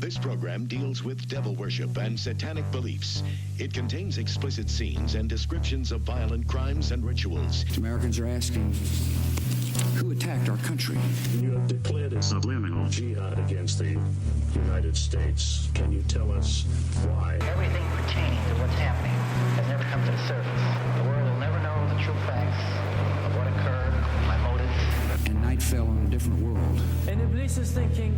This program deals with devil worship and satanic beliefs. It contains explicit scenes and descriptions of violent crimes and rituals. Americans are asking, who attacked our country? You have declared a subliminal jihad against the United States. Can you tell us why? Everything pertaining to what's happening has never come to the surface. The world will never know the true facts of what occurred, my motives. And night fell on a different world. And Iblis is thinking,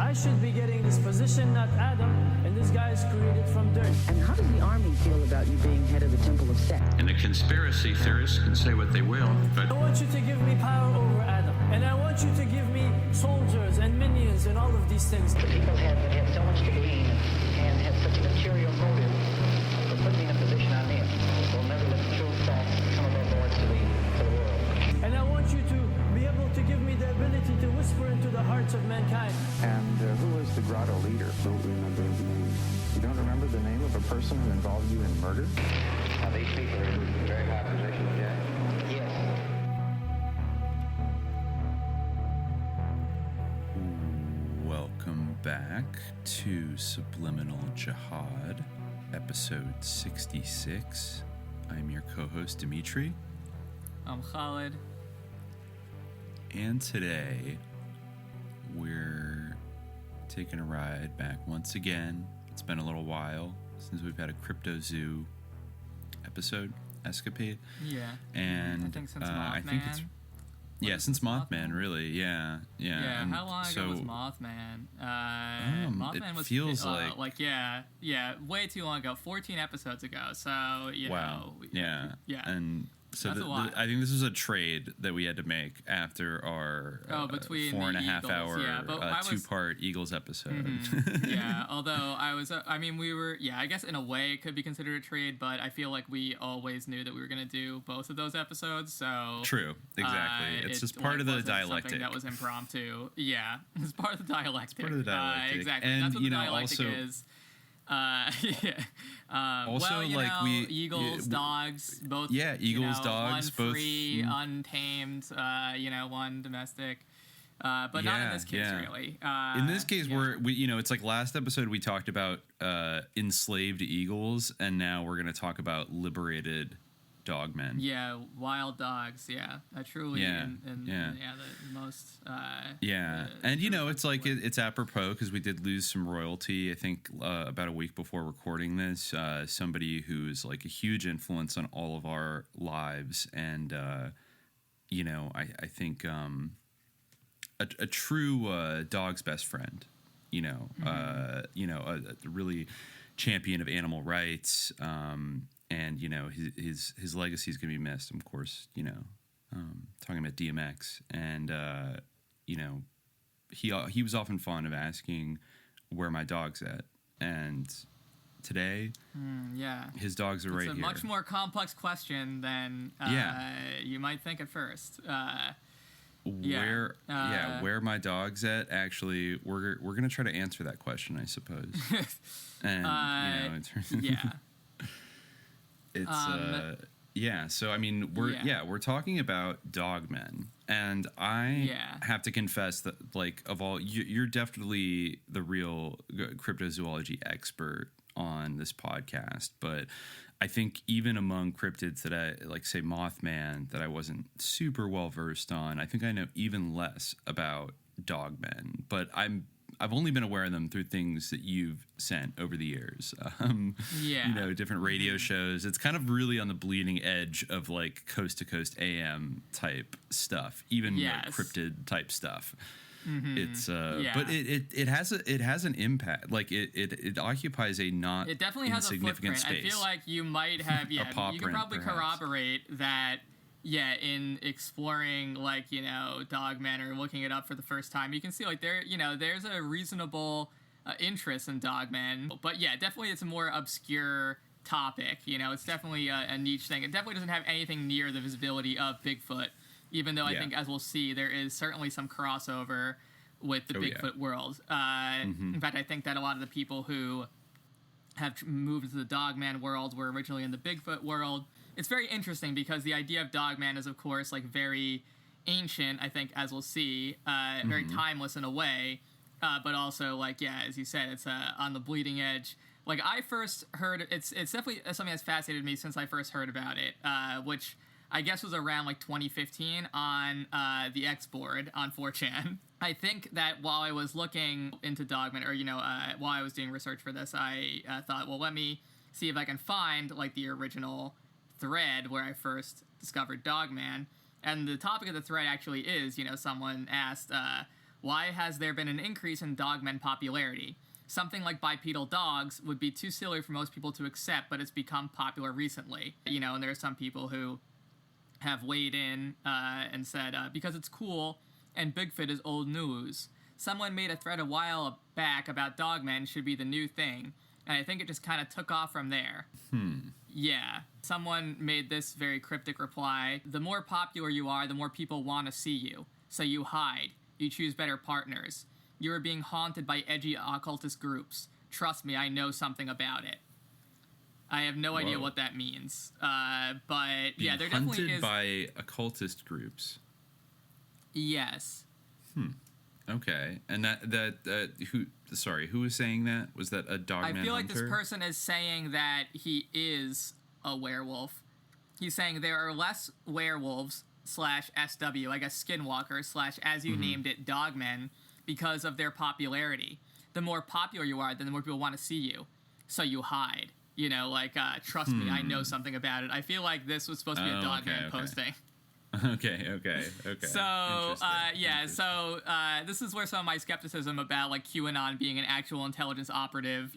I should be getting this position, not Adam, and this guy is created from dirt. And how does the army feel about you being head of the Temple of Set? And the conspiracy theorists can say what they will, but I want you to give me power over Adam, and I want you to give me soldiers and minions and all of these things. The people had so much to gain and had such an ulterior motive for putting me in a position I'm in. We'll never let the true facts come aboard to the world. And I want you to be able to give me the ability to whisper into the hearts of mankind. And who was the grotto leader? Don't remember his name. You don't remember the name of a person who involved you in murder? Now these people are in very high positions, yeah? Yes. Welcome back to Subliminal Jihad, episode 66. I'm your co-host, Dimitri. I'm Khalid. And today, we're taking a ride back once again. It's been a little while since we've had a Crypto Zoo episode, escapade. Yeah. And I think since Mothman. Since Mothman, really. Yeah. Yeah, And how long ago was Mothman? Mothman was... feels way too long ago. 14 episodes ago, so, wow. Yeah. And... So I think this was a trade that we had to make after our between 4.5 Eagles, hour two-part Eagles episode. Mm-hmm. Yeah, although I guess in a way it could be considered a trade, but I feel like we always knew that we were going to do both of those episodes, so... True, exactly. It's just part of the dialectic. Something that was impromptu. Yeah, it's part of the dialectic. It's part of the dialectic. Exactly, and, that's what the dialectic is. Eagles, dogs, both. Yeah, Eagles, dogs, one free, both untamed. One domestic. But not in this case, really. In this case, it's like last episode we talked about enslaved eagles, and now we're going to talk about liberated dogmen. Yeah, wild dogs. Yeah, truly. The most. And it's like it's apropos because we did lose some royalty. I think about a week before recording this, somebody who's like a huge influence on all of our lives, and I think a true dog's best friend. A really champion of animal rights. And his legacy is going to be missed. Of course, talking about DMX, and he was often fond of asking where my dog's at, and today, his dogs are right here. It's a much more complex question than you might think at first. Where my dog's at? Actually, we're gonna try to answer that question, I suppose. And It's so I mean we're talking about dogmen, and I have to confess that of all you're definitely the real cryptozoology expert on this podcast, but I think even among cryptids that I say Mothman that I wasn't super well versed on, I think I know even less about dogmen, but I've only been aware of them through things that you've sent over the years. Different radio shows. It's kind of really on the bleeding edge of coast to coast AM type stuff, even cryptid type stuff. Mm-hmm. It's but it has an impact. It occupies a not it definitely has a footprint. Space. I feel like you might have you could probably perhaps corroborate that. Yeah, in exploring dogmen or looking it up for the first time, you can see there's a reasonable interest in dogmen. But yeah, definitely it's a more obscure topic. It's definitely a niche thing. It definitely doesn't have anything near the visibility of Bigfoot, even though I think, as we'll see, there is certainly some crossover with the Bigfoot world. In fact, I think that a lot of the people who have moved to the dogman world were originally in the Bigfoot world. It's very interesting because the idea of dogman is, of course, very ancient, I think, as we'll see, very timeless in a way. but also like, yeah, as you said, it's on the bleeding edge. Like I first heard, it's definitely something that's fascinated me since I first heard about it, which I guess was around like 2015 on the X board on 4chan. I think that while I was looking into Dogmen, or while I was doing research for this, I thought, well, let me see if I can find like the original thread where I first discovered Dogman. And the topic of the thread actually is, someone asked, why has there been an increase in Dogmen popularity? Something like bipedal dogs would be too silly for most people to accept, but it's become popular recently. And there are some people who have weighed in and said, because it's cool and Bigfoot is old news. Someone made a thread a while back about Dogmen should be the new thing, and I think it just kind of took off from there. Yeah. Someone made this very cryptic reply. The more popular you are, the more people want to see you. So you hide. You choose better partners. You are being haunted by edgy occultist groups. Trust me, I know something about it. I have no idea what that means. But yeah, there definitely is. Hunted by occultist groups. Yes. Okay. And who was saying that? Was that a Dogman I feel like hunter? this person is saying that he is a werewolf. He's saying there are less werewolves / SW, I guess skinwalkers / as you named it, Dogmen, because of their popularity. The more popular you are, then the more people want to see you. So you hide. Trust me, I know something about it. I feel like this was supposed to be a Dogman posting. Okay. So, this is where some of my skepticism about, like, QAnon being an actual intelligence operative,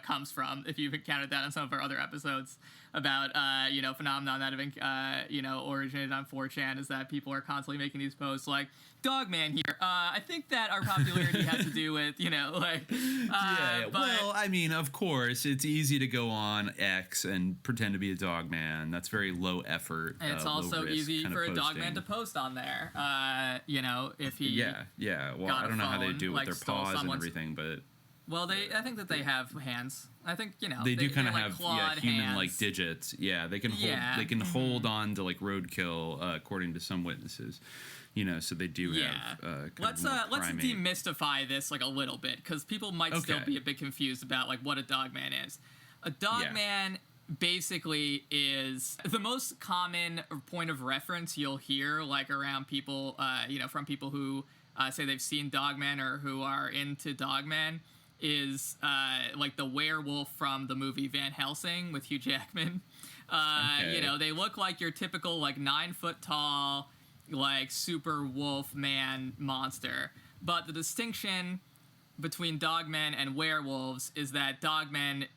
comes from, if you've encountered that on some of our other episodes about, phenomenon that have, originated on 4chan, is that people are constantly making these posts like, Dogman here. I think that our popularity has to do with, well, I mean, of course, it's easy to go on X and pretend to be a Dogman. That's very low effort. And it's also easy for a Dogman to post on there. If he Well, I don't know how they do it with their paws and everything, but well, I think that they have hands. I think they do kind of have human like hands. Digits. Yeah, they can hold. They can hold on to like roadkill, according to some witnesses. So they do have. Let's demystify this like a little bit, because people might still be a bit confused about like what a Dogman is. A Dogman basically is the most common point of reference you'll hear like around people, from people who say they've seen Dogmen or who are into Dogmen, is like the werewolf from the movie Van Helsing with Hugh Jackman. They look like your typical like 9 foot tall, like super wolf man monster. But the distinction between Dogmen and werewolves is that Dogmen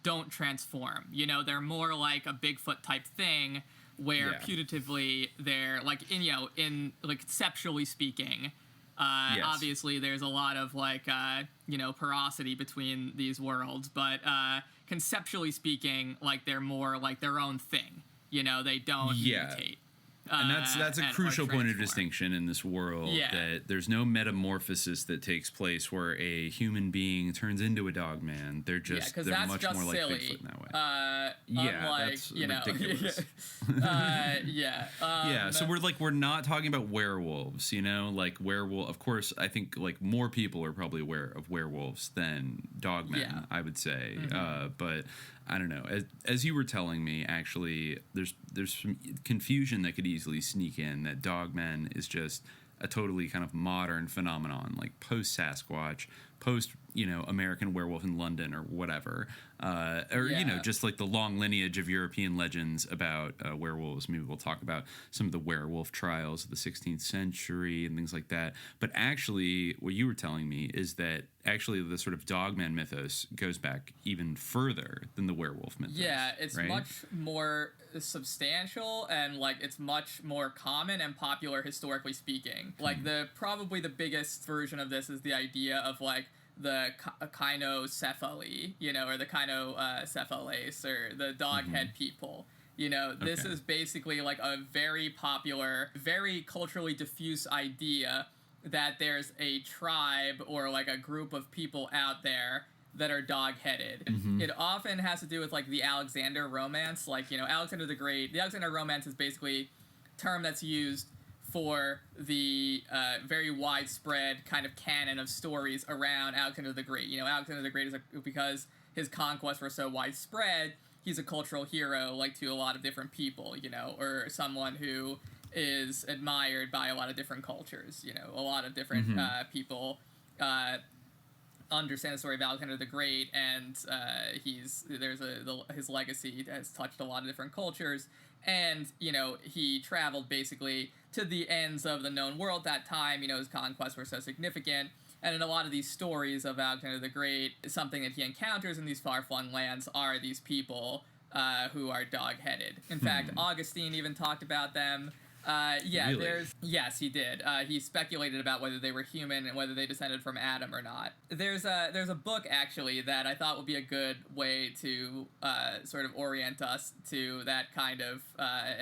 don't transform. They're more like a Bigfoot type thing, where putatively they're like in like conceptually speaking. Obviously there's a lot of like porosity between these worlds, but conceptually speaking, like they're more like their own thing. They don't mutate. And that's a crucial point of distinction in this world, that there's no metamorphosis that takes place where a human being turns into a Dogman. They're much more like silly. Bigfoot in that way. Unlike, that's ridiculous. So we're not talking about werewolves, like werewolf. Of course, I think like more people are probably aware of werewolves than Dogmen, I would say. But I don't know. As you were telling me, actually, there's some confusion that could easily sneak in that Dogmen is just a totally kind of modern phenomenon, like post Sasquatch, post American Werewolf in London or whatever, just like the long lineage of European legends about werewolves. Maybe we'll talk about some of the werewolf trials of the 16th century and things like that. But actually, what you were telling me is that actually the sort of Dogman mythos goes back even further than the werewolf mythos. Yeah, it's right? much more substantial, and like it's much more common and popular historically speaking. Like probably the biggest version of this is the idea of like the Kynocephaly, or the Kynocephales, or the dog head people. This is basically like a very popular, very culturally diffuse idea that there's a tribe or like a group of people out there that are dog-headed. It often has to do with like the Alexander romance, like Alexander the Great. The Alexander romance is basically a term that's used for the very widespread kind of canon of stories around Alexander the Great. You know, Alexander the Great is because his conquests were so widespread, he's a cultural hero, like, to a lot of different people, you know, or someone who is admired by a lot of different cultures, you know, a lot of different people understand the story of Alexander the Great, and his legacy has touched a lot of different cultures, and, you know, he traveled basically to the ends of the known world that time. You know, his conquests were so significant, and in a lot of these stories of Alexander the Great, something that he encounters in these far-flung lands are these people who are dog-headed. In fact, Augustine even talked about them. Really? Yes, he did. He speculated about whether they were human and whether they descended from Adam or not. There's a book, actually, that I thought would be a good way to sort of orient us to that kind of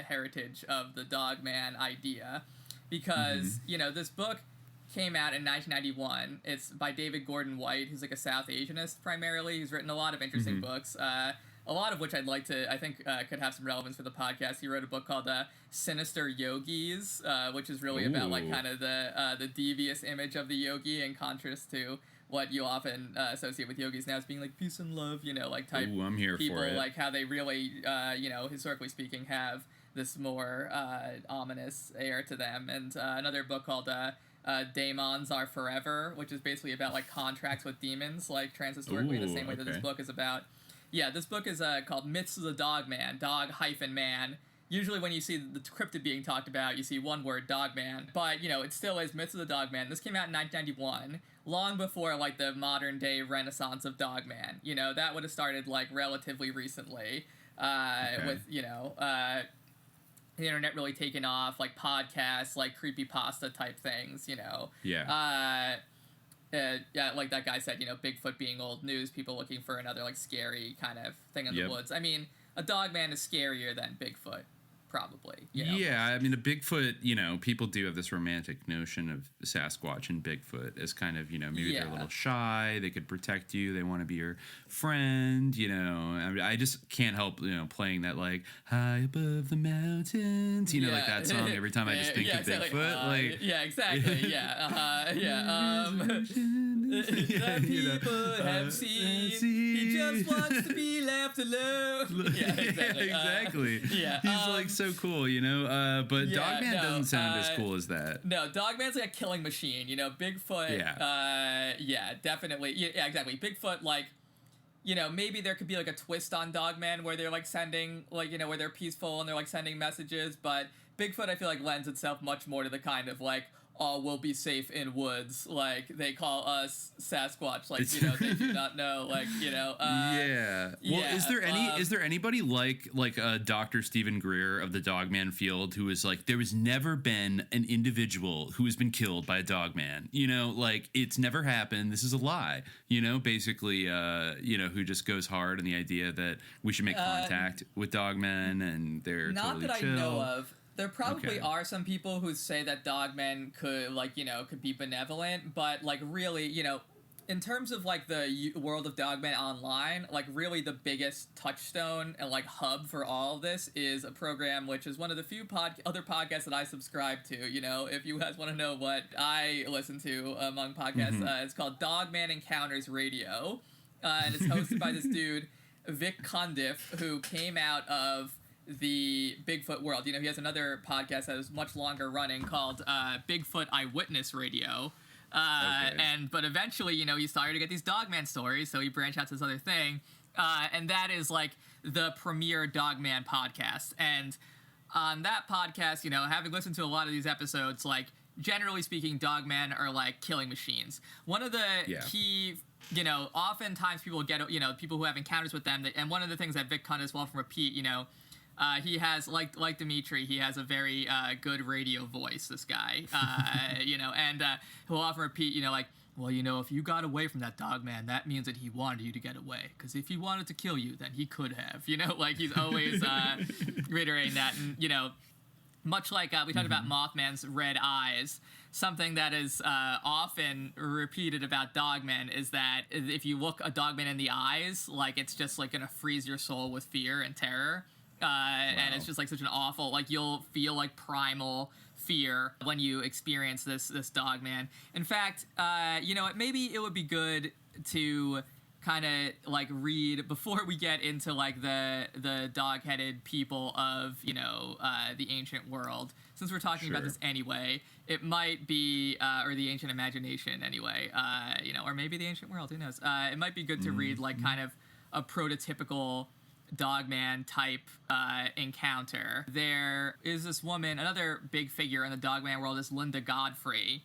heritage of the Dogman idea, because, you know, this book came out in 1991. It's by David Gordon White, who's like a South Asianist primarily. He's written a lot of interesting books. A lot of which I think could have some relevance for the podcast. He wrote a book called Sinister Yogis, which is really about, like, kind of the devious image of the yogi, in contrast to what you often associate with yogis now as being, like, peace and love, you know, like, type I'm here people, for it. like, how they really, you know, historically speaking, have this more ominous air to them. And another book called Daemons Are Forever, which is basically about, like, contracts with demons, like, transhistorically, the same way that this book is about. Yeah, this book is called Myths of the Dogman, dog-man. Usually when you see the cryptid being talked about, you see one word, Dogman. But, you know, it still is Myths of the Dogman. This came out in 1991, long before, like, the modern-day renaissance of Dogman. You know, that would have started, like, relatively recently, with, you know, the internet really taking off, like, podcasts, like, creepypasta type things, you know. Yeah. Yeah, like that guy said, you know, Bigfoot being old news, people looking for another, like, scary kind of thing in the woods. I mean, a Dogman is scarier than Bigfoot, probably. You know? Yeah, I mean, a Bigfoot, you know, people do have this romantic notion of Sasquatch and Bigfoot as kind of, you know, maybe they're a little shy, they could protect you, they want to be your friend, you know. I mean, I just can't help, you know, playing that, like, high above the mountains, you know, like that song every time I just think of Bigfoot. Like, yeah, exactly, the people have seen, he just wants to be left alone. Yeah, exactly. He's, like, so cool, you know, but Dogman doesn't sound as cool as that. No, Dogman's like a killing machine, you know. Bigfoot, definitely. Yeah, exactly. Bigfoot, like, you know, maybe there could be, like, a twist on Dogman where they're, like, sending, like, you know, where they're peaceful and they're, like, sending messages, but Bigfoot, I feel like, lends itself much more to the kind of, like, oh, we'll be safe in woods, like, they call us Sasquatch, like, you know, they do not know, like, you know. Well, is there anybody like Dr. Stephen Greer of the Dogman field who is like, there has never been an individual who has been killed by a Dogman, you know, like, it's never happened, this is a lie, you know, basically, you know, who just goes hard on the idea that we should make contact with Dogmen and they're totally chill. Not that I know of. There probably are some people who say that Dogmen could, like, you know, could be benevolent, but, like, really, you know, in terms of, like, the world of Dogmen online, like, really the biggest touchstone and, like, hub for all of this is a program which is one of the few other podcasts that I subscribe to, you know, if you guys want to know what I listen to among podcasts. It's called Dogman Encounters Radio, and it's hosted by this dude, Vic Cundiff, who came out of the Bigfoot world. You know, he has another podcast that is much longer running called Bigfoot Eyewitness Radio. But eventually, you know, he started to get these Dogman stories, so he branched out to this other thing. And that is, like, the premier Dogman podcast. And on that podcast, you know, having listened to a lot of these episodes, like, generally speaking, Dogmen are, like, killing machines. One of the key, you know, oftentimes people get, you know, people who have encounters with them, and one of the things that Vic Cundiff will often repeat, you know, he has, like Dimitri, he has a very good radio voice, this guy, you know, and he'll often repeat, you know, like, well, you know, if you got away from that Dogman, that means that he wanted you to get away, because if he wanted to kill you, then he could have, you know, like, he's always reiterating that, and, you know, much like we talked about Mothman's red eyes, something that is often repeated about Dogmen is that if you look a Dogman in the eyes, like, it's just, like, gonna freeze your soul with fear and terror. And it's just, like, such an awful, like, you'll feel, like, primal fear when you experience this dogman. In fact, maybe it would be good to kind of like read before we get into like the dog-headed people of the ancient world, since we're talking about this anyway. It might be or the ancient imagination anyway, or maybe the ancient world, who knows. It might be good to read like kind of a prototypical dogman type encounter. There is this woman, another big figure in the dogman world is Linda Godfrey,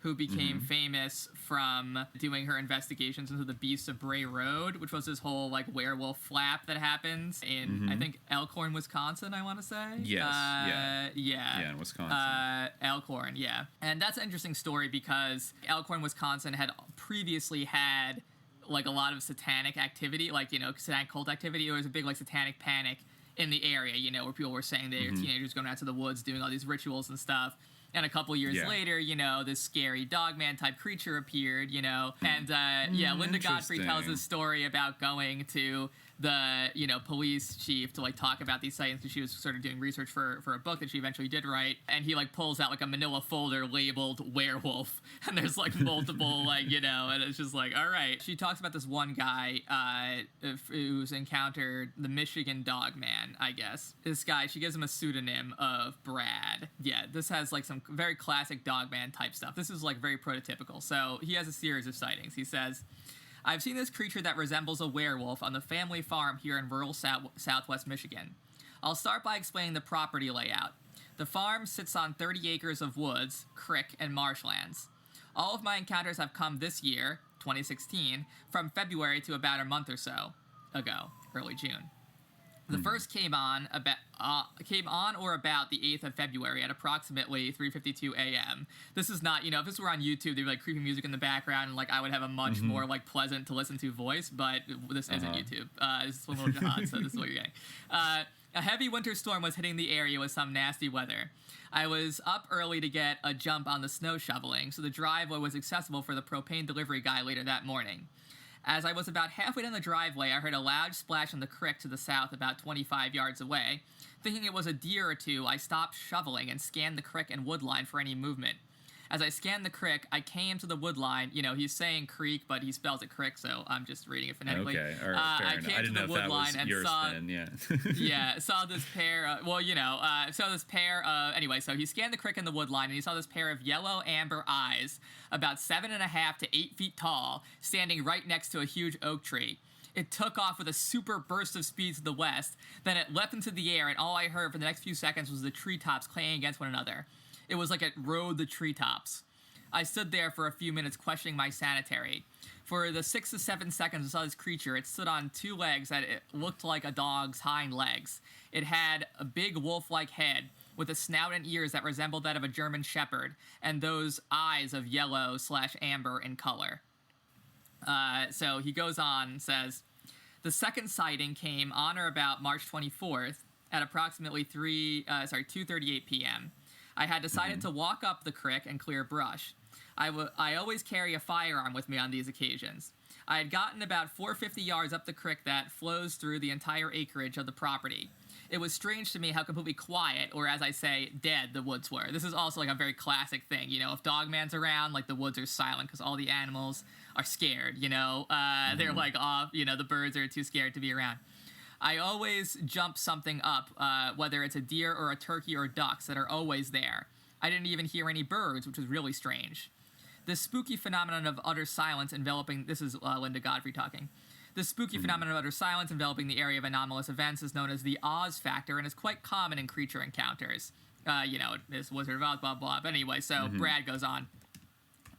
who became famous from doing her investigations into the Beast of Bray Road, which was this whole like werewolf flap that happens in I think Elkhorn, Wisconsin, I want to say. Yes. Yeah, in Wisconsin. Elkhorn, yeah. And that's an interesting story because Elkhorn, Wisconsin had previously had like a lot of satanic activity, like, satanic cult activity. There was a big like satanic panic in the area, where people were saying they were teenagers going out to the woods doing all these rituals and stuff. And a couple years later, this scary dogman type creature appeared, and Linda Godfrey tells this story about going to the, police chief to like talk about these sightings, because she was sort of doing research for a book that she eventually did write. And he like pulls out like a manila folder labeled werewolf, and there's like multiple and it's just like, all right. She talks about this one guy who's encountered the Michigan Dogman, I guess. This guy, she gives him a pseudonym of Brad. Yeah, this has like some very classic dogman type stuff. This is like very prototypical. So he has a series of sightings. He says, I've seen this creature that resembles a werewolf on the family farm here in rural southwest Michigan. I'll start by explaining the property layout. The farm sits on 30 acres of woods, creek, and marshlands. All of my encounters have come this year, 2016, from February to about a month or so ago, early June. The first came on or about the 8th of February at approximately 3:52 a.m. This is not, if this were on YouTube, there'd be like creepy music in the background, and like I would have a much more like pleasant to listen to voice, but this isn't YouTube. This is Little Jihad, so this is what you're getting. A heavy winter storm was hitting the area with some nasty weather. I was up early to get a jump on the snow shoveling, so the driveway was accessible for the propane delivery guy later that morning. As I was about halfway down the driveway, I heard a loud splash in the creek to the south about 25 yards away. Thinking it was a deer or two, I stopped shoveling and scanned the creek and woodline for any movement. As I scanned the creek, I came to the woodline. He's saying creek, but he spells it crick, so I'm just reading it phonetically. Okay, all right, fair enough. I came to the woodline and saw, saw this pair. Saw this pair. Anyway, so he scanned the creek and the woodline, and he saw this pair of yellow amber eyes, about 7.5 to 8 feet tall, standing right next to a huge oak tree. It took off with a super burst of speed to the west. Then it leapt into the air, and all I heard for the next few seconds was the treetops clanging against one another. It was like it rode the treetops. I stood there for a few minutes questioning my sanity. For the 6 to 7 seconds I saw this creature, it stood on two legs that it looked like a dog's hind legs. It had a big wolf-like head with a snout and ears that resembled that of a German shepherd, and those eyes of yellow/amber in color. So he goes on and says, the second sighting came on or about March 24th at approximately 2:38 p.m. I had decided to walk up the creek and clear brush. I always carry a firearm with me on these occasions. I had gotten about 450 yards up the creek that flows through the entire acreage of the property. It was strange to me how completely quiet, or as I say, dead, the woods were. This is also like a very classic thing, if Dogman's around, like the woods are silent because all the animals are scared, they're like off, the birds are too scared to be around. I always jump something up, whether it's a deer or a turkey or ducks that are always there. I didn't even hear any birds, which was really strange. This spooky phenomenon of utter silence enveloping... This is Linda Godfrey talking. This spooky phenomenon of utter silence enveloping the area of anomalous events is known as the Oz factor and is quite common in creature encounters. This Wizard of Oz, blah, blah. But anyway, so Brad goes on.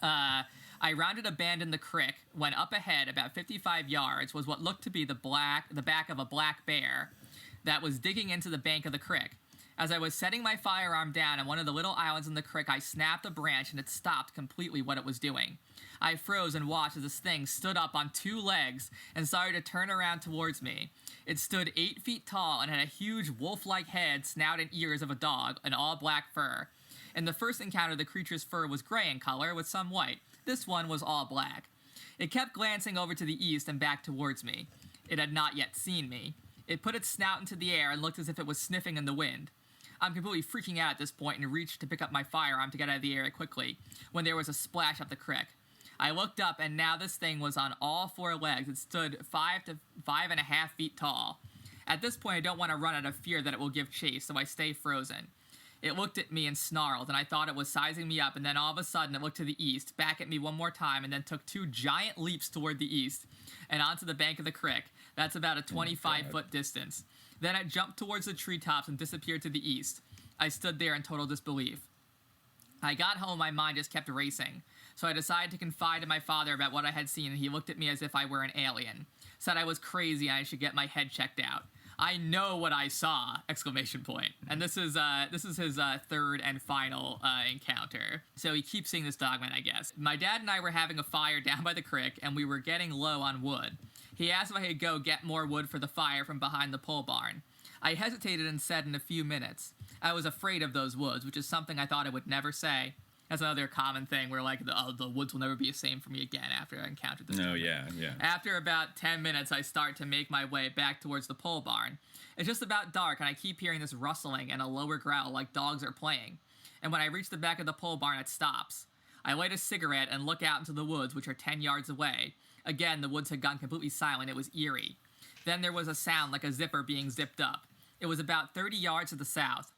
I rounded a bend in the creek when up ahead, about 55 yards, was what looked to be the back of a black bear that was digging into the bank of the creek. As I was setting my firearm down on one of the little islands in the creek, I snapped a branch and it stopped completely what it was doing. I froze and watched as this thing stood up on two legs and started to turn around towards me. It stood 8 feet tall and had a huge wolf-like head, snout, and ears of a dog, and all black fur. In the first encounter, the creature's fur was gray in color with some white. This one was all black. It kept glancing over to the east and back towards me. It had not yet seen me. It put its snout into the air and looked as if it was sniffing in the wind. I'm completely freaking out at this point and reached to pick up my firearm to get out of the area quickly when there was a splash up the creek. I looked up, and now this thing was on all four legs. It stood 5 to 5.5 feet tall. At this point, I don't want to run out of fear that it will give chase, so I stay frozen. It looked at me and snarled, and I thought it was sizing me up, and then all of a sudden it looked to the east, back at me one more time, and then took 2 giant leaps toward the east and onto the bank of the creek. That's about a 25-foot distance. Then it jumped towards the treetops and disappeared to the east. I stood there in total disbelief. I got home, my mind just kept racing. So I decided to confide in my father about what I had seen, and he looked at me as if I were an alien. Said I was crazy and I should get my head checked out. I know what I saw! ! And this is his third and final encounter. So he keeps seeing this dogman, I guess. My dad and I were having a fire down by the creek, and we were getting low on wood. He asked if I could go get more wood for the fire from behind the pole barn. I hesitated and said in a few minutes. I was afraid of those woods, which is something I thought I would never say. That's another common thing where, like, the woods will never be the same for me again after I encountered this. No, yeah. After about 10 minutes, I start to make my way back towards the pole barn. It's just about dark, and I keep hearing this rustling and a lower growl like dogs are playing. And when I reach the back of the pole barn, it stops. I light a cigarette and look out into the woods, which are 10 yards away. Again, the woods had gone completely silent. It was eerie. Then there was a sound like a zipper being zipped up. It was about 30 yards to the south.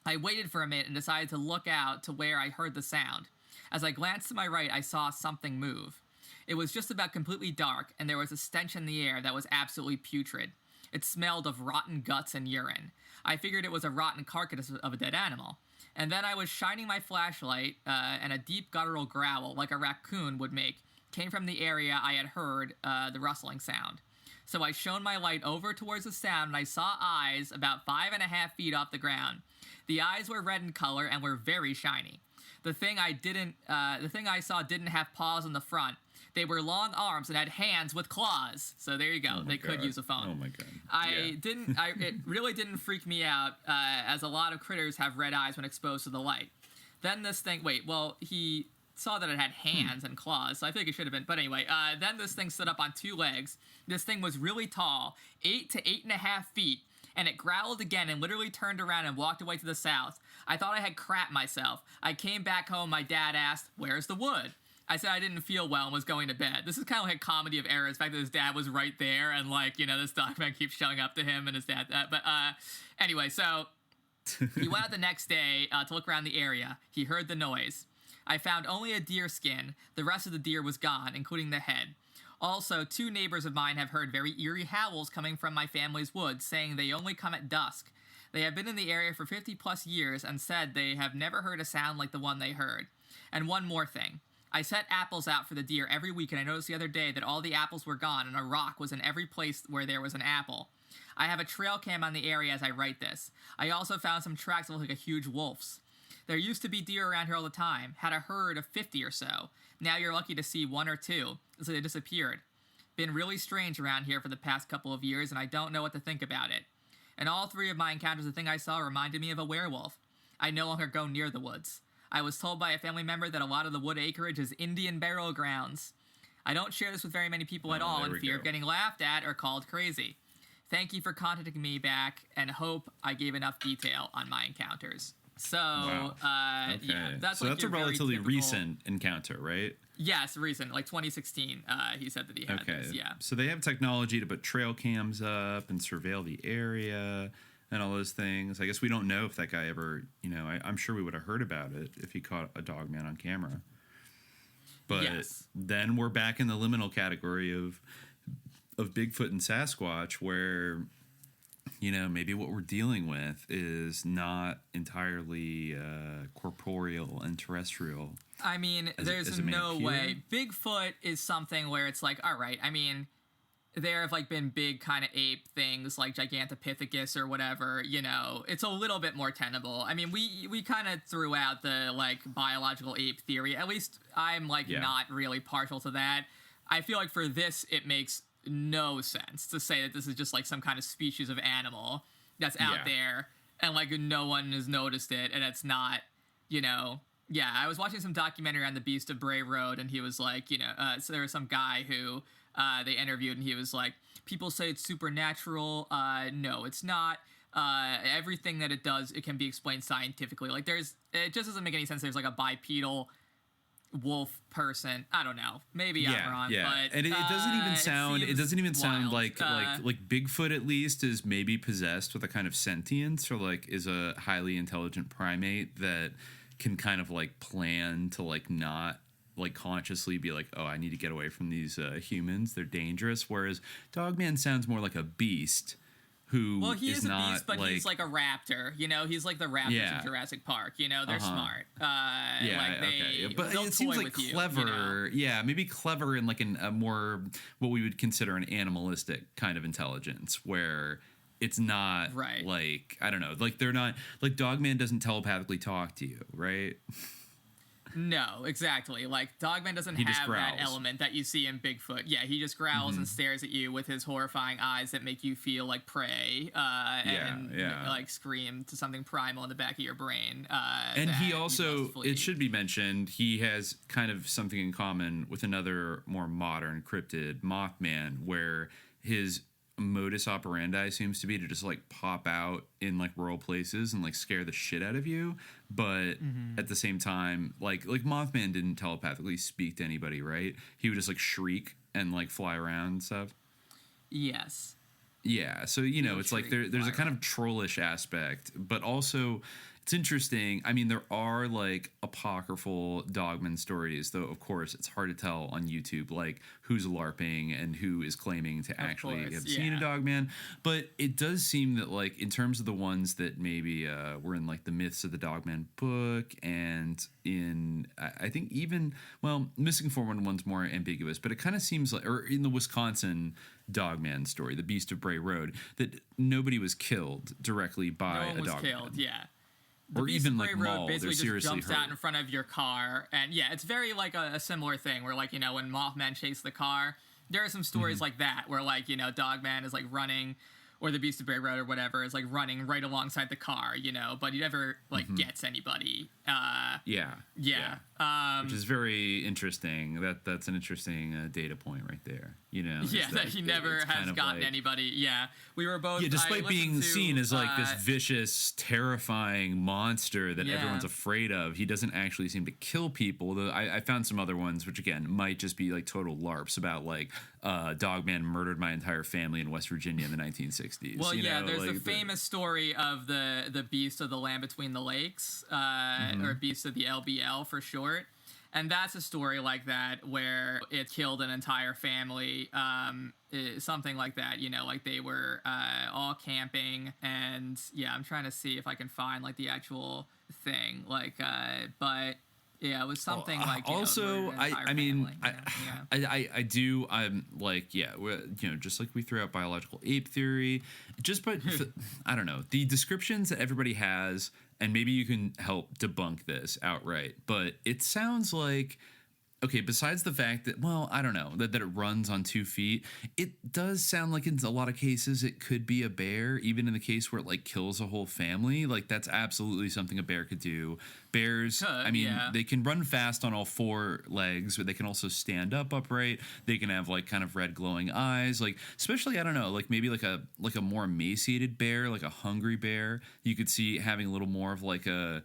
I waited for a minute and decided to look out to where I heard the sound. As I glanced to my right, I saw something move. It was just about completely dark, and there was a stench in the air that was absolutely putrid. It smelled of rotten guts and urine. I figured it was a rotten carcass of a dead animal. And then I was shining my flashlight, and a deep guttural growl, like a raccoon would make, came from the area I had heard the rustling sound. So I shone my light over towards the sound, and I saw eyes about 5.5 feet off the ground. The eyes were red in color and were very shiny. The thing I saw didn't have paws in the front. They were long arms and had hands with claws. So there you go. They could use a phone. Oh my god. It really didn't freak me out, as a lot of critters have red eyes when exposed to the light. Then this thing, he saw that it had hands and claws, so I think it should have been. But anyway, then this thing stood up on 2 legs. This thing was really tall, 8 to 8.5 feet. And it growled again and literally turned around and walked away to the south. I thought I had crapped myself. I came back home. My dad asked, "Where's the wood?" I said I didn't feel well and was going to bed. This is kind of like a comedy of errors. The fact that his dad was right there and, like, you know, this dogman keeps showing up to him and his dad. Anyway, so he went out the next day to look around the area. He heard the noise. I found only a deer skin. The rest of the deer was gone, including the head. Also, 2 neighbors of mine have heard very eerie howls coming from my family's woods, saying they only come at dusk. They have been in the area for 50-plus years and said they have never heard a sound like the one they heard. And one more thing. I set apples out for the deer every week, and I noticed the other day that all the apples were gone and a rock was in every place where there was an apple. I have a trail cam on the area as I write this. I also found some tracks that look like a huge wolf's. There used to be deer around here all the time. Had a herd of 50 or so. Now you're lucky to see 1 or 2. So they disappeared. Been really strange around here for the past couple of years, and I don't know what to think about it. In all 3 of my encounters, the thing I saw reminded me of a werewolf. I no longer go near the woods. I was told by a family member that a lot of the wood acreage is Indian burial grounds. I don't share this with very many people at all in fear of getting laughed at or called crazy. Thank you for contacting me back, and hope I gave enough detail on my encounters. So, okay. Yeah, that's so like that's a relatively recent encounter, right? Yes, recent, like 2016. He said that he had this. Yeah. So they have technology to put trail cams up and surveil the area and all those things. I guess we don't know if that guy ever, you know, I'm sure we would have heard about it if he caught a dogman on camera. But then we're back in the liminal category of Bigfoot and Sasquatch, where, you know, maybe what we're dealing with is not entirely corporeal and terrestrial. I mean, there's no way. Bigfoot is something where it's like, all right, I mean, there have, like, been big kind of ape things like Gigantopithecus or whatever, you know. It's a little bit more tenable. I mean, we kind of threw out the, like, biological ape theory. At least I'm, like, not really partial to that. I feel like for this, it makes no sense to say that this is just, like, some kind of species of animal that's out there and, like, no one has noticed it, and it's not, you know. Yeah, I was watching some documentary on the Beast of Bray Road, and he was like, you know, so there was some guy who they interviewed, and he was like, people say it's supernatural. No, it's not. everything that it does, it can be explained scientifically. Like it just doesn't make any sense. There's like a bipedal wolf person. I don't know. Maybe I'm wrong. But and it doesn't even sound. It doesn't even sound wild. like Bigfoot at least is maybe possessed with a kind of sentience, or like is a highly intelligent primate that can kind of like plan to like not like consciously be like, oh, I need to get away from these humans. They're dangerous. Whereas Dogman sounds more like a beast. Well, he is a beast, but he's like a raptor. You know, he's like the raptors in Jurassic Park. You know, they're smart. But it seems like clever. Maybe clever in like a more what we would consider an animalistic kind of intelligence, where it's not like, I don't know, like they're not like Dogman doesn't telepathically talk to you, right? No, exactly. Like, Dogman doesn't have that element that you see in Bigfoot. Yeah, he just growls and stares at you with his horrifying eyes that make you feel like prey and like scream to something primal in the back of your brain. And he also, it should be mentioned, he has kind of something in common with another more modern cryptid, Mothman, where his modus operandi seems to be to just like pop out in like rural places and like scare the shit out of you, but at the same time like Mothman didn't telepathically speak to anybody, right? He would just like shriek and like fly around and stuff. Yes. Yeah, so you know, it's like there's a kind of trollish aspect, but also it's interesting. I mean, there are like apocryphal Dogman stories, though of course it's hard to tell on YouTube like who's LARPing and who is claiming to actually have seen a Dogman. But it does seem that like in terms of the ones that maybe were in like the Myths of the Dogman book, and in I think even Missing 411's more ambiguous, but it kind of seems like, or in the Wisconsin Dogman story, the Beast of Bray Road, that nobody was killed directly by a Dogman. Killed, yeah. The or Beast even of Bray like Road mauled, basically just jumps hurt. out in front of your car, and yeah, it's very like a similar thing where like, you know, when Mothman chased the car, there are some stories like that where like, you know, Dogman is like running, or the Beast of Bray Road or whatever is like running right alongside the car, you know, but he never like gets anybody. Which is very interesting. That's an interesting data point right there. You know, that he never has gotten like, anybody. Yeah, we were both. Yeah, despite being seen as like this vicious, terrifying monster that everyone's afraid of, he doesn't actually seem to kill people. Though I found some other ones, which again might just be like total LARPs about like Dogman murdered my entire family in West Virginia in the 1960s. Well, know, there's like the famous story of the Beast of the Land Between the Lakes, or Beast of the LBL for short. And that's a story like that where it killed an entire family, something like that, you know, like they were all camping, and I'm trying to see if I can find like the actual thing, like, but yeah, it was something like, you also, know, I mean, I do, I'm like, you know, just like we threw out biological ape theory, just, but I don't know, the descriptions that everybody has, and maybe you can help debunk this outright, but it sounds like, okay, besides the fact that, well, I don't know, that it runs on 2 feet, it does sound like in a lot of cases it could be a bear, even in the case where it like kills a whole family. Like that's absolutely something a bear could do. Bears, I mean, they can run fast on all 4 legs, but they can also stand up upright. They can have like kind of red glowing eyes, like especially, I don't know, like maybe like a more emaciated bear, like a hungry bear, you could see having a little more of like a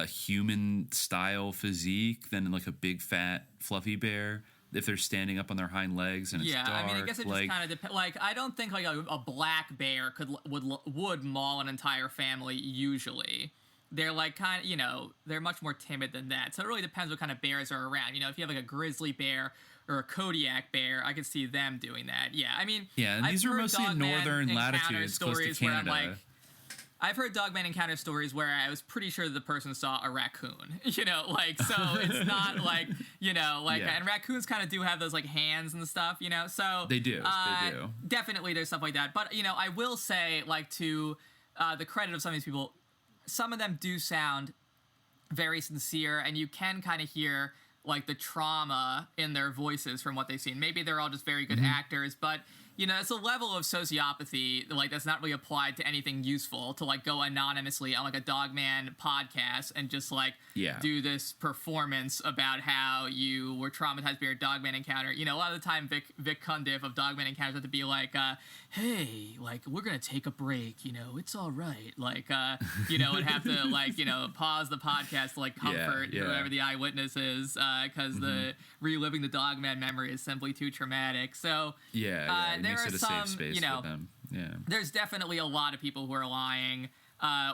human style physique than like a big fat fluffy bear if they're standing up on their hind legs and it's dark. I mean, I guess it just kind of depends. Like, I don't think like a black bear would maul an entire family usually. They're like kind of, you know, they're much more timid than that. So it really depends what kind of bears are around. You know, if you have like a grizzly bear or a Kodiak bear, I could see them doing that. Yeah, I mean, and these are mostly in northern latitudes close to Canada. I've heard Dogman encounter stories where I was pretty sure the person saw a raccoon, you know, like, so it's not like, you know, like, and raccoons kind of do have those like hands and stuff, you know, so they do. Definitely there's stuff like that. But, you know, I will say, like, to the credit of some of these people, some of them do sound very sincere, and you can kind of hear like the trauma in their voices from what they've seen. Maybe they're all just very good actors, but You know, it's a level of sociopathy, like, that's not really applied to anything useful, to, like, go anonymously on, like, a Dogman podcast and just, like, do this performance about how you were traumatized by your Dogman encounter. You know, a lot of the time, Vic Cundiff of Dogman Encounters had to be like, hey, like, we're gonna take a break, you know, it's all right. Like, you know, and have to, like, you know, pause the podcast to, like, comfort whoever the eyewitness is, because the reliving the Dogman memory is simply too traumatic. So, there are some, you know, there's definitely a lot of people who are lying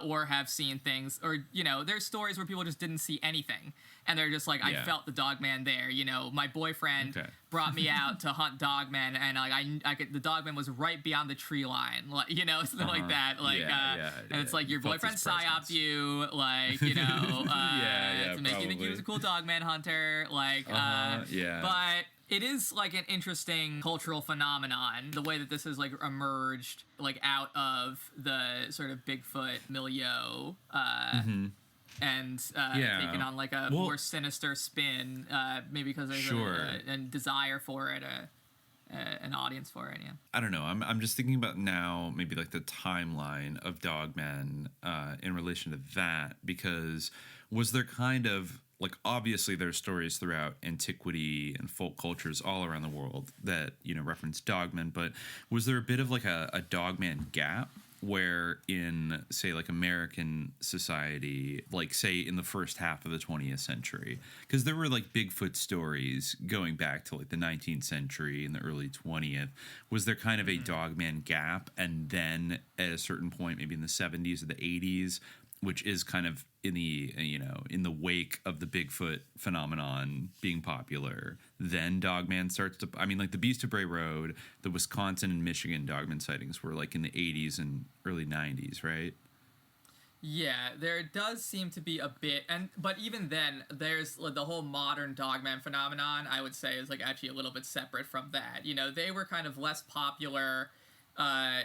or have seen things, or, you know, there's stories where people just didn't see anything and they're just like, I felt the Dogman there. You know, my boyfriend brought me out to hunt Dogmen, and like the Dogman was right beyond the tree line, like, you know, something like that. Like, and it's like your boyfriend psyoped you, like, you know, to make you think he was a cool Dogman hunter, like, but it is, like, an interesting cultural phenomenon, the way that this has, like, emerged, like, out of the sort of Bigfoot milieu, and taken on, like, a more sinister spin, maybe because there's a desire for it, an audience for it. I don't know. I'm just thinking about now maybe like the timeline of Dogmen in relation to that, because was there kind of, like, obviously there's stories throughout antiquity and folk cultures all around the world that, you know, reference Dogmen, but was there a bit of like a Dogman gap where in, say, like American society, like, say, in the first half of the 20th century, because there were, like, Bigfoot stories going back to, like, the 19th century and the early 20th, was there kind of a Dogman gap, and then at a certain point, maybe in the 70s or the 80s, which is kind of in the, you know, in the wake of the Bigfoot phenomenon being popular, then Dogman starts to, I mean, like the Beast of Bray Road, the Wisconsin and Michigan Dogman sightings were like in the 80s and early 90s, right? Yeah, there does seem to be a bit, but even then, there's the whole modern Dogman phenomenon, I would say, is like actually a little bit separate from that. You know, they were kind of less popular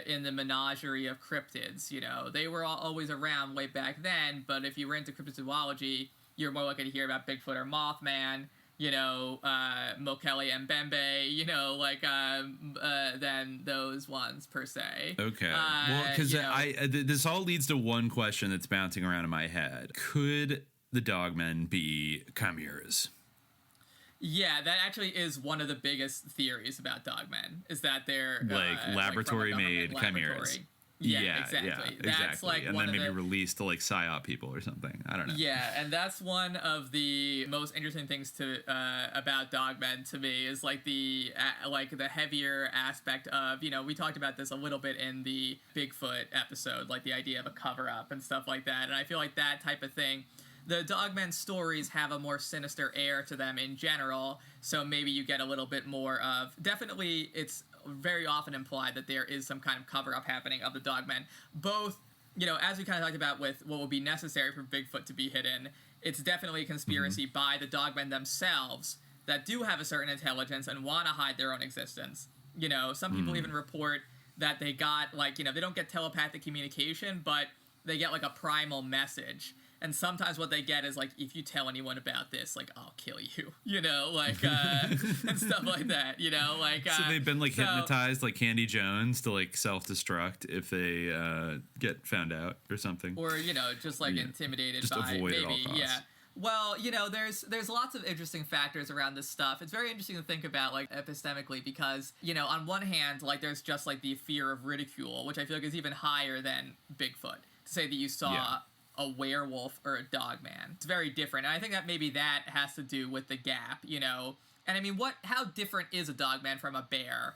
in the menagerie of cryptids. You know, they were always around way back then, but if you were into cryptozoology, you're more likely to hear about Bigfoot or Mothman, you know, Mokele and Mbembe, you know, like, than those ones per se. Okay. Well, because this all leads to one question that's bouncing around in my head. Could the Dogmen be chimeras? Yeah, that actually is one of the biggest theories about Dogmen, is that they're like laboratory-made chimeras. Yeah, exactly. That's like and then maybe released to like psyop people or something. I don't know. Yeah, and that's one of the most interesting things to about Dogmen to me, is like the heavier aspect of, you know, we talked about this a little bit in the Bigfoot episode, like the idea of a cover-up and stuff like that, and I feel like that type of thing, the Dogmen stories have a more sinister air to them in general, so maybe you get a little bit more of, definitely it's very often implied that there is some kind of cover-up happening of the Dogmen. Both, you know, as we kind of talked about with what will be necessary for Bigfoot to be hidden, it's definitely a conspiracy by the Dogmen themselves that do have a certain intelligence and want to hide their own existence. You know, some people even report that they got, like, you know, they don't get telepathic communication, but they get, like, a primal message. And sometimes what they get is, like, if you tell anyone about this, like, I'll kill you, you know, like, and stuff like that, you know, like. So they've been, like, hypnotized, like Candy Jones, to, like, self-destruct if they get found out or something. Or, you know, just, like, intimidated just by, avoid maybe, at all costs. Yeah. Well, you know, there's lots of interesting factors around this stuff. It's very interesting to think about, like, epistemically, because, you know, on one hand, like, there's just, like, the fear of ridicule, which I feel like is even higher than Bigfoot. To say that you saw a werewolf or a Dogman, it's very different, and I think that maybe that has to do with the gap, you know. And I mean, how different is a Dogman from a bear?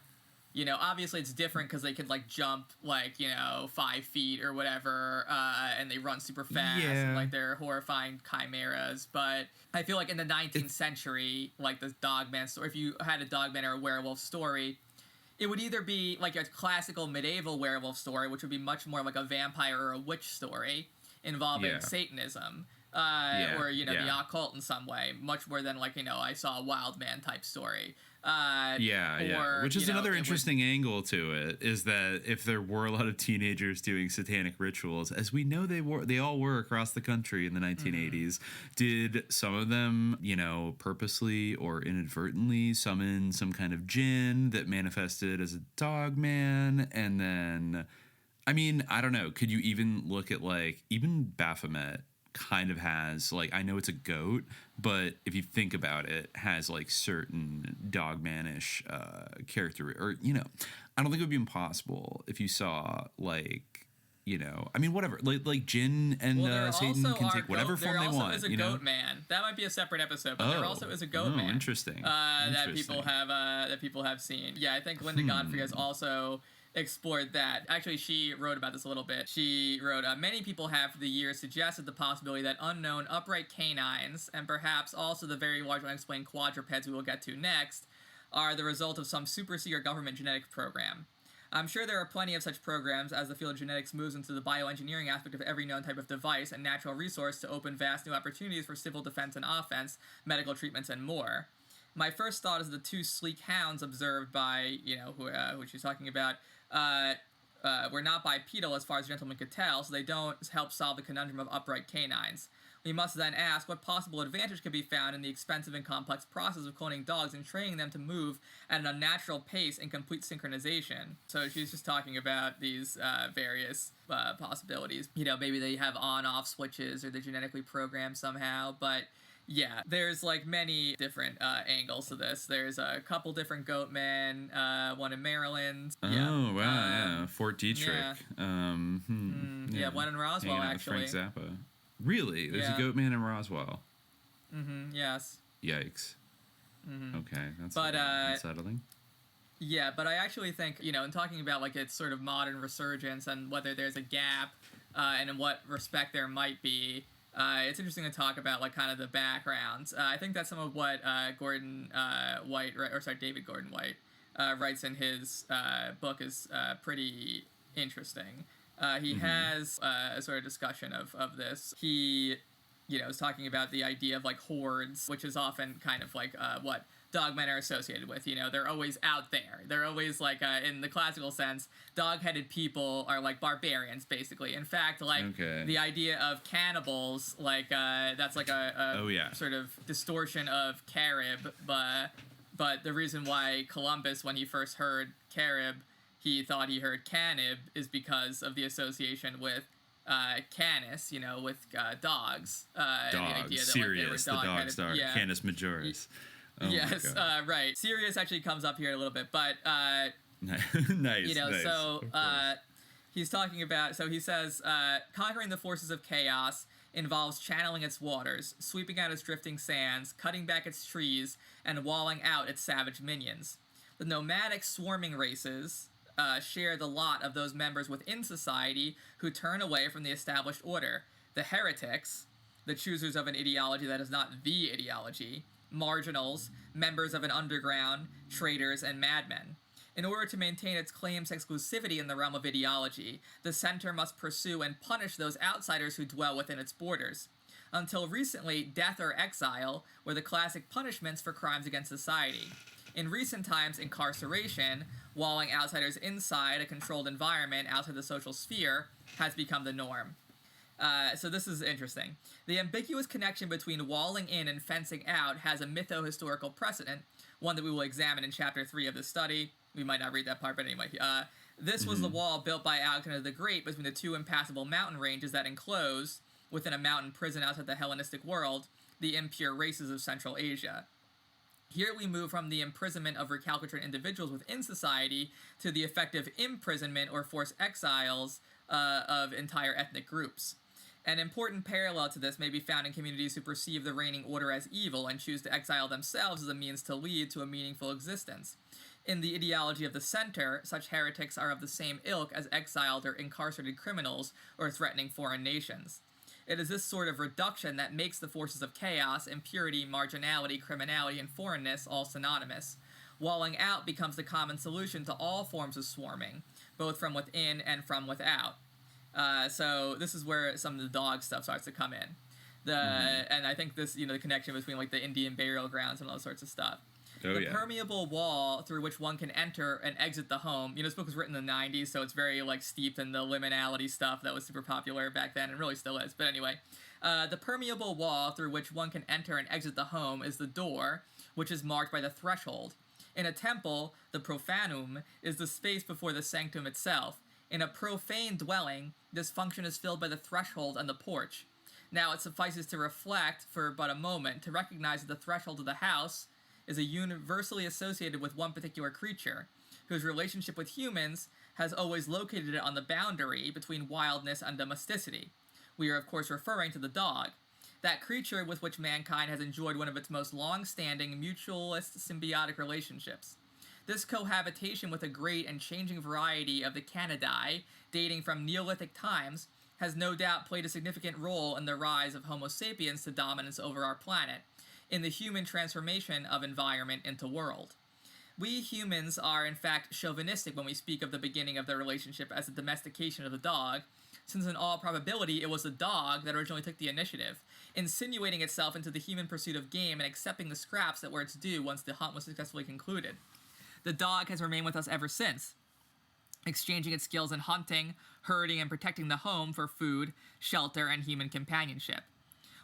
You know, obviously it's different because they could, like, jump, like, you know, 5 feet or whatever, and they run super fast, and, like, they're horrifying chimeras. But I feel like in the 19th century, like, the Dogman story, if you had a Dogman or a werewolf story, it would either be like a classical medieval werewolf story, which would be much more like a vampire or a witch story, involving Satanism, or the occult in some way, much more than like I saw a wild man type story. Which is another interesting angle to it, is that if there were a lot of teenagers doing satanic rituals, as we know they all were across the country in the 1980s, did some of them, purposely or inadvertently summon some kind of jinn that manifested as a dogman? And then, I mean, I don't know, could you even look at like, even Baphomet kind of has, like, I know it's a goat, but if you think about it, has like certain dogmanish character, or I don't think it would be impossible if you saw like, I mean, whatever, like jinn and Satan can take whatever form they want. There also is a goat man. That might be a separate episode, but there also is a goat man. Interesting. That people have seen. Yeah, I think Linda Godfrey has also explored that. Actually, she wrote about this a little bit. She wrote, many people have for the years suggested the possibility that unknown upright canines, and perhaps also the very large unexplained quadrupeds we will get to next, are the result of some super-secret government genetic program. I'm sure there are plenty of such programs as the field of genetics moves into the bioengineering aspect of every known type of device and natural resource to open vast new opportunities for civil defense and offense, medical treatments, and more. My first thought is the two sleek hounds observed by, who she's talking about, were not bipedal as far as gentlemen could tell, so they don't help solve the conundrum of upright canines. We must then ask what possible advantage could be found in the expensive and complex process of cloning dogs and training them to move at an unnatural pace in complete synchronization. So she's just talking about these various possibilities. Maybe they have on-off switches or they're genetically programmed somehow, but yeah, there's like many different angles to this. There's a couple different goat men, one in Maryland. Oh, wow, yeah. Fort Detrick. Yeah. One in Roswell, actually. Frank Zappa. Really? There's a goat man in Roswell? Yes. Yikes. Okay, that's unsettling. Yeah, but I actually think, in talking about like its sort of modern resurgence and whether there's a gap and in what respect there might be, it's interesting to talk about like kind of the backgrounds. I think that some of what David Gordon White writes in his book is pretty interesting. He has a sort of discussion of this. He, is talking about the idea of like hordes, which is often kind of like what dogmen are associated with. They're always out there. They're always like, in the classical sense, dog-headed people are like barbarians, basically. In fact, like the idea of cannibals, like that's like a sort of distortion of Carib. But the reason why Columbus, when he first heard Carib, he thought he heard canib is because of the association with canis, with dogs. Dogs. The idea that, Sirius, the dog star. Yeah. Canis majoris. Oh yes, right. Sirius actually comes up here a little bit, but nice. So he's talking about. So he says, conquering the forces of chaos involves channeling its waters, sweeping out its drifting sands, cutting back its trees, and walling out its savage minions. The nomadic swarming races share the lot of those members within society who turn away from the established order. The heretics, the choosers of an ideology that is not the ideology, marginals, members of an underground, traitors, and madmen. In order to maintain its claims to exclusivity in the realm of ideology, the center must pursue and punish those outsiders who dwell within its borders. Until recently, death or exile were the classic punishments for crimes against society. In recent times, incarceration, walling outsiders inside a controlled environment outside the social sphere, has become the norm. So this is interesting. The ambiguous connection between walling in and fencing out has a mytho-historical precedent, one that we will examine in Chapter 3 of this study. We might not read that part, but anyway. This was the wall built by Alexander the Great between the two impassable mountain ranges that enclosed, within a mountain prison outside the Hellenistic world, the impure races of Central Asia. Here we move from the imprisonment of recalcitrant individuals within society to the effective imprisonment or forced exiles of entire ethnic groups. An important parallel to this may be found in communities who perceive the reigning order as evil and choose to exile themselves as a means to lead to a meaningful existence. In the ideology of the center, such heretics are of the same ilk as exiled or incarcerated criminals or threatening foreign nations. It is this sort of reduction that makes the forces of chaos, impurity, marginality, criminality, and foreignness all synonymous. Walling out becomes the common solution to all forms of swarming, both from within and from without. So this is where some of the dog stuff starts to come in. And I think this, the connection between like the Indian burial grounds and all sorts of stuff. The permeable wall through which one can enter and exit the home. This book was written in the 90s, so it's very like steeped in the liminality stuff that was super popular back then and really still is. But anyway, the permeable wall through which one can enter and exit the home is the door, which is marked by the threshold. In a temple, the profanum is the space before the sanctum itself. In a profane dwelling, this function is filled by the threshold and the porch. Now it suffices to reflect for but a moment to recognize that the threshold of the house is a universally associated with one particular creature, whose relationship with humans has always located it on the boundary between wildness and domesticity. We are, of course, referring to the dog, that creature with which mankind has enjoyed one of its most long-standing mutualist symbiotic relationships. This cohabitation with a great and changing variety of the Canidae, dating from Neolithic times, has no doubt played a significant role in the rise of Homo sapiens to dominance over our planet, in the human transformation of environment into world. We humans are in fact chauvinistic when we speak of the beginning of their relationship as a domestication of the dog, since in all probability it was the dog that originally took the initiative, insinuating itself into the human pursuit of game and accepting the scraps that were its due once the hunt was successfully concluded. The dog has remained with us ever since, exchanging its skills in hunting, herding, and protecting the home for food, shelter, and human companionship.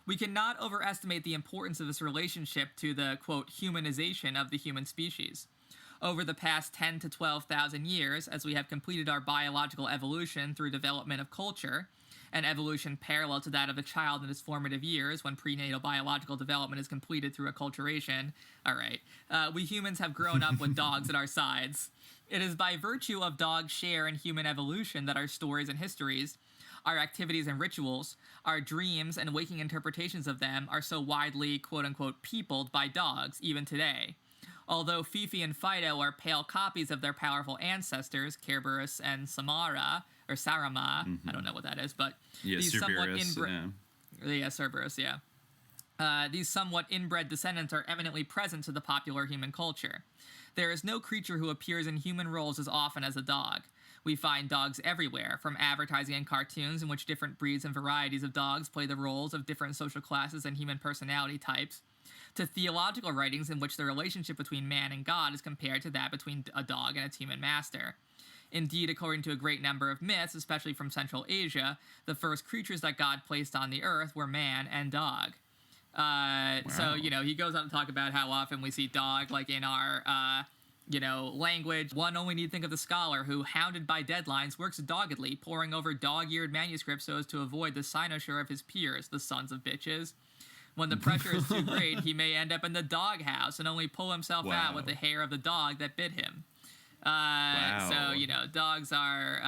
We cannot overestimate the importance of this relationship to the, quote, humanization of the human species. Over the past 10 to 12,000 years, as we have completed our biological evolution through development of culture, an evolution parallel to that of the child in its formative years when prenatal biological development is completed through acculturation, we humans have grown up with dogs at our sides. It is by virtue of dogs' share in human evolution that our stories and histories, our activities and rituals, our dreams and waking interpretations of them are so widely, quote-unquote, peopled by dogs, even today. Although Fifi and Fido are pale copies of their powerful ancestors, Kerberos and Samara, or Sarama, I don't know what that is, but these Cerberus, Cerberus, these somewhat inbred descendants are eminently present to the popular human culture. There is no creature who appears in human roles as often as a dog. We find dogs everywhere, from advertising and cartoons in which different breeds and varieties of dogs play the roles of different social classes and human personality types, to theological writings in which the relationship between man and God is compared to that between a dog and its human master. Indeed, according to a great number of myths, especially from Central Asia, the first creatures that God placed on the earth were man and dog. So, he goes on to talk about how often we see dog, like in our, language. One only need think of the scholar who, hounded by deadlines, works doggedly, poring over dog-eared manuscripts so as to avoid the cynosure of his peers, the sons of bitches. When the pressure is too great, he may end up in the doghouse and only pull himself out with the hair of the dog that bit him. So, dogs are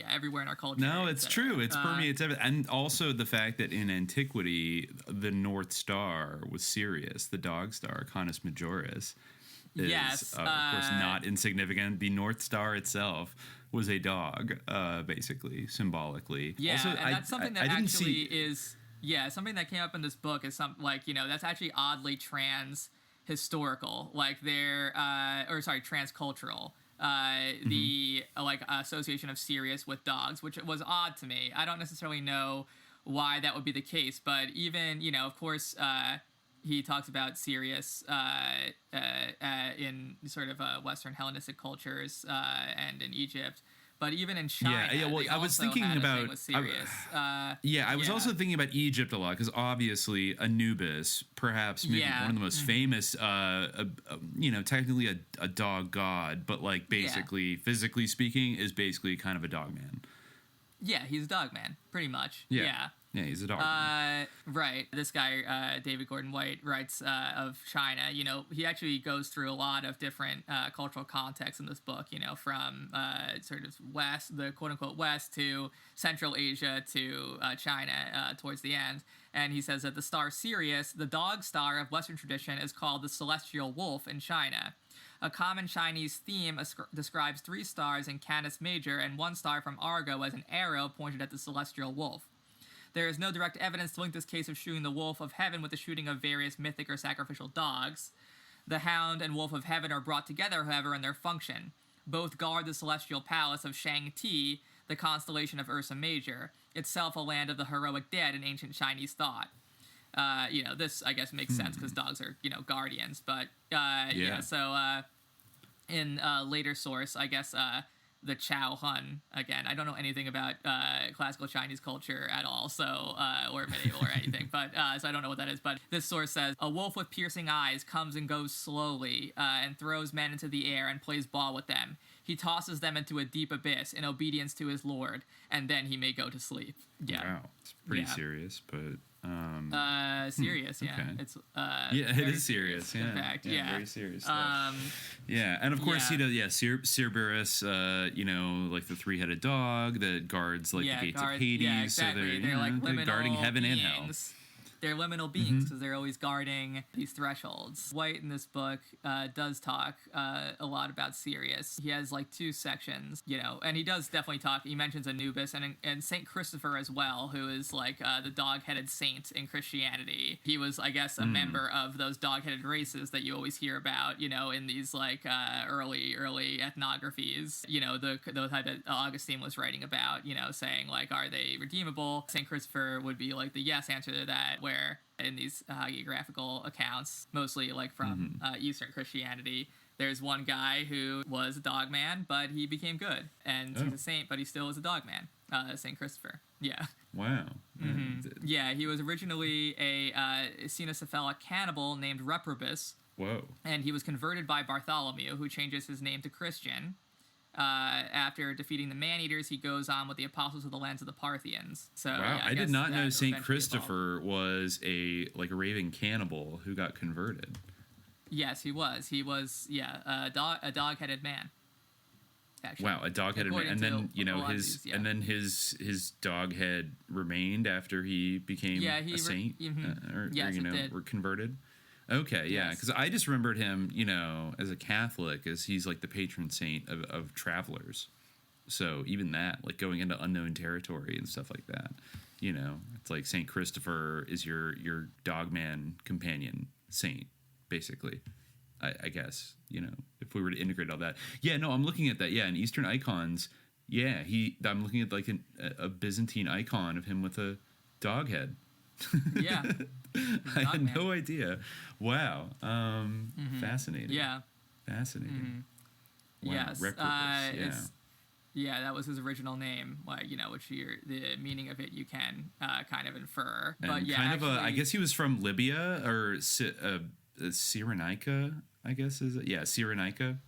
everywhere in our culture. No, it's true. It permeates everything. And also the fact that in Antiquity, the North Star was Sirius, the dog star, Canis Majoris, is, of course, not insignificant. The North Star itself was a dog, basically, symbolically. Yeah, also, and that's something that actually is... Yeah, something that came up in this book is that's actually oddly trans-historical. Transcultural. The association of Sirius with dogs, which was odd to me. I don't necessarily know why that would be the case, but even, of course, he talks about Sirius in sort of Western Hellenistic cultures and in Egypt. But even in China, I was thinking about I was also thinking about Egypt a lot because obviously Anubis, perhaps maybe one of the most famous, technically a dog god, but basically physically speaking, is basically kind of a dog man. Yeah, he's a dog man, pretty much. Yeah, he's a dog man. Right. This guy, David Gordon White, writes of China. He actually goes through a lot of different cultural contexts in this book, from sort of West, the quote-unquote West, to Central Asia, to China towards the end. And he says that the star Sirius, the dog star of Western tradition, is called the celestial wolf in China. A common Chinese theme describes 3 stars in Canis Major and 1 star from Argo as an arrow pointed at the celestial wolf. There is no direct evidence to link this case of shooting the wolf of heaven with the shooting of various mythic or sacrificial dogs. The hound and wolf of heaven are brought together, however, in their function. Both guard the celestial palace of Shang-Ti, the constellation of Ursa Major, itself a land of the heroic dead in ancient Chinese thought. This, I guess, makes sense because dogs are, guardians. But, so in later source, I guess, the Chow Hun, again, I don't know anything about classical Chinese culture at all, so, or medieval or anything, but, so I don't know what that is, but this source says, a wolf with piercing eyes comes and goes slowly, and throws men into the air and plays ball with them. He tosses them into a deep abyss in obedience to his lord, and then he may go to sleep. Yeah. Wow. It's pretty serious, but... serious, yeah. Okay. It's it is serious. Yeah, in fact, very serious stuff. And of course, Cerberus, like the three-headed dog that guards like the gates of Hades. Yeah, exactly. So they're like liminal guarding heaven beings. and hell. They're liminal beings because they're always guarding these thresholds. White in this book does talk a lot about Sirius. He has like 2 sections, and he does definitely talk. He mentions Anubis and Saint Christopher as well, who is like the dog-headed saint in Christianity. He was, I guess, a member of those dog-headed races that you always hear about, in these like early ethnographies. The type that Augustine was writing about, saying like, are they redeemable? Saint Christopher would be like the yes answer to that. Where in these hagiographical accounts, mostly like from Eastern Christianity, there's one guy who was a dog man, but he became good, and he's a saint, but he still is a dog man, Saint Christopher. Yeah. Wow. Yeah, he was originally a cynocephalic cannibal named Reprobus. Whoa. And he was converted by Bartholomew, who changes his name to Christian. After defeating the man-eaters, he goes on with the apostles of the lands of the Parthians. So, wow, I did not know Saint Christopher was a raving cannibal who got converted. Yes, he was. He was, a dog-headed man. Actually. Wow, a dog-headed man, and then his dog head remained after he became a saint, or converted. Okay, yeah, because I just remembered him, as a Catholic, as he's like the patron saint of travelers. So even that, like going into unknown territory and stuff like that, it's like Saint Christopher is your dogman companion saint, basically. I guess, if we were to integrate all that. Yeah, no, I'm looking at that. Yeah, in Eastern icons, I'm looking at like a Byzantine icon of him with a dog head. Yeah. I had no idea. Wow. Fascinating. Yeah. Fascinating. Wow. Yes. Reprobus, that was his original name, which the meaning of it you can kind of infer. And but I guess he was from Libya or Cyrenaica, I guess is it? Yeah, Cyrenaica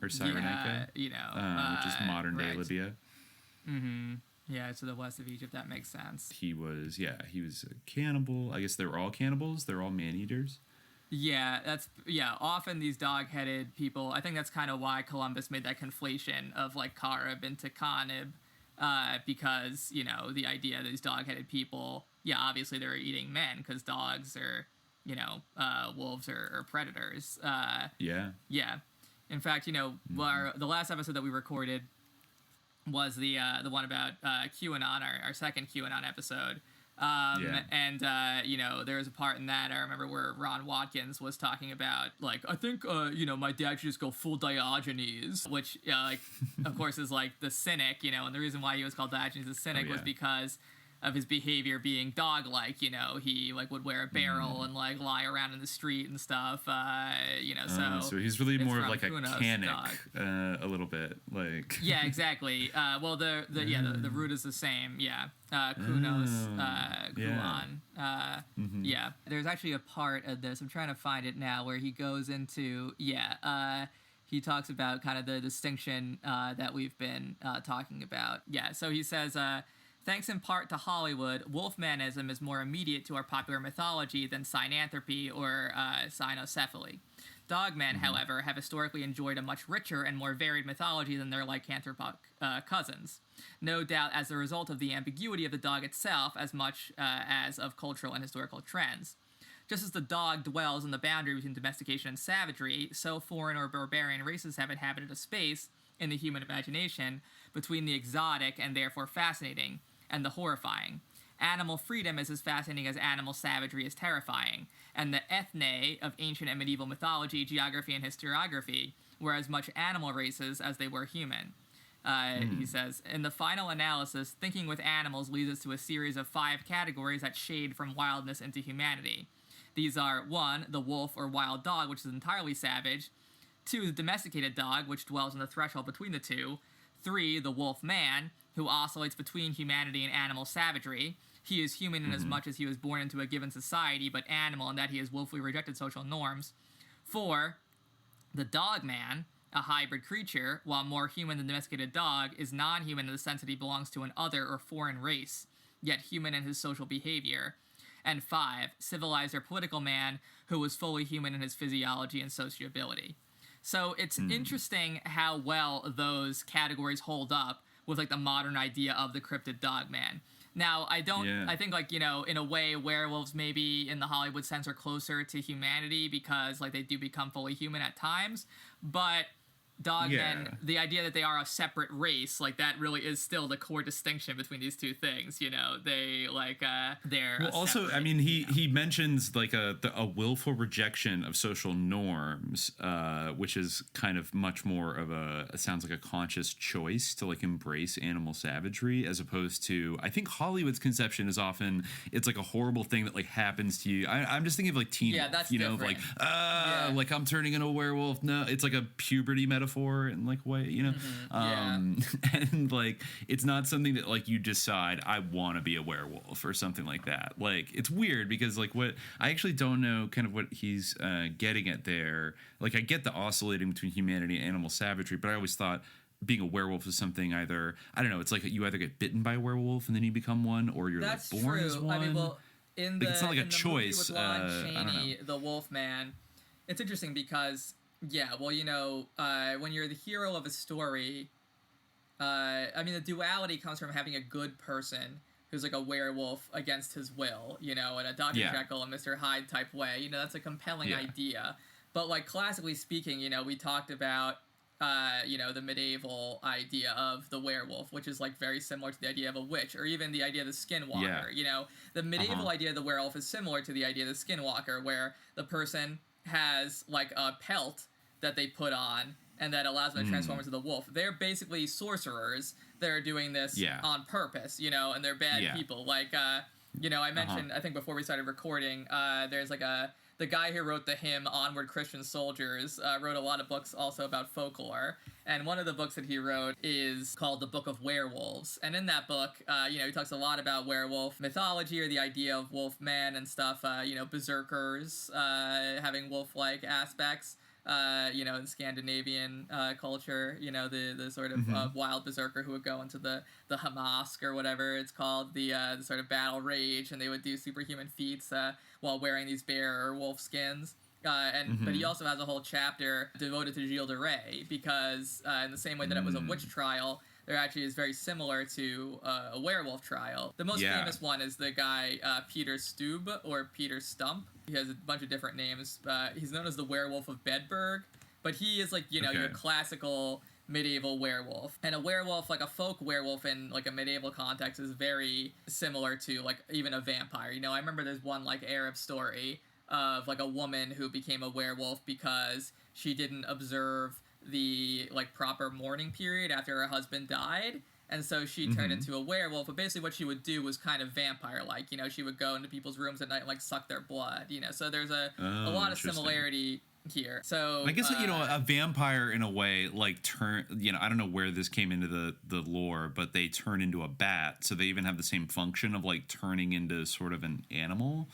or Cyrenaica. Which is modern day Libya. Mm-hmm. Yeah, to the west of Egypt. That makes sense. He was a cannibal. I guess they were all cannibals. They're all man-eaters. Yeah, often these dog-headed people, I think that's kind of why Columbus made that conflation of like Carib into Canib, because, the idea that these dog-headed people, obviously they're eating men because dogs are, wolves are predators. Yeah. In fact, the last episode that we recorded was the one about QAnon, our second QAnon episode. And there was a part in that I remember where Ron Watkins was talking about, like, I think my dad should just go full Diogenes, which of course is like the cynic, and the reason why he was called Diogenes the cynic was because of his behavior being dog-like. He like would wear a barrel and like lie around in the street and stuff. So he's really more of like a canic, a little bit like. Yeah, exactly. Well, the root is the same. Yeah. Kunos, Kuan. Yeah. There's actually a part of this, I'm trying to find it now, where he goes into, he talks about kind of the distinction that we've been talking about. Yeah, so he says, thanks in part to Hollywood, Wolfmanism is more immediate to our popular mythology than synanthropy or cynocephaly. Dogmen, however, have historically enjoyed a much richer and more varied mythology than their lycanthropic cousins. No doubt as a result of the ambiguity of the dog itself as much as of cultural and historical trends. Just as the dog dwells in the boundary between domestication and savagery, so foreign or barbarian races have inhabited a space in the human imagination between the exotic and therefore fascinating and the horrifying. Animal freedom is as fascinating as animal savagery is terrifying, and the ethne of ancient and medieval mythology, geography, and historiography were as much animal races as they were human. He says, in the final analysis, thinking with animals leads us to a series of 5 categories that shade from wildness into humanity. These are 1, the wolf or wild dog, which is entirely savage. 2, the domesticated dog, which dwells on the threshold between the two. 3, the wolf man, who oscillates between humanity and animal savagery. He is human in as much as he was born into a given society, but animal in that he has willfully rejected social norms. 4, the dog man, a hybrid creature, while more human than the domesticated dog, is non-human in the sense that he belongs to an other or foreign race, yet human in his social behavior. And 5, civilized or political man, who is fully human in his physiology and sociability. So it's interesting how well those categories hold up with, like, the modern idea of the cryptid dog man. Now, I think, like, you know, in a way, werewolves maybe in the Hollywood sense are closer to humanity because, like, they do become fully human at times, but dogmen, the idea that they are a separate race, like, that really is still the core distinction between these two things, you know? They, like, they're well, also, separate, I mean, he mentions, like, a willful rejection of social norms, which is kind of much more of it sounds like a conscious choice to, like, embrace animal savagery, as opposed to, I think Hollywood's conception is often, it's like a horrible thing that, like, happens to you. I'm just thinking of, like, Teen Wolf, that's you know, different. like I'm turning into a werewolf. No, it's like a puberty metaphor in, like, way, you know. And, like, it's not something that, like, you decide I want to be a werewolf or something like that. Like, it's weird because, like, what I actually don't know kind of what he's getting at there. Like, I get the oscillating between humanity and animal savagery, but I always thought being a werewolf is something either, I don't know, it's like you either get bitten by a werewolf and then you become one, or you're That's like born true. as one. I mean, well, in the, like, it's not like a in the choice. movie with Lon I don't Chaney, know. the Wolf Man, it's interesting because, yeah, well, you know, when you're the hero of a story, I mean, the duality comes from having a good person who's like a werewolf against his will, you know, in a Dr. Jekyll and Mr. Hyde type way. You know, that's a compelling idea. But, like, classically speaking, you know, we talked about, you know, the medieval idea of the werewolf, which is, like, very similar to the idea of a witch, or even the idea of the skinwalker. You know, the medieval idea of the werewolf is similar to the idea of the skinwalker, where the person has, like, a pelt that they put on and that allows them to transform into the wolf. They're basically sorcerers that are doing this on purpose, you know, and they're bad people. Like, you know, I mentioned, I think before we started recording, there's, like, the guy who wrote the hymn Onward Christian Soldiers wrote a lot of books also about folklore. And one of the books that he wrote is called The Book of Werewolves. And in that book, you know, he talks a lot about werewolf mythology, or the idea of wolf man and stuff, you know, berserkers having wolf-like aspects. You know, in Scandinavian culture, you know, the sort of wild berserker who would go into the Hamask or whatever it's called, the sort of battle rage, and they would do superhuman feats while wearing these bear or wolf skins. But he also has a whole chapter devoted to Gilles de Rais, because in the same way that it was a witch trial, there actually is very similar to a werewolf trial. The most famous one is the guy Peter Stube, or Peter Stump. He has a bunch of different names. He's known as the Werewolf of Bedburg, but he is, like, you know, your classical medieval werewolf. And a werewolf, like a folk werewolf in, like, a medieval context, is very similar to, like, even a vampire. You know, I remember there's one, like, Arab story of, like, a woman who became a werewolf because she didn't observe the, like, proper mourning period after her husband died, and so she turned into a werewolf. But basically what she would do was kind of vampire-like, you know, she would go into people's rooms at night and, like, suck their blood, you know, so there's a lot of similarity here. So I guess, you know, a vampire in a way, like, you know, I don't know where this came into the lore, but they turn into a bat, so they even have the same function of, like, turning into sort of an animal,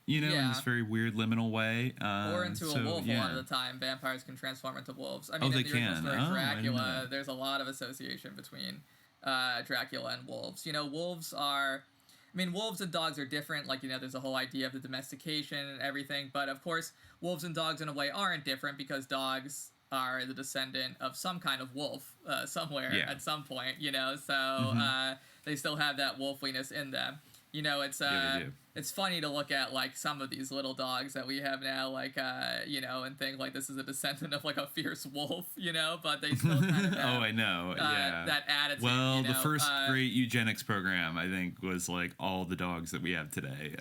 you know, in this very weird liminal way. Or into a wolf a lot of the time. Vampires can transform into wolves. I mean, they in the original can. story Dracula, there's a lot of association between Dracula and wolves. You know, wolves and dogs are different. Like, you know, there's a whole idea of the domestication and everything. But, of course, wolves and dogs in a way aren't different, because dogs are the descendant of some kind of wolf somewhere at some point, you know. So they still have that wolfliness in them. You know, it's funny to look at like some of these little dogs that we have now, like you know, and think like this is a descendant of like a fierce wolf, you know, but they still kind of have, I know, that attitude. Well, you know? the first great eugenics program, I think, was like all the dogs that we have today.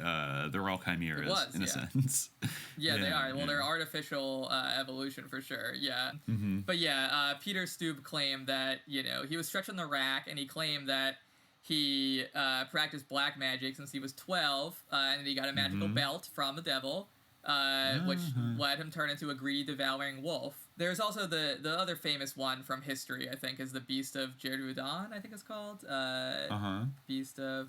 They're all chimeras in a sense. Yeah, they are. Well, they're artificial evolution for sure. Yeah, but yeah, Peter Stube claimed that, you know, he was stretching the rack, and he claimed that he practiced black magic since he was 12, and he got a magical belt from the devil, which let him turn into a greedy, devouring wolf. There's also the other famous one from history, I think, is the Beast of Gévaudan, I think it's called. Beast of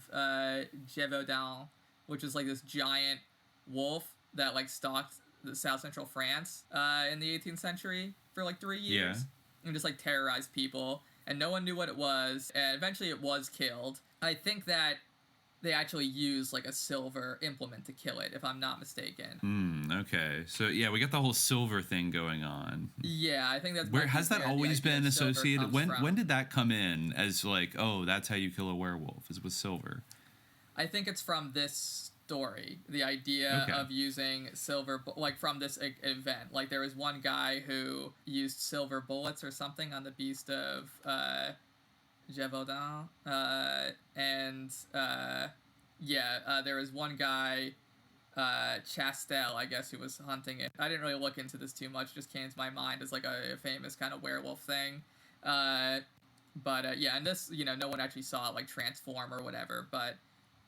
Gévaudan, which is like this giant wolf that like stalked the South Central France in the 18th century for like 3 years, and just like terrorized people. And no one knew what it was, and eventually it was killed. I think that they actually used like a silver implement to kill it, if I'm not mistaken. Okay, so yeah, we got the whole silver thing going on. Yeah, I think that's where has that always been associated? When did that come in as like, oh, that's how you kill a werewolf? Is with silver? I think it's from this story, the idea of using silver, like from this event. Like there was one guy who used silver bullets or something on the Beast of Gévaudan, and there was one guy, Chastel, I guess, who was hunting it. I didn't really look into this too much; just came to my mind as like a famous kind of werewolf thing. And this, you know, no one actually saw it like transform or whatever, but.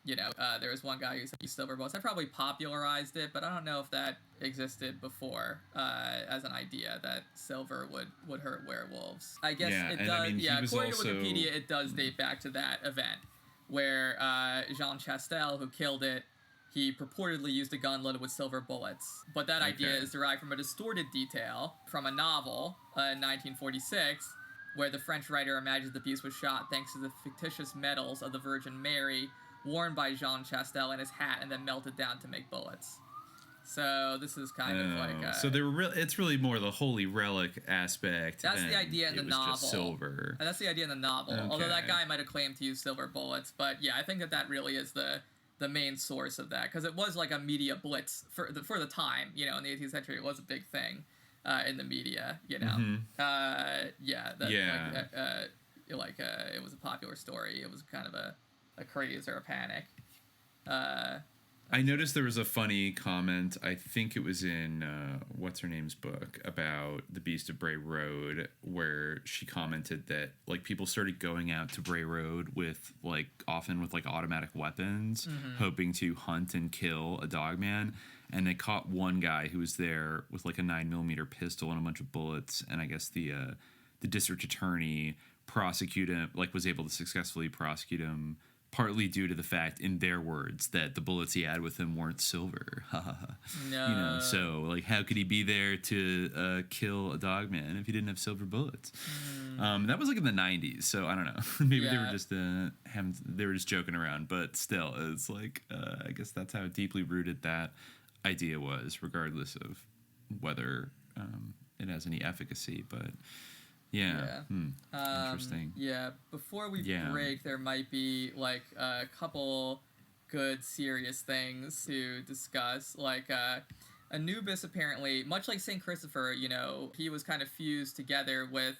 You know, there was one guy who used silver bullets. I probably popularized it, but I don't know if that existed before as an idea that silver would hurt werewolves. I guess it does. I mean, according to Wikipedia, it does date back to that event where Jean Chastel, who killed it, he purportedly used a gun loaded with silver bullets. But that idea is derived from a distorted detail from a novel in 1946, where the French writer imagines the beast was shot thanks to the fictitious medals of the Virgin Mary worn by Jean Chastel in his hat and then melted down to make bullets. So this is kind of like so they were it's really more the holy relic aspect. That's the idea in the novel. Just silver. And that's the idea in the novel. Okay. Although that guy might have claimed to use silver bullets, but yeah, I think that really is the main source of that, because it was like a media blitz for the time. You know, in the 18th century, it was a big thing in the media. You know, it was a popular story. It was kind of a craze or a panic. I noticed there was a funny comment, I think it was in what's her name's book, about the Beast of Bray Road, where she commented that like people started going out to Bray Road with like often with like automatic weapons, hoping to hunt and kill a dogman, and they caught one guy who was there with like a 9mm pistol and a bunch of bullets, and I guess the district attorney was able to successfully prosecute him, partly due to the fact, in their words, that the bullets he had with him weren't silver. No. You know, so like, how could he be there to kill a dogman if he didn't have silver bullets? That was like in the 90s, so I don't know. Maybe they were just joking around, but still, it's like I guess that's how deeply rooted that idea was, regardless of whether it has any efficacy, but. Yeah. Interesting. Yeah. Before we break, there might be like a couple good serious things to discuss. Like Anubis, apparently, much like Saint Christopher, you know, he was kind of fused together with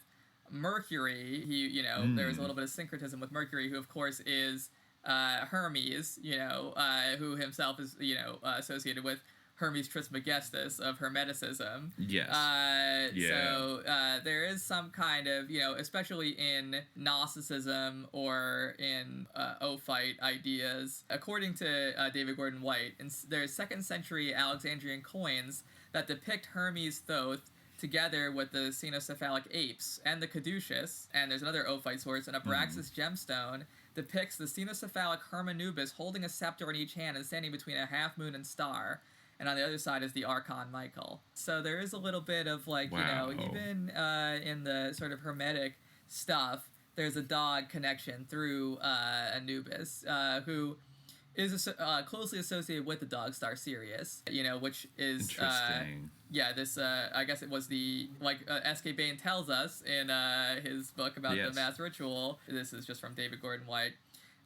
Mercury. He, you know, there was a little bit of syncretism with Mercury, who of course is Hermes, you know, who himself is, you know, associated with Hermes Trismegistus of Hermeticism. Yes. So there is some kind of, you know, especially in Gnosticism or in Ophite ideas, according to David Gordon White, there's 2nd century Alexandrian coins that depict Hermes Thoth together with the cynocephalic apes and the caduceus, and there's another Ophite source, an Abraxas gemstone depicts the cynocephalic Hermanubis holding a scepter in each hand and standing between a half moon and star. And on the other side is the Archon Michael. So there is a little bit of like, you know, even in the sort of Hermetic stuff, there's a dog connection through Anubis, who is closely associated with the dog star Sirius, you know, which is interesting. This I guess it was the S.K. Bain tells us in his book about the mass ritual. This is just from David Gordon White.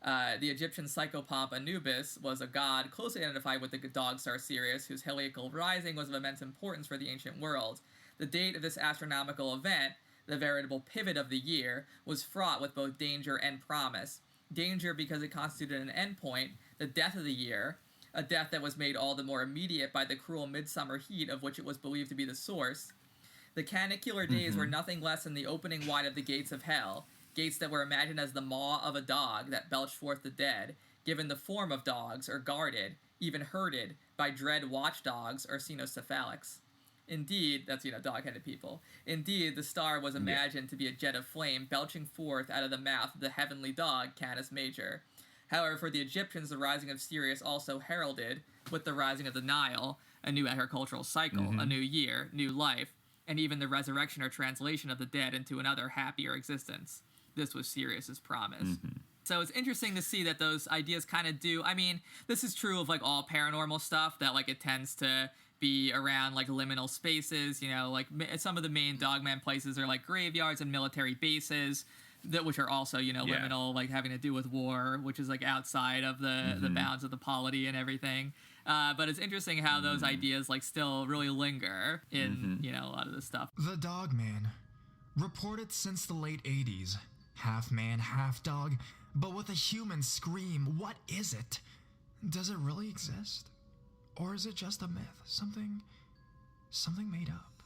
The Egyptian psychopomp Anubis was a god closely identified with the dog star Sirius, whose heliacal rising was of immense importance for the ancient world. The date of this astronomical event, the veritable pivot of the year, was fraught with both danger and promise. Danger because it constituted an endpoint, the death of the year, a death that was made all the more immediate by the cruel midsummer heat of which it was believed to be the source. The canicular days were nothing less than the opening wide of the gates of hell, gates that were imagined as the maw of a dog that belched forth the dead, given the form of dogs, or guarded, even herded, by dread watchdogs or cynocephalics. Indeed, that's, dog-headed people. Indeed, the star was imagined to be a jet of flame belching forth out of the mouth of the heavenly dog, Canis Major. However, for the Egyptians, the rising of Sirius also heralded, with the rising of the Nile, a new agricultural cycle, a new year, new life, and even the resurrection or translation of the dead into another happier existence. This was Sirius's promise. So it's interesting to see that those ideas kind of do. I mean, this is true of like all paranormal stuff, that like it tends to be around like liminal spaces. Like some of the main Dogman places are like graveyards and military bases, which are also liminal, like having to do with war, which is like outside of the bounds of the polity and everything. But it's interesting how those ideas like still really linger in a lot of this stuff. The Dogman, reported since the late 80s, half man, half dog, but with a human scream. What is it? Does it really exist? Or is it just a myth? Something made up.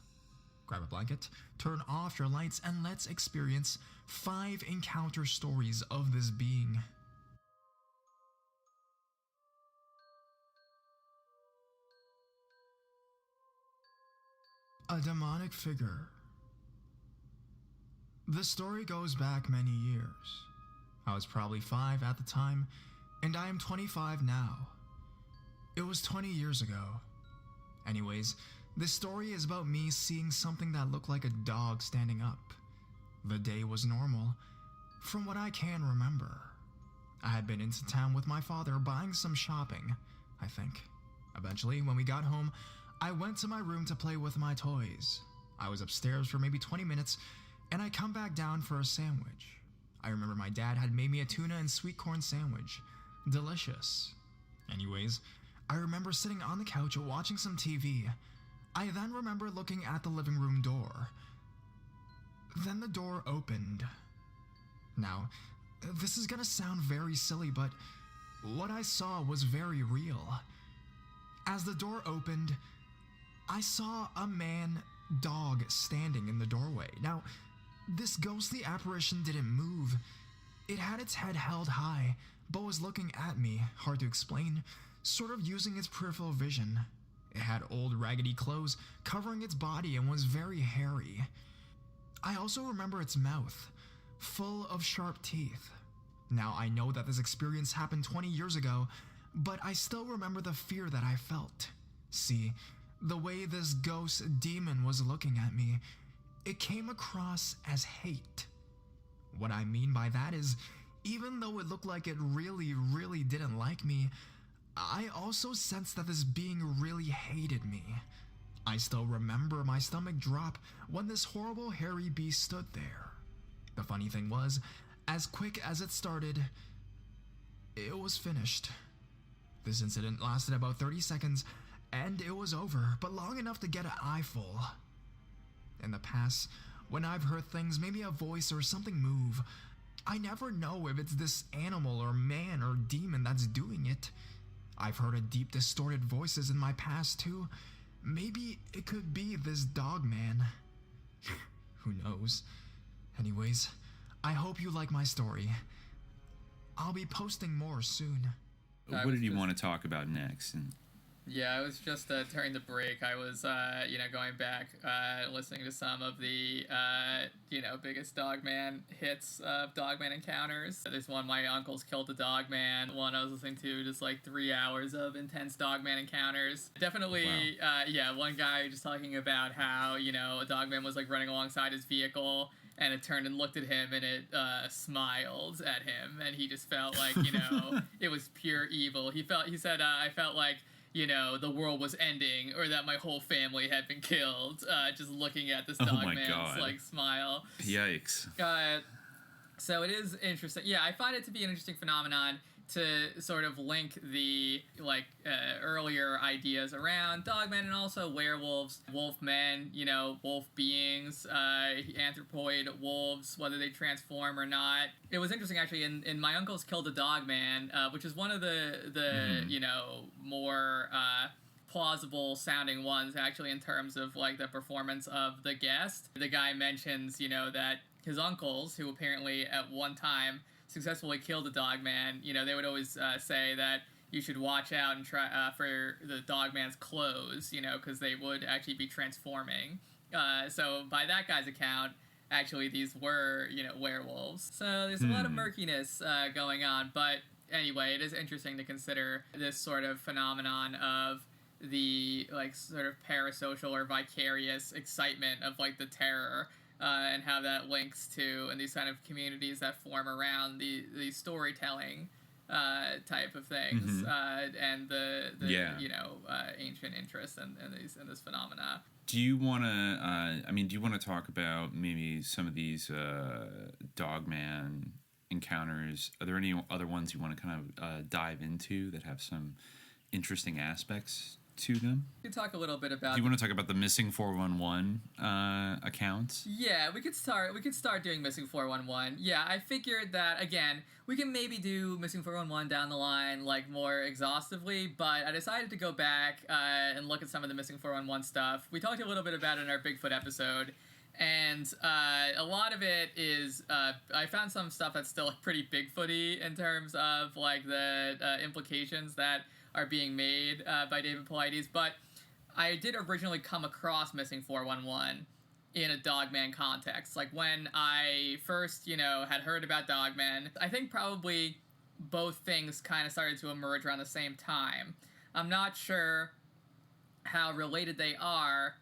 Grab a blanket, turn off your lights, and let's experience 5 encounter stories of this being. A demonic figure. The story goes back many years. I was probably 5 at the time, and I am 25 now. It was 20 years ago. Anyways, this story is about me seeing something that looked like a dog standing up. The day was normal, from what I can remember. I had been into town with my father buying some shopping, I think. Eventually, when we got home, I went to my room to play with my toys. I was upstairs for maybe 20 minutes, and I come back down for a sandwich. I remember my dad had made me a tuna and sweet corn sandwich. Delicious. Anyways, I remember sitting on the couch watching some TV. I then remember looking at the living room door. Then the door opened. Now, this is gonna sound very silly, but what I saw was very real. As the door opened, I saw a man-dog standing in the doorway. Now, this ghostly apparition didn't move. It had its head held high, but was looking at me, hard to explain, sort of using its peripheral vision. It had old raggedy clothes covering its body and was very hairy. I also remember its mouth, full of sharp teeth. Now, I know that this experience happened 20 years ago, but I still remember the fear that I felt. See, the way this ghost demon was looking at me, it came across as hate. What I mean by that is, even though it looked like it really, really didn't like me, I also sensed that this being really hated me. I still remember my stomach drop when this horrible hairy beast stood there. The funny thing was, as quick as it started, it was finished. This incident lasted about 30 seconds, and it was over, but long enough to get an eyeful. In the past, when I've heard things, maybe a voice or something move, I never know if it's this animal or man or demon that's doing it. I've heard a deep distorted voices in my past too. Maybe it could be this Dogman. Who knows? Anyways, I hope you like my story. I'll be posting more soon. What did you want to talk about next? Yeah, I was just during the break. I was, going back, listening to some of the, biggest Dogman hits of Dogman encounters. There's one, My Uncle's Killed a Dogman. One I was listening to, just like 3 hours of intense Dogman encounters. Definitely, wow. One guy just talking about how, a Dogman was like running alongside his vehicle, and it turned and looked at him, and it smiled at him, and he just felt like, it was pure evil. He said, I felt like, the world was ending, or that my whole family had been killed, just looking at this Dogman's, like, smile. Yikes. So it is interesting. Yeah, I find it to be an interesting phenomenon to sort of link the earlier ideas around dogmen and also werewolves, wolfmen, wolf beings, anthropoid wolves, whether they transform or not. It was interesting actually in My Uncle's Killed a Dogman, which is one of the more plausible sounding ones actually in terms of like the performance of the guest. The guy mentions, that his uncles, who apparently at one time successfully killed a dogman, they would always say that you should watch out and try for the dogman's clothes, because they would actually be transforming. So by that guy's account, actually these were, werewolves. So there's a lot of murkiness going on. But anyway, it is interesting to consider this sort of phenomenon of the sort of parasocial or vicarious excitement of the terror. And how that links to and these kind of communities that form around the storytelling type of things and the ancient interest in this phenomena. Do you want to talk about maybe some of these dogman encounters? Are there any other ones you want to kind of dive into that have some interesting aspects to them? We could talk a little bit about. Do you want to talk about the missing 411 accounts? Yeah, we could start doing missing 411. Yeah, I figured that again we can maybe do missing 411 down the line more exhaustively, but I decided to go back and look at some of the missing 411 stuff. We talked a little bit about it in our Bigfoot episode. And a lot of it is, I found some stuff that's still pretty Bigfooty in terms of the implications that are being made by David Paulides, but I did originally come across Missing 411 in a Dogman context. When I first, had heard about Dogmen, I think probably both things kind of started to emerge around the same time. I'm not sure how related they are,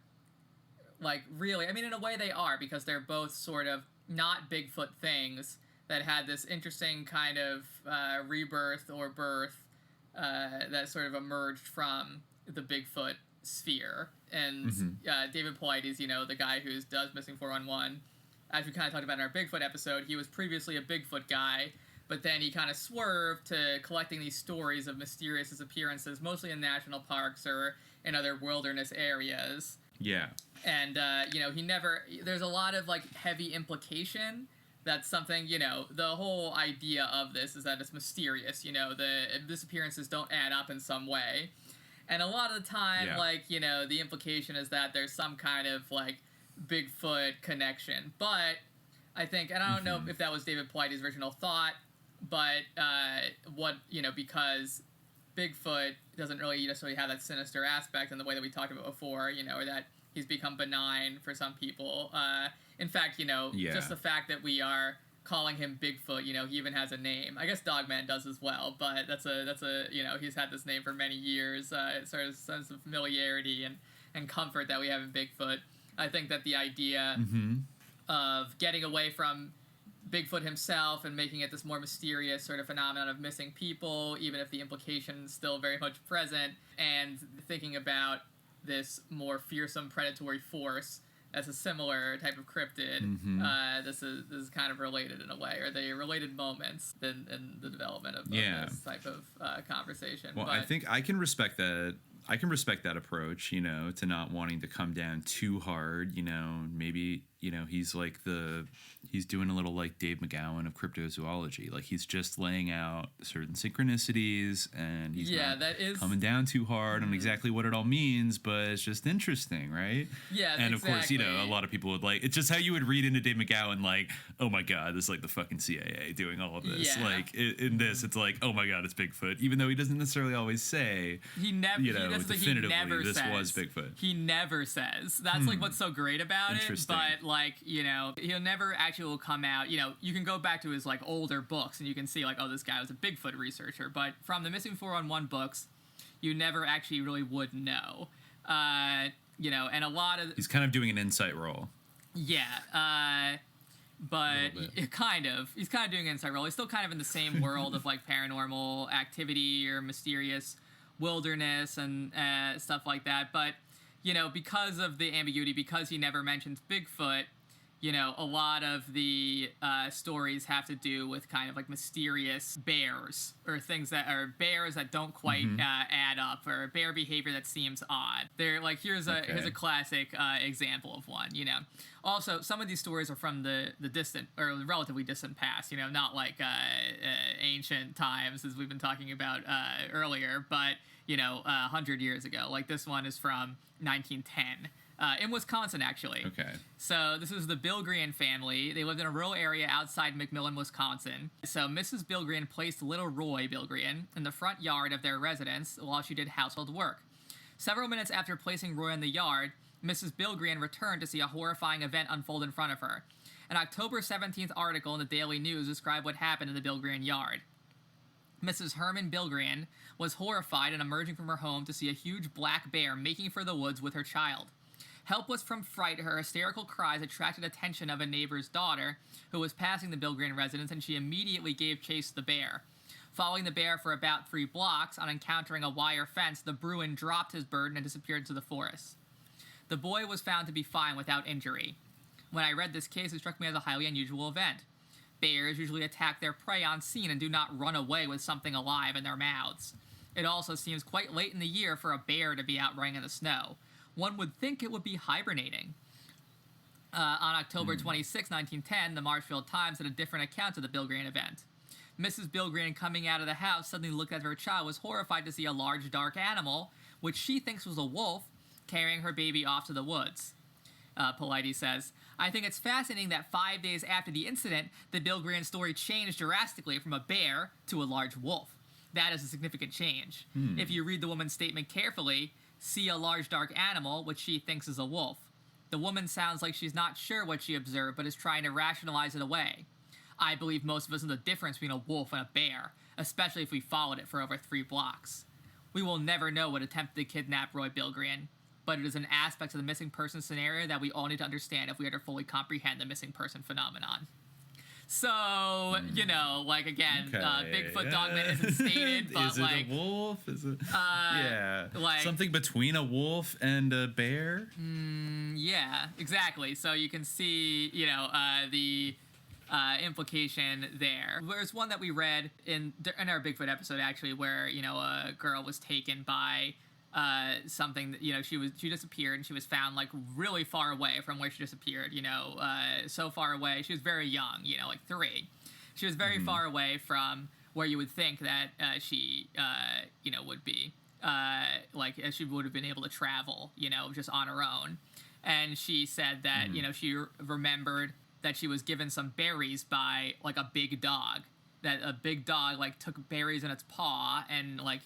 really. I mean, in a way they are, because they're both sort of not Bigfoot things that had this interesting kind of rebirth or birth that sort of emerged from the Bigfoot sphere. And David Paulides, the guy who does Missing 411, as we kind of talked about in our Bigfoot episode, he was previously a Bigfoot guy, but then he kind of swerved to collecting these stories of mysterious disappearances, mostly in national parks or in other wilderness areas. Yeah. And, he never... There's a lot of, heavy implication. That's something, the whole idea of this is that it's mysterious, the disappearances don't add up in some way. And a lot of the time, the implication is that there's some kind of, Bigfoot connection. But I think, and I don't know if that was David Paulides' original thought, but because Bigfoot doesn't really necessarily have that sinister aspect in the way that we talked about before, or that he's become benign for some people. In fact, just the fact that we are calling him Bigfoot, he even has a name. I guess Dogman does as well, but that's a he's had this name for many years. It's sort of a sense of familiarity and comfort that we have in Bigfoot. I think that the idea of getting away from Bigfoot himself and making it this more mysterious sort of phenomenon of missing people, even if the implication is still very much present, and thinking about this more fearsome predatory force as a similar type of cryptid. This is kind of related in a way, or they related moments in the development of this type of conversation. Well, I think I can respect that. I can respect that approach, to not wanting to come down too hard. Maybe he's doing a little like Dave McGowan of cryptozoology. He's just laying out certain synchronicities, and he's not coming down too hard on exactly what it all means, but it's just interesting, right? Yeah, and of course, a lot of people would it's just how you would read into Dave McGowan, oh my God, this is the fucking CIA doing all of this. Yeah. In this, it's oh my God, it's Bigfoot, even though he doesn't necessarily always say. He never. Definitively, he never this says. was Bigfoot. He never says. That's what's so great about it. But he'll never actually will come out. You can go back to his older books and you can see oh, this guy was a Bigfoot researcher. But from the Missing 411 books, you never actually really would know. And a lot of he's kind of doing an insight role. Yeah. But he's kind of doing an insight role. He's still kind of in the same world of paranormal activity or mysterious wilderness and stuff like that. But because of the ambiguity, because he never mentions Bigfoot, a lot of the stories have to do with kind of like mysterious bears or things that are bears that don't quite add up, or bear behavior that seems odd. They're like, here's a classic example of one. Also, some of these stories are from the distant or relatively distant past. Not like ancient times as we've been talking about earlier, but 100 years ago. Like this one is from 1910. In Wisconsin, actually. Okay. So this was the Bilgrian family. They lived in a rural area outside McMillan, Wisconsin. So Mrs. Bilgrian placed little Roy Bilgrian in the front yard of their residence while she did household work. Several minutes after placing Roy in the yard, Mrs. Bilgrian returned to see a horrifying event unfold in front of her. An October 17th article in the Daily News described what happened in the Bilgrian yard. Mrs. Herman Bilgrian was horrified and emerging from her home to see a huge black bear making for the woods with her child. Helpless from fright, her hysterical cries attracted attention of a neighbor's daughter who was passing the Bilgrian residence, and she immediately gave chase to the bear. Following the bear for about 3 blocks, on encountering a wire fence, the Bruin dropped his burden and disappeared into the forest. The boy was found to be fine without injury. When I read this case, it struck me as a highly unusual event. Bears usually attack their prey on scene and do not run away with something alive in their mouths. It also seems quite late in the year for a bear to be out running in the snow. One would think it would be hibernating. On October 26, 1910, the Marshfield Times had a different account of the Bilgrian event. Mrs. Bilgrian, coming out of the house, suddenly looked at her child, was horrified to see a large dark animal, which she thinks was a wolf, carrying her baby off to the woods. Politi says, I think it's fascinating that 5 days after the incident, the Bilgrian story changed drastically from a bear to a large wolf. That is a significant change. If you read the woman's statement carefully, see a large dark animal, which she thinks is a wolf. The woman sounds like she's not sure what she observed, but is trying to rationalize it away. I believe most of us know the difference between a wolf and a bear, especially if we followed it for over 3 blocks. We will never know what attempted to kidnap Roy Bilgrian, but it is an aspect of the missing person scenario that we all need to understand if we are to fully comprehend the missing person phenomenon. So, again, Bigfoot dogma isn't stated, but is it a wolf? Is it? Something between a wolf and a bear? Yeah, exactly. So you can see, the implication there. There's one that we read in our Bigfoot episode, actually, where, a girl was taken by something that, she disappeared, and she was found like really far away from where she disappeared, so far away. She was very young, like 3. She was very far away from where you would think that she would be, as she would have been able to travel, just on her own. And she said that, she remembered that she was given some berries by like a big dog, that a big dog like took berries in its paw and like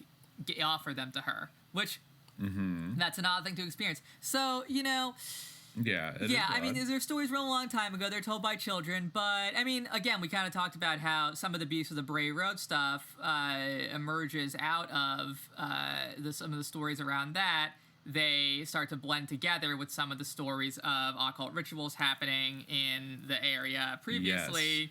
offered them to her. Which, that's an odd thing to experience. So, Yeah, I mean, these are stories from a long time ago. They're told by children. But, I mean, again, we kind of talked about how some of the Beast of the Bray Road stuff emerges out of some of the stories around that. They start to blend together with some of the stories of occult rituals happening in the area previously. Yes.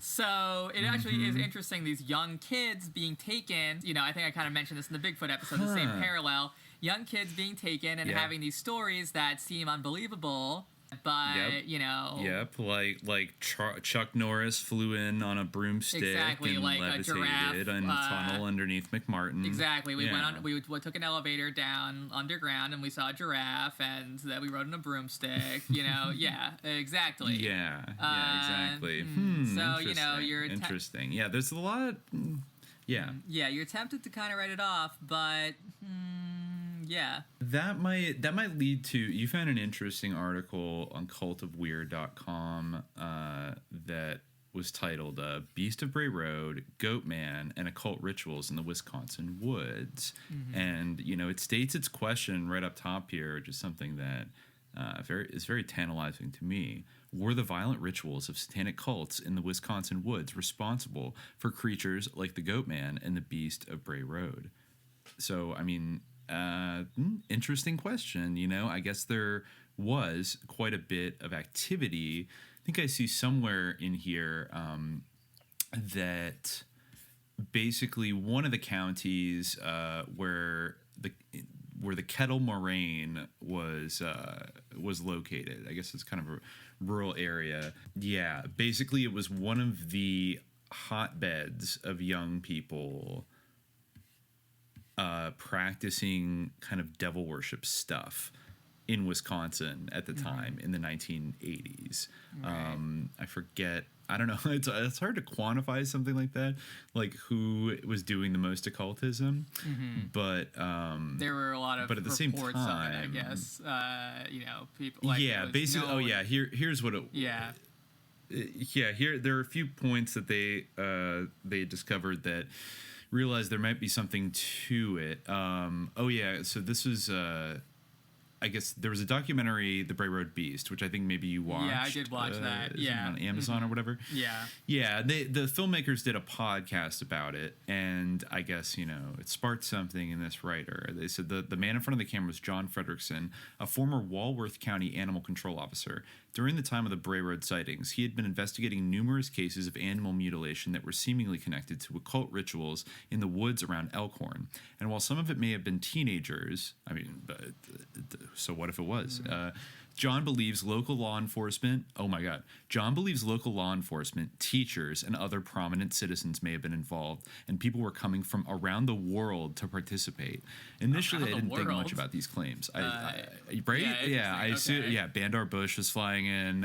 So it actually is interesting, these young kids being taken, I think I kind of mentioned this in the Bigfoot episode, the same parallel, young kids being taken and having these stories that seem unbelievable, but, like Chuck Norris flew in on a broomstick and like levitated in a tunnel underneath McMartin. Exactly. We took an elevator down underground and we saw a giraffe and then we rode on a broomstick, exactly. Yeah, exactly. So, you're... Interesting. Yeah, there's a lot... Yeah, you're tempted to kind of write it off, but... Yeah. That might lead to... You found an interesting article on cultofweird.com that was titled Beast of Bray Road, Goatman, and Occult Rituals in the Wisconsin Woods. And, it states its question right up top here, which is something that is very tantalizing to me. Were the violent rituals of satanic cults in the Wisconsin woods responsible for creatures like the Goatman and the Beast of Bray Road? So, I mean... interesting question. I guess there was quite a bit of activity. I think I see somewhere in here that basically one of the counties where where the Kettle Moraine was located. I guess it's kind of a rural area. Yeah, basically it was one of the hotbeds of young people practicing kind of devil worship stuff in Wisconsin at the time in the 1980s. Right. I forget. I don't know. It's hard to quantify something like that, like who was doing the most occultism. But there were a lot of at the same time, of it, I guess. People. Like, basically. Here's what it. Yeah. Here there are a few points that they discovered that realized there might be something to it. So this is. I guess there was a documentary, The Bray Road Beast, which I think maybe you watched. Yeah, I did watch that. Yeah, on Amazon or whatever. Yeah. Yeah, the filmmakers did a podcast about it, and I guess it sparked something in this writer. They said the man in front of the camera was John Frederickson, a former Walworth County animal control officer. During the time of the Bray Road sightings, he had been investigating numerous cases of animal mutilation that were seemingly connected to occult rituals in the woods around Elkhorn. And while some of it may have been teenagers, so what if it was? John believes local law enforcement, teachers, and other prominent citizens may have been involved, and people were coming from around the world to participate. Initially, I didn't think much about these claims. Bandar Bush was flying in.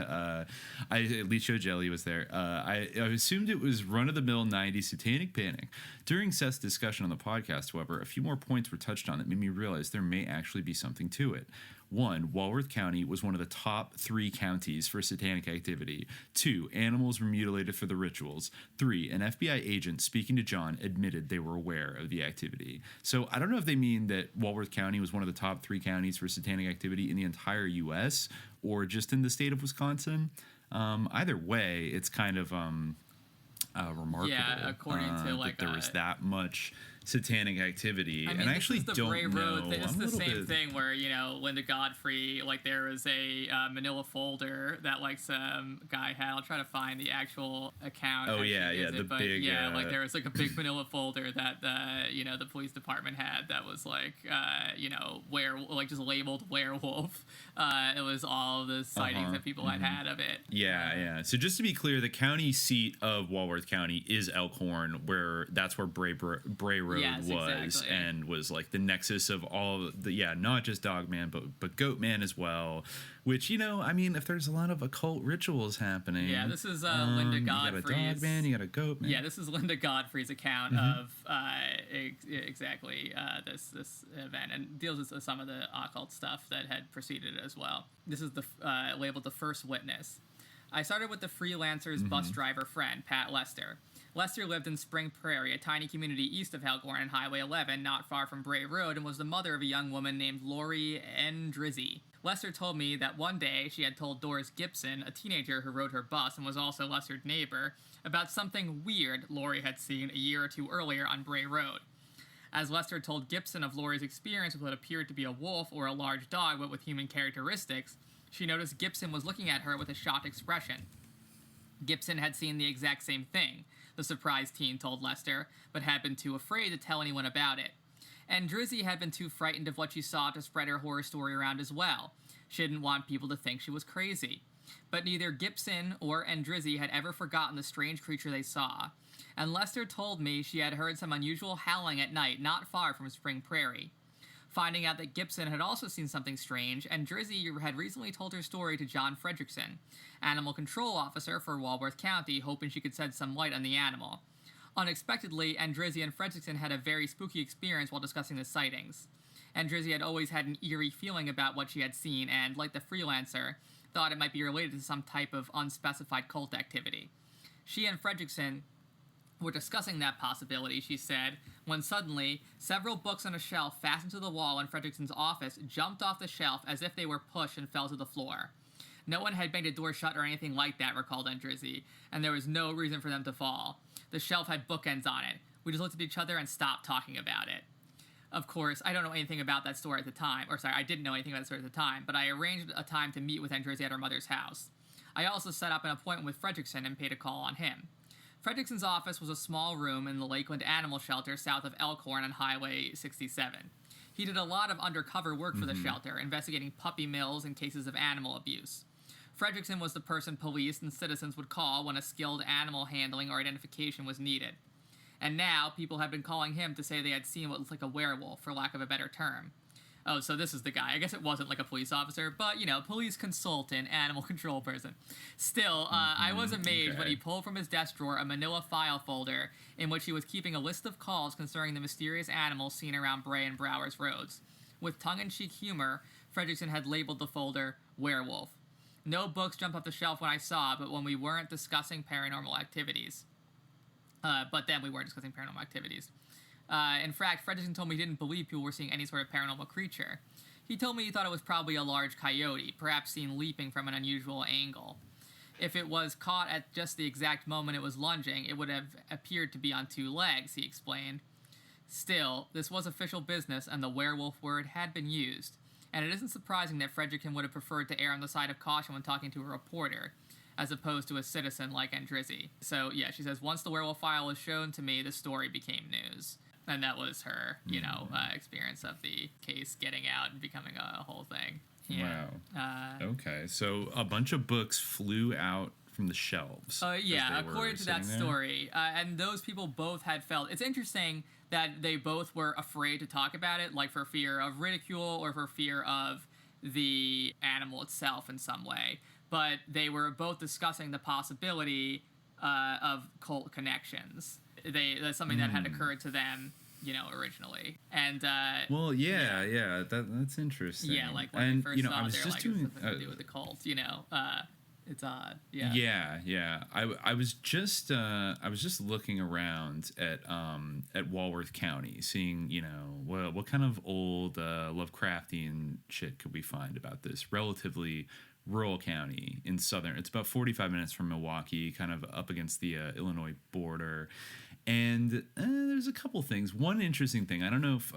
Licho Jelly was there. I assumed it was run-of-the-mill 90s satanic panic. During Seth's discussion on the podcast, however, a few more points were touched on that made me realize there may actually be something to it. 1, Walworth County was one of the top 3 counties for satanic activity. 2, animals were mutilated for the rituals. 3, an FBI agent speaking to John admitted they were aware of the activity. So I don't know if they mean that Walworth County was one of the top 3 counties for satanic activity in the entire U.S. or just in the state of Wisconsin. Either way, it's kind of remarkable. Yeah, according to that there was that much satanic activity. I mean, and I actually don't Bray Road, know. It's the same thing where, Linda Godfrey, there was a manila folder that, some guy had. I'll try to find the actual account. Oh, yeah, big... Yeah, there was, a big manila folder that, the police department had that was, just labeled werewolf. It was all of the sightings that people had of it. Yeah. So just to be clear, the county seat of Walworth County is Elkhorn, that's where Bray Road was, exactly. And was the nexus of all the not just Dogman but Goatman as well, which if there's a lot of occult rituals happening. Yeah, this is Linda Godfrey's. You got a Dogman, you got a Goatman. Yeah, this is Linda Godfrey's account of this event, and deals with some of the occult stuff that had preceded it as well. This is labeled The First Witness. I started with the freelancer's bus driver friend, Pat Lester. Lester lived in Spring Prairie, a tiny community east of Elkhorn and Highway 11, not far from Bray Road, and was the mother of a young woman named Lori Endrizzi. Lester told me that one day she had told Doris Gibson, a teenager who rode her bus and was also Lester's neighbor, about something weird Lori had seen a year or two earlier on Bray Road. As Lester told Gibson of Lori's experience with what appeared to be a wolf or a large dog but with human characteristics, she noticed Gibson was looking at her with a shocked expression. Gibson had seen the exact same thing, the surprised teen told Lester, but had been too afraid to tell anyone about it. And Drizzy had been too frightened of what she saw to spread her horror story around as well. She didn't want people to think she was crazy. But neither Gibson or Drizzy had ever forgotten the strange creature they saw. And Lester told me she had heard some unusual howling at night not far from Spring Prairie. Finding out that Gibson had also seen something strange, and Drizzy had recently told her story to John Frederickson, animal control officer for Walworth County, hoping she could shed some light on the animal. Unexpectedly, Drizzy and Frederickson had a very spooky experience while discussing the sightings. Drizzy had always had an eerie feeling about what she had seen, and, like the freelancer, thought it might be related to some type of unspecified cult activity. She and Frederickson were discussing that possibility, she said, when suddenly, several books on a shelf fastened to the wall in Frederickson's office jumped off the shelf as if they were pushed and fell to the floor. No one had banged a door shut or anything like that, recalled Drizzy, and there was no reason for them to fall. The shelf had bookends on it. We just looked at each other and stopped talking about it. Of course, I don't know anything about that story at the time, I didn't know anything about that story at the time, but I arranged a time to meet with Drizzy at her mother's house. I also set up an appointment with Frederickson and paid a call on him. Frederickson's office was a small room in the Lakeland Animal Shelter south of Elkhorn on Highway 67. He did a lot of undercover work for the shelter, investigating puppy mills and cases of animal abuse. Fredrickson was the person police and citizens would call when a skilled animal handling or identification was needed. And now, people have been calling him to say they had seen what looked like a werewolf, for lack of a better term. Oh, so this is the guy. I guess it wasn't like a police officer, but, you know, police consultant, animal control person. Still, I was amazed when he pulled from his desk drawer a manila file folder in which he was keeping a list of calls concerning the mysterious animals seen around Bray and Browers roads. With tongue-in-cheek humor, Fredrickson had labeled the folder Werewolf. No books jumped off the shelf when I saw it, but when we weren't discussing paranormal activities. In fact, Fredrickson told me he didn't believe people were seeing any sort of paranormal creature. He told me he thought it was probably a large coyote, perhaps seen leaping from an unusual angle. If it was caught at just the exact moment it was lunging, it would have appeared to be on two legs, he explained. Still, this was official business, and the werewolf word had been used. And it isn't surprising that Fredrickson would have preferred to err on the side of caution when talking to a reporter, as opposed to a citizen like Andrizzi. So, yeah, she says, once the werewolf file was shown to me, the story became news. And that was her, experience of the case getting out and becoming a whole thing. Yeah. Wow. Okay, so a bunch of books flew out from the shelves. Yeah, according to that story. And those people both had felt... It's interesting that they both were afraid to talk about it, like for fear of ridicule or for fear of the animal itself in some way. But they were both discussing the possibility of cult connections. That's something that had occurred to them, originally. And that's interesting. Yeah, like when they first saw it, they're like, it's nothing to do with the cult, It's odd. Yeah. Yeah. I was just looking around at Walworth County, seeing what kind of old Lovecraftian shit could we find about this relatively rural county in southern. It's about 45 minutes from Milwaukee, kind of up against the Illinois border. And there's a couple things. One interesting thing, I don't know if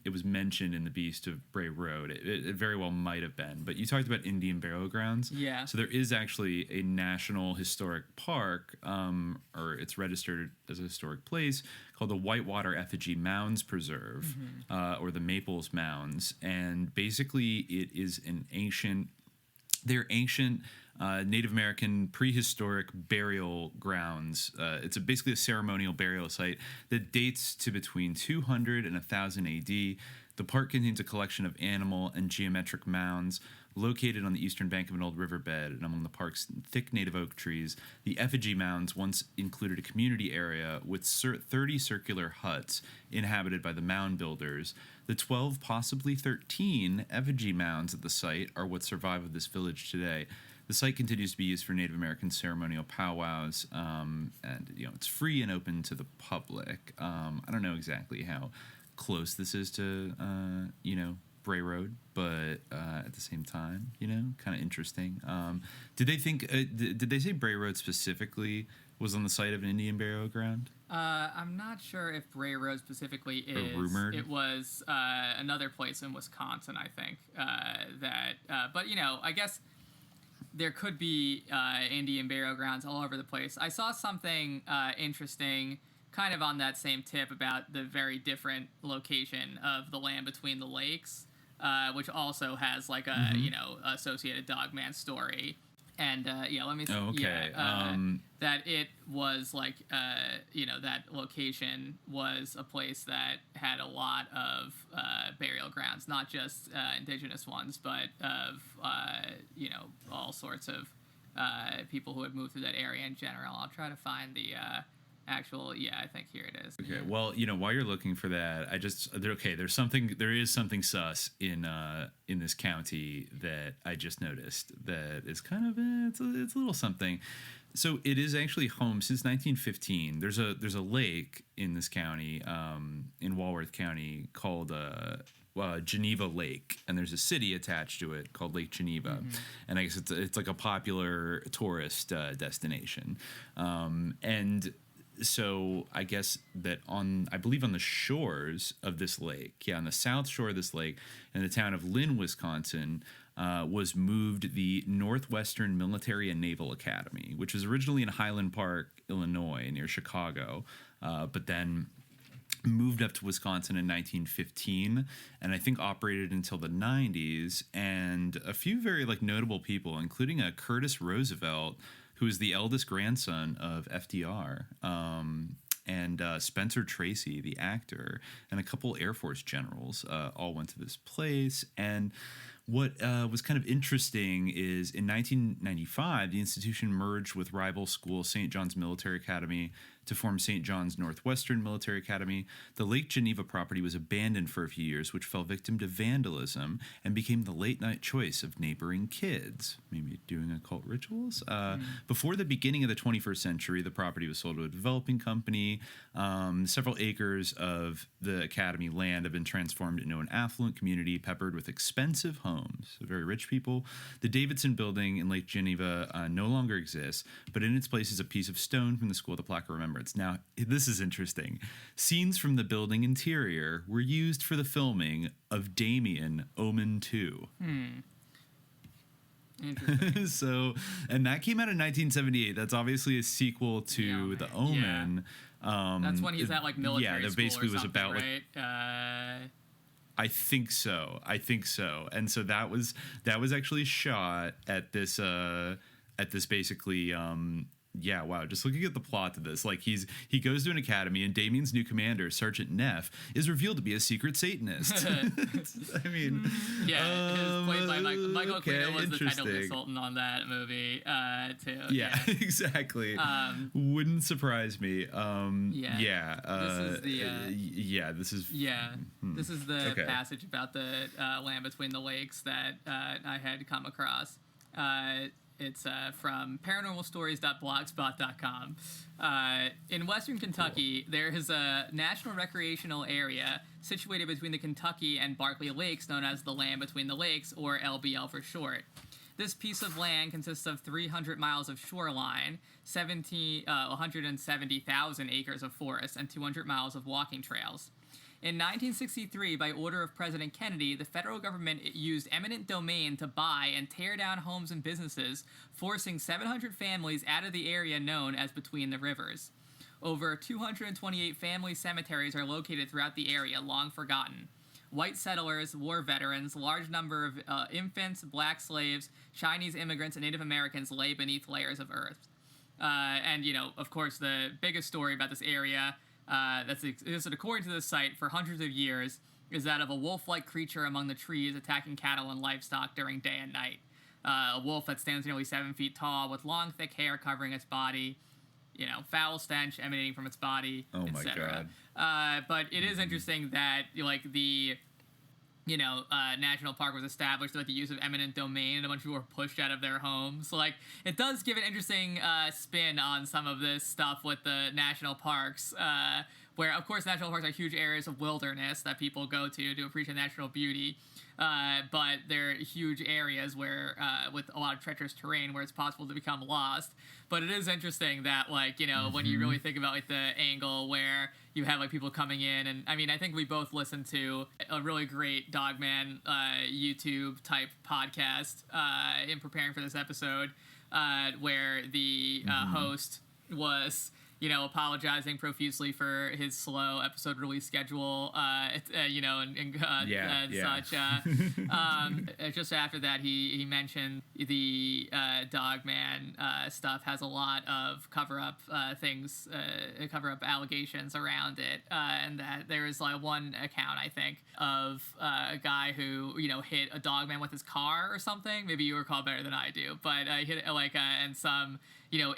it was mentioned in the Beast of Bray Road. It very well might have been. But you talked about Indian burial grounds. Yeah. So there is actually a National Historic Park, or it's registered as a historic place, called the Whitewater Effigy Mounds Preserve, or the Maples Mounds. And basically it is they're ancient Native American prehistoric burial grounds. It's basically a ceremonial burial site that dates to between 200 and 1000 AD. The park contains a collection of animal and geometric mounds located on the eastern bank of an old riverbed and among the park's thick native oak trees. The effigy mounds once included a community area with 30 circular huts inhabited by the mound builders. The 12, possibly 13, effigy mounds at the site are what survive of this village today. The site continues to be used for Native American ceremonial powwows, and it's free and open to the public. I don't know exactly how close this is to Bray Road, but at the same time, kind of interesting. Did they think? Did they say Bray Road specifically was on the site of an Indian burial ground? I'm not sure if Bray Road specifically is. Or rumored. It was another place in Wisconsin, I think. But I guess there could be Indian burial grounds all over the place. I saw something interesting, kind of on that same tip about the very different location of the land between the lakes, which also has like a associated Dogman story. And let me see. Oh, okay. That it was like that location was a place that had a lot of burial grounds, not just indigenous ones, but of all sorts of people who had moved through that area in general. I'll try to find the actual. Yeah, I think here it is. Okay. Well, while you're looking for that, there is something sus in this county that I just noticed that is kind of it's a little something. So it is actually home since 1915. There's a lake in this county, in Walworth County, called Geneva Lake, and there's a city attached to it called Lake Geneva, and I guess it's like a popular tourist destination, and so I guess that I believe on the shores of this lake, on the south shore of this lake, in the town of Lynn, Wisconsin, was moved the Northwestern Military and Naval Academy, which was originally in Highland Park, Illinois, near Chicago, but then moved up to Wisconsin in 1915, and I think operated until the 90s. And a few very like notable people, including a Curtis Roosevelt, who is the eldest grandson of FDR, and Spencer Tracy, the actor, and a couple Air Force generals all went to this place. And what was kind of interesting is in 1995, the institution merged with rival school St. John's Military Academy to form St. John's Northwestern Military Academy. The Lake Geneva property was abandoned for a few years, which fell victim to vandalism and became the late-night choice of neighboring kids, maybe doing occult rituals. Before the beginning of the 21st century, the property was sold to a developing company. Several acres of the academy land have been transformed into an affluent community peppered with expensive homes, so very rich people. The Davidson building in Lake Geneva no longer exists, but in its place is a piece of stone from the school, the plaque of remembrance. Now, this is interesting. Scenes from the building interior were used for the filming of Damien, Omen 2. Interesting. So, and that came out in 1978. That's obviously a sequel to The Omen. Yeah. That's when he's at like military that school basically or was something, about right? I think so. And so that was actually shot at this basically wow, just looking at the plot to this, like he goes to an academy and Damien's new commander, Sergeant Neff, is revealed to be a secret Satanist. I mean, yeah, played by Michael Aquino was the title consultant on that movie too. Yeah, exactly. Wouldn't surprise me. This is the passage about the land between the lakes that I had come across. It's from paranormalstories.blogspot.com. In western Kentucky, there is a national recreational area situated between the Kentucky and Barkley Lakes known as the Land Between the Lakes, or LBL for short. This piece of land consists of 300 miles of shoreline, 170,000 acres of forest, and 200 miles of walking trails. In 1963, by order of President Kennedy, the federal government used eminent domain to buy and tear down homes and businesses, forcing 700 families out of the area known as Between the Rivers. Over 228 family cemeteries are located throughout the area, long forgotten. White settlers, war veterans, large number of infants, black slaves, Chinese immigrants, and Native Americans lay beneath layers of earth. And, of course, the biggest story about this area that's existed according to this site for hundreds of years is that of a wolf-like creature among the trees attacking cattle and livestock during day and night. A wolf that stands nearly 7 feet tall with long, thick hair covering its body, foul stench emanating from its body, etc. But it is interesting that, the national park was established with the use of eminent domain, and a bunch of people were pushed out of their homes. So, it does give an interesting spin on some of this stuff with the national parks, where, of course, national parks are huge areas of wilderness that people go to appreciate natural beauty. But they're huge areas where, with a lot of treacherous terrain where it's possible to become lost. But it is interesting that, when you really think about, the angle where you have, people coming in, and, I think we both listened to a really great Dogman YouTube-type podcast in preparing for this episode, where the host was... apologizing profusely for his slow episode release schedule, and such. Just after that, he mentioned the Dogman stuff has a lot of cover-up things, cover-up allegations around it, and that there is one account, I think, of a guy who, hit a Dogman with his car or something. Maybe you recall better than I do, but he hit it, and some...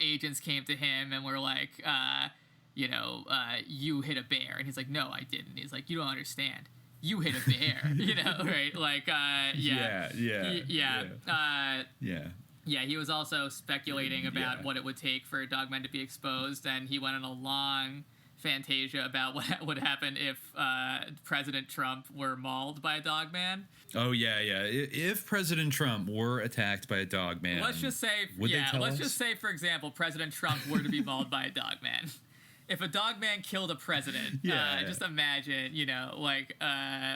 agents came to him and were like, you hit a bear. And he's like, no, I didn't. He's like, you don't understand. You hit a bear, right? He was also speculating about what it would take for Dogmen to be exposed, and he went on a long fantasia about what would happen if President Trump were mauled by a Dogman. Oh yeah. If President Trump were attacked by a Dogman, let's just say, for example, President Trump were to be mauled by a Dogman. If a Dogman killed a president, just imagine,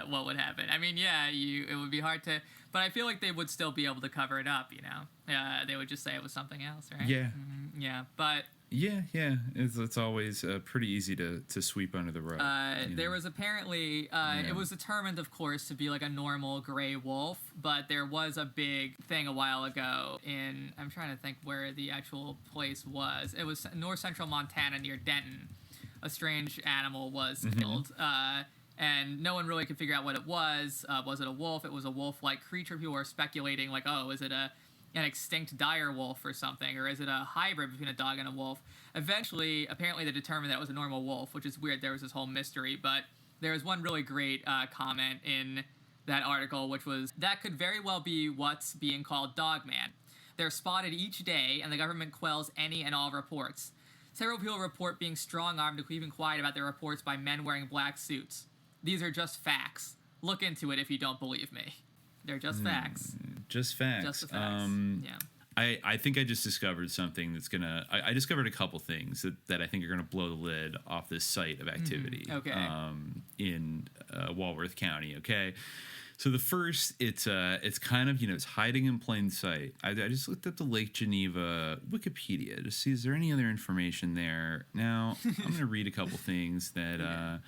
what would happen. It would be hard to, but I feel like they would still be able to cover it up. They would just say it was something else, right? Yeah. Yeah, but. Yeah. It's always pretty easy to sweep under the rug. There was apparently, it was determined, of course, to be like a normal gray wolf, but there was a big thing a while ago I'm trying to think where the actual place was. It was north central Montana near Denton. A strange animal was killed, and no one really could figure out what it was. Was it a wolf? It was a wolf-like creature. People were speculating, like, oh, is it an extinct dire wolf or something, or is it a hybrid between a dog and a wolf? Eventually, apparently, they determined that it was a normal wolf, which is weird. There was this whole mystery, but there was one really great comment in that article, which was, that could very well be what's being called Dogman. They're spotted each day, and the government quells any and all reports. Several people report being strong-armed to keep quiet about their reports by men wearing black suits. These are just facts. Look into it if you don't believe me. They're just facts. Just facts. Just the facts. Yeah. I think I just discovered something that's gonna. I discovered a couple things that I think are gonna blow the lid off this site of activity. Okay. In Walworth County. Okay. So the first, it's kind of, it's hiding in plain sight. I just looked up the Lake Geneva Wikipedia to see, is there any other information there? Now I'm gonna read a couple things that are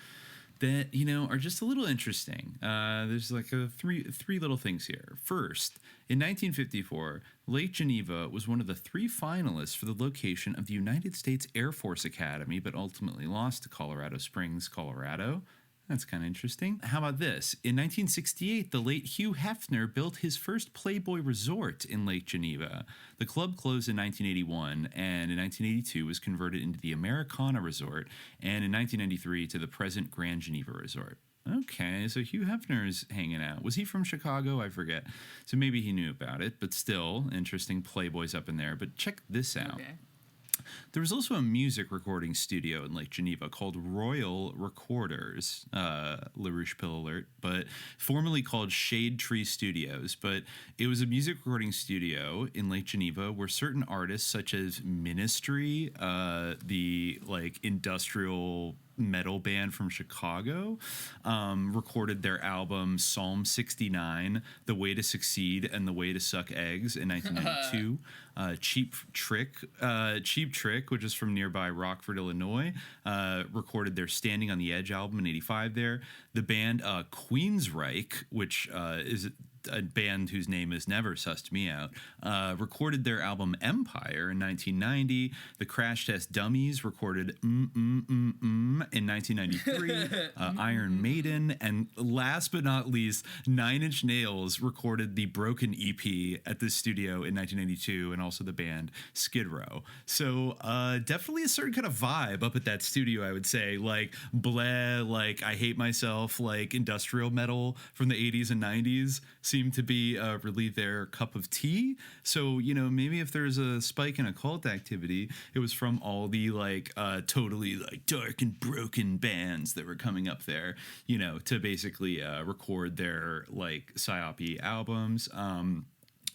just a little interesting. There's like three little things here. First, in 1954, Lake Geneva was one of the 3 finalists for the location of the United States Air Force Academy, but ultimately lost to Colorado Springs, Colorado. That's kind of interesting. How about this? In 1968, the late Hugh Hefner built his first Playboy resort in Lake Geneva. The club closed in 1981, and in 1982 was converted into the Americana Resort, and in 1993 to the present Grand Geneva Resort. Okay, so Hugh Hefner's hanging out. Was he from Chicago? I forget. So maybe he knew about it, but still, interesting Playboys up in there. But check this out. Okay. There was also a music recording studio in Lake Geneva called Royal Recorders, LaRouche Pill alert, but formerly called Shade Tree Studios. But it was a music recording studio in Lake Geneva where certain artists such as Ministry, the like industrial metal band from Chicago, recorded their album Psalm 69, The Way to Succeed and The Way to Suck Eggs in 1992. Cheap Trick, which is from nearby Rockford, Illinois, recorded their Standing on the Edge album in 85 there. The band Queensryche, which is a band whose name has never sussed me out, recorded their album Empire in 1990. The Crash Test Dummies recorded in 1993. Iron Maiden, and last but not least, 9 Inch Nails recorded the Broken EP at the studio in 1992, and also the band Skid Row. So definitely a certain kind of vibe up at that studio, I would say, like bleh, like I Hate Myself, like industrial metal from the 80s and 90s seemed to be really their cup of tea. So, maybe if there's a spike in occult activity, it was from all the like totally like dark and broken bands that were coming up there, to basically record their like psyop albums.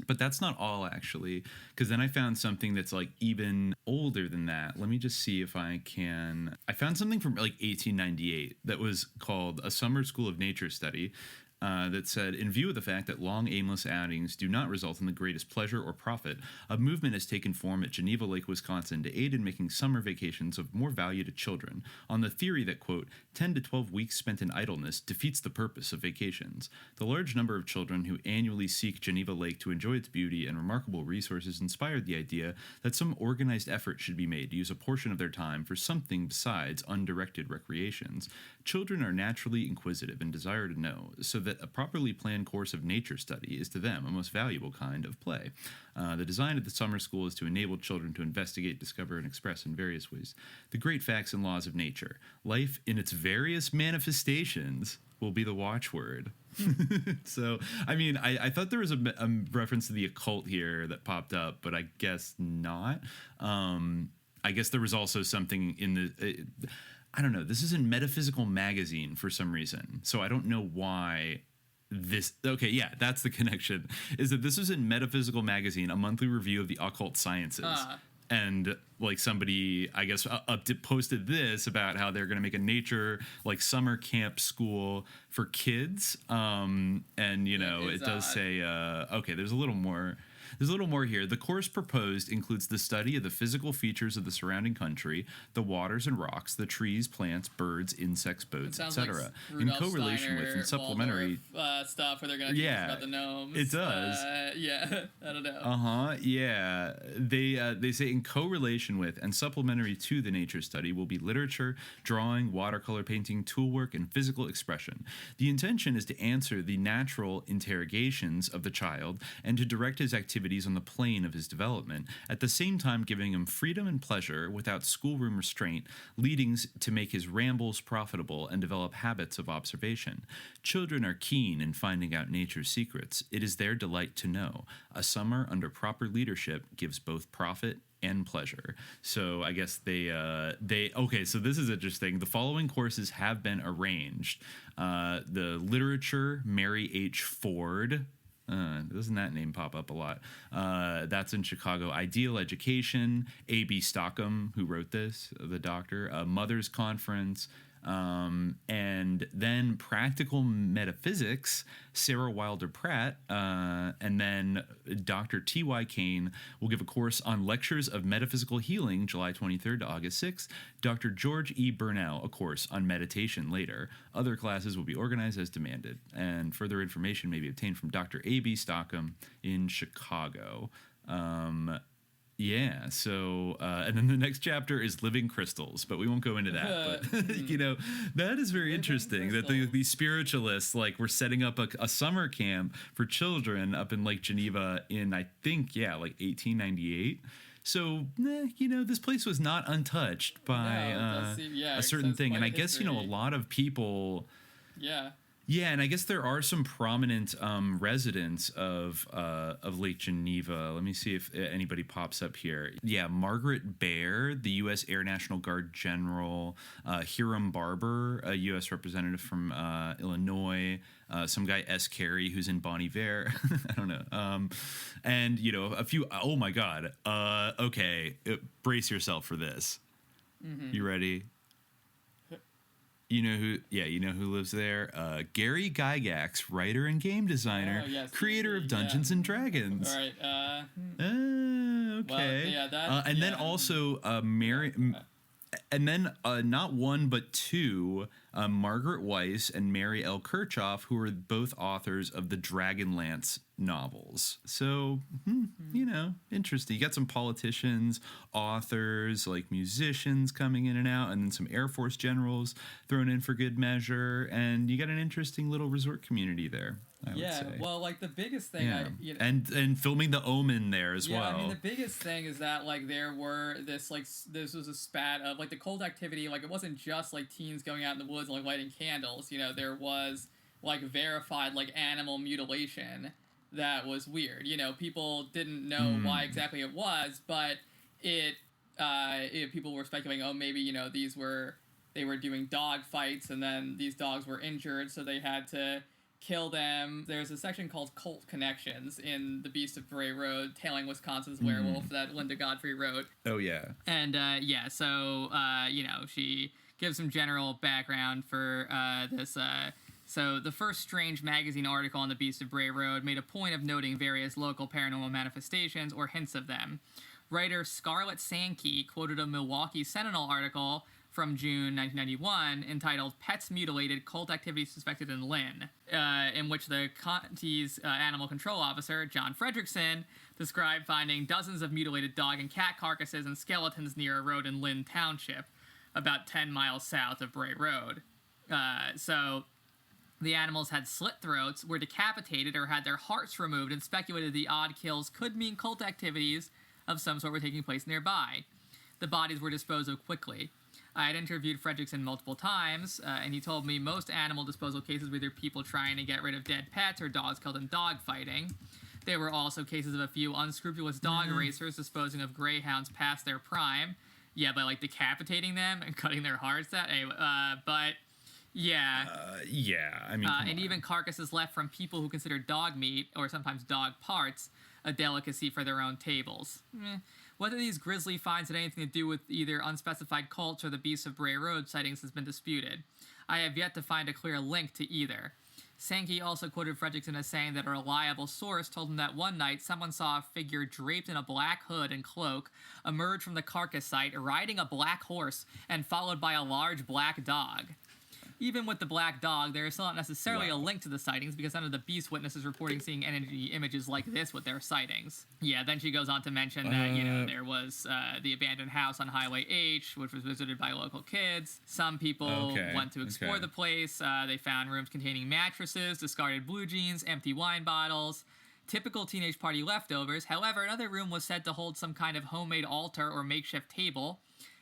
But that's not all, actually, because then I found something that's like even older than that. Let me just see if I found something from like 1898 that was called A Summer School of Nature Study. That said, in view of the fact that long, aimless outings do not result in the greatest pleasure or profit, a movement has taken form at Geneva Lake, Wisconsin, to aid in making summer vacations of more value to children, on the theory that, quote, 10 to 12 weeks spent in idleness defeats the purpose of vacations. The large number of children who annually seek Geneva Lake to enjoy its beauty and remarkable resources inspired the idea that some organized effort should be made to use a portion of their time for something besides undirected recreations. Children are naturally inquisitive and desire to know, so that a properly planned course of nature study is to them a most valuable kind of play. The design of the summer school is to enable children to investigate, discover, and express in various ways the great facts and laws of nature. Life in its various manifestations will be the watchword. So, I mean, I thought there was a reference to the occult here that popped up, but I guess not. I guess there was also something in the... I don't know. This is in Metaphysical Magazine for some reason. So I don't know why this... Okay, yeah, that's the connection. Is that this was in Metaphysical Magazine, a monthly review of the occult sciences. And like somebody, I guess, posted this about how they're going to make a nature like summer camp school for kids. And, it does say, okay, there's a little more... There's a little more here. The course proposed includes the study of the physical features of the surrounding country, the waters and rocks, the trees, plants, birds, insects, boats, etc. Like in correlation with and supplementary stuff where they're going to teach us about the gnomes. It does. I don't know. Yeah. They say in correlation with and supplementary to the nature study will be literature, drawing, watercolor painting, toolwork, and physical expression. The intention is to answer the natural interrogations of the child and to direct his activities on the plane of his development, at the same time giving him freedom and pleasure without schoolroom restraint, leading to make his rambles profitable and develop habits of observation. Children are keen in finding out nature's secrets. It is their delight to know. A summer under proper leadership gives both profit and pleasure. So I guess they okay, so this is interesting. The following courses have been arranged. The literature, Mary H. Ford. Doesn't that name pop up a lot? That's in Chicago. Ideal Education, A.B. Stockham, who wrote this, the doctor. Mother's Conference. And then Practical Metaphysics, Sarah Wilder Pratt, and then Dr. T.Y. Kane will give a course on Lectures of Metaphysical Healing, July 23rd to August 6th. Dr. George E. Burnell, a course on meditation later. Other classes will be organized as demanded, and further information may be obtained from Dr. A.B. Stockham in Chicago. Yeah, so, and then the next chapter is Living Crystals, but we won't go into that. But, that is very interesting that the spiritualists, like, were setting up a summer camp for children up in Lake Geneva in, I think, like 1898. So, this place was not untouched by a certain thing. And I guess, a lot of people... Yeah, and I guess there are some prominent residents of Lake Geneva. Let me see if anybody pops up here. Yeah, Margaret Baer, the U.S. Air National Guard General. Hiram Barber, a U.S. representative from Illinois. Some guy, S. Carey, who's in Bon Iver. I don't know. And, a few... Oh, my God. Okay, brace yourself for this. Mm-hmm. You ready? You know who lives there? Gary Gygax, writer and game designer, creator of Dungeons and Dragons. All right. Okay. Well, and then also Mary, and then not one but two, Margaret Weiss and Mary L. Kirchhoff, who are both authors of the Dragonlance novels. So, interesting. You got some politicians, authors, like musicians coming in and out, and then some Air Force generals thrown in for good measure. And you got an interesting little resort community there, I would say. Well, like the biggest thing, and filming The Omen there as well. I mean, the biggest thing is that like there were this was a spat of like the cult activity. Like it wasn't just like teens going out in the woods and like lighting candles. There was like verified like animal mutilation. That was weird. People didn't know why exactly it was, but people were speculating, maybe, they were doing dog fights and then these dogs were injured, so they had to kill them. There's a section called Cult Connections in The Beast of Bray Road, Tailing Wisconsin's Werewolf that Linda Godfrey wrote. Oh, yeah. And, so, she gives some general background for this, So the first Strange magazine article on the Beast of Bray Road made a point of noting various local paranormal manifestations or hints of them. Writer Scarlett Sankey quoted a Milwaukee Sentinel article from June 1991 entitled Pets Mutilated, Cult Activity Suspected in Lynn, in which the county's animal control officer, John Fredrickson, described finding dozens of mutilated dog and cat carcasses and skeletons near a road in Lynn Township, about 10 miles south of Bray Road. The animals had slit throats, were decapitated, or had their hearts removed, and speculated the odd kills could mean cult activities of some sort were taking place nearby. The bodies were disposed of quickly. I had interviewed Fredrickson multiple times, and he told me most animal disposal cases were either people trying to get rid of dead pets or dogs killed in dog fighting. There were also cases of a few unscrupulous dog racers disposing of greyhounds past their prime. Yeah, by, like, decapitating them and cutting their hearts out. Anyway, but... Yeah. I mean, and even carcasses left from people who consider dog meat, or sometimes dog parts, a delicacy for their own tables. Whether these grisly finds had anything to do with either unspecified cults or the Beast of Bray Road sightings has been disputed. I have yet to find a clear link to either. Sankey also quoted Fredrickson as saying that a reliable source told him that one night someone saw a figure draped in a black hood and cloak emerge from the carcass site, riding a black horse and followed by a large black dog. Even with the black dog, there is still not necessarily a link to the sightings because none of the Beast witnesses reporting seeing energy images like this with their sightings. Yeah, then she goes on to mention that, there was the abandoned house on Highway H, which was visited by local kids. Some people went to explore the place. They found rooms containing mattresses, discarded blue jeans, empty wine bottles, typical teenage party leftovers. However, another room was said to hold some kind of homemade altar or makeshift table,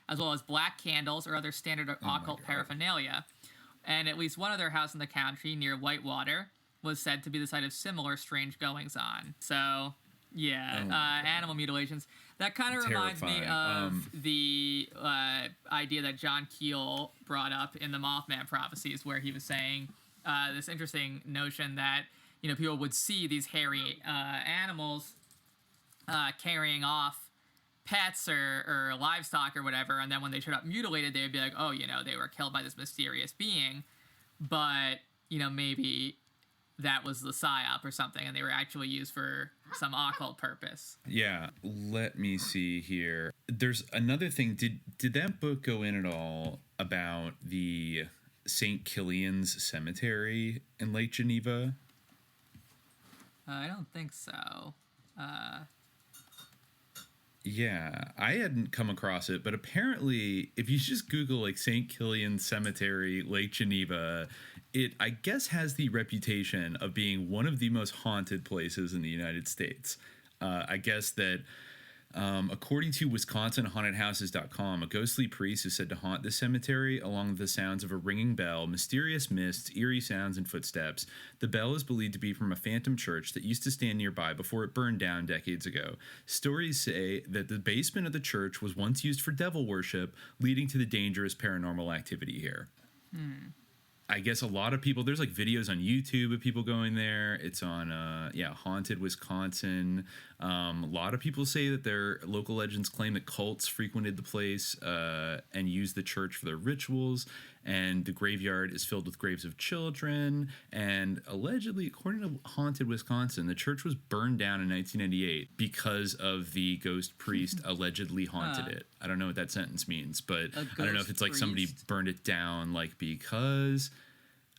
as well as black candles or other standard occult paraphernalia. And at least one other house in the county near Whitewater was said to be the site of similar strange goings-on. So, animal mutilations. That kind of reminds me of the idea that John Keel brought up in the Mothman Prophecies, where he was saying this interesting notion that, people would see these hairy animals carrying off pets or livestock or whatever, and then when they showed up mutilated, they would be like, oh, they were killed by this mysterious being, but, maybe that was the psyop or something, and they were actually used for some occult purpose. Yeah, let me see here. There's another thing. Did that book go in at all about the St. Killian's Cemetery in Lake Geneva? I don't think so. Yeah, I hadn't come across it, but apparently if you just Google like St. Killian Cemetery, Lake Geneva, it, I guess, has the reputation of being one of the most haunted places in the United States. I guess that according to WisconsinHauntedHouses.com, a ghostly priest is said to haunt the cemetery along with the sounds of a ringing bell, mysterious mists, eerie sounds, and footsteps. The bell is believed to be from a phantom church that used to stand nearby before it burned down decades ago. Stories say that the basement of the church was once used for devil worship, leading to the dangerous paranormal activity here. I guess a lot of people, there's like videos on YouTube of people going there. It's on, Haunted Wisconsin. A lot of people say that their local legends claim that cults frequented the place and used the church for their rituals. And the graveyard is filled with graves of children. And allegedly, according to Haunted Wisconsin, the church was burned down in 1998 because of the ghost priest allegedly haunted it. I don't know what that sentence means, but I don't know if it's like somebody burned it down like because...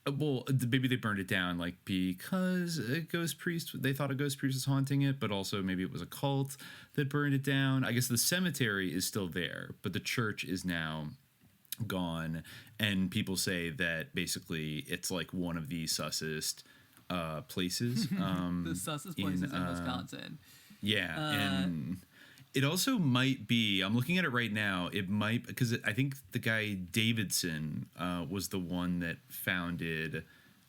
Well, maybe they burned it down like because a ghost priest, they thought a ghost priest was haunting it, but also maybe it was a cult that burned it down. I guess the cemetery is still there, but the church is now gone. And people say that basically it's like one of the sussest places. The sussest places in Wisconsin. Yeah. And it also might be, I'm looking at it right now, it might, because I think the guy Davidson was the one that founded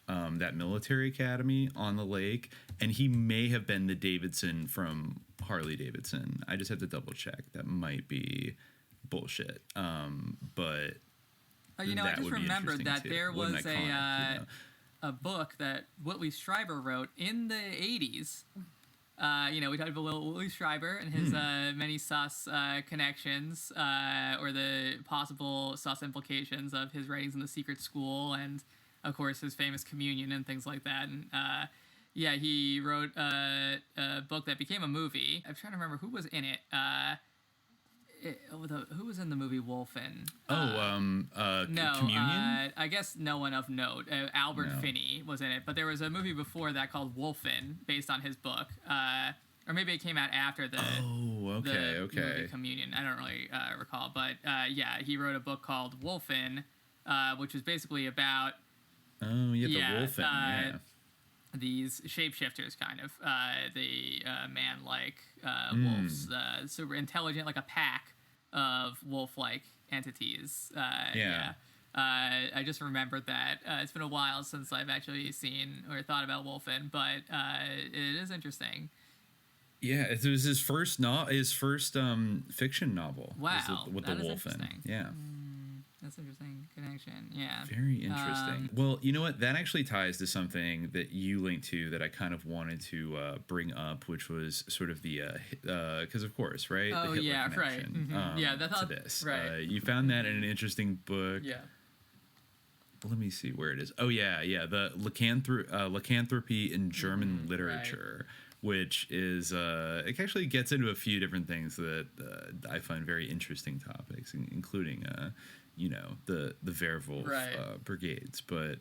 that military academy on the lake, and he may have been the Davidson from Harley Davidson. I just have to double check. That might be bullshit. But I just remembered that there was a book that Whitley Strieber wrote in the 80s. We talked about Whitley Strieber and his many sus connections, or the possible sus implications of his writings in The Secret School, and of course his famous communion and things like that. And he wrote a book that became a movie. I'm trying to remember who was in it. Who was in the movie Wolfen? Communion? I guess no one of note. Albert Finney was in it, but there was a movie before that called Wolfen, based on his book. Or maybe it came out after the movie Communion. I don't really recall, but he wrote a book called Wolfen, which was basically about the Wolfen, these shapeshifters, kind of the man-like wolves, super intelligent, like a pack of wolf-like entities. I just remembered that. It's been a while since I've actually seen or thought about Wolfen, but it is interesting. Yeah, it was his first fiction novel. Wow, with that the is Wolfen. Interesting. Yeah. That's an interesting connection. Yeah. Very interesting. Well, you know what? That actually ties to something that you linked to that I kind of wanted to bring up, which was sort of the because of course, right? Oh, the Hitler right. connection, That's to this. Right. You found that in an interesting book. Yeah. let me see where it is. Oh yeah, the lycanthropy in German literature, which is it actually gets into a few different things that I find very interesting topics, including the Werwolf brigades, but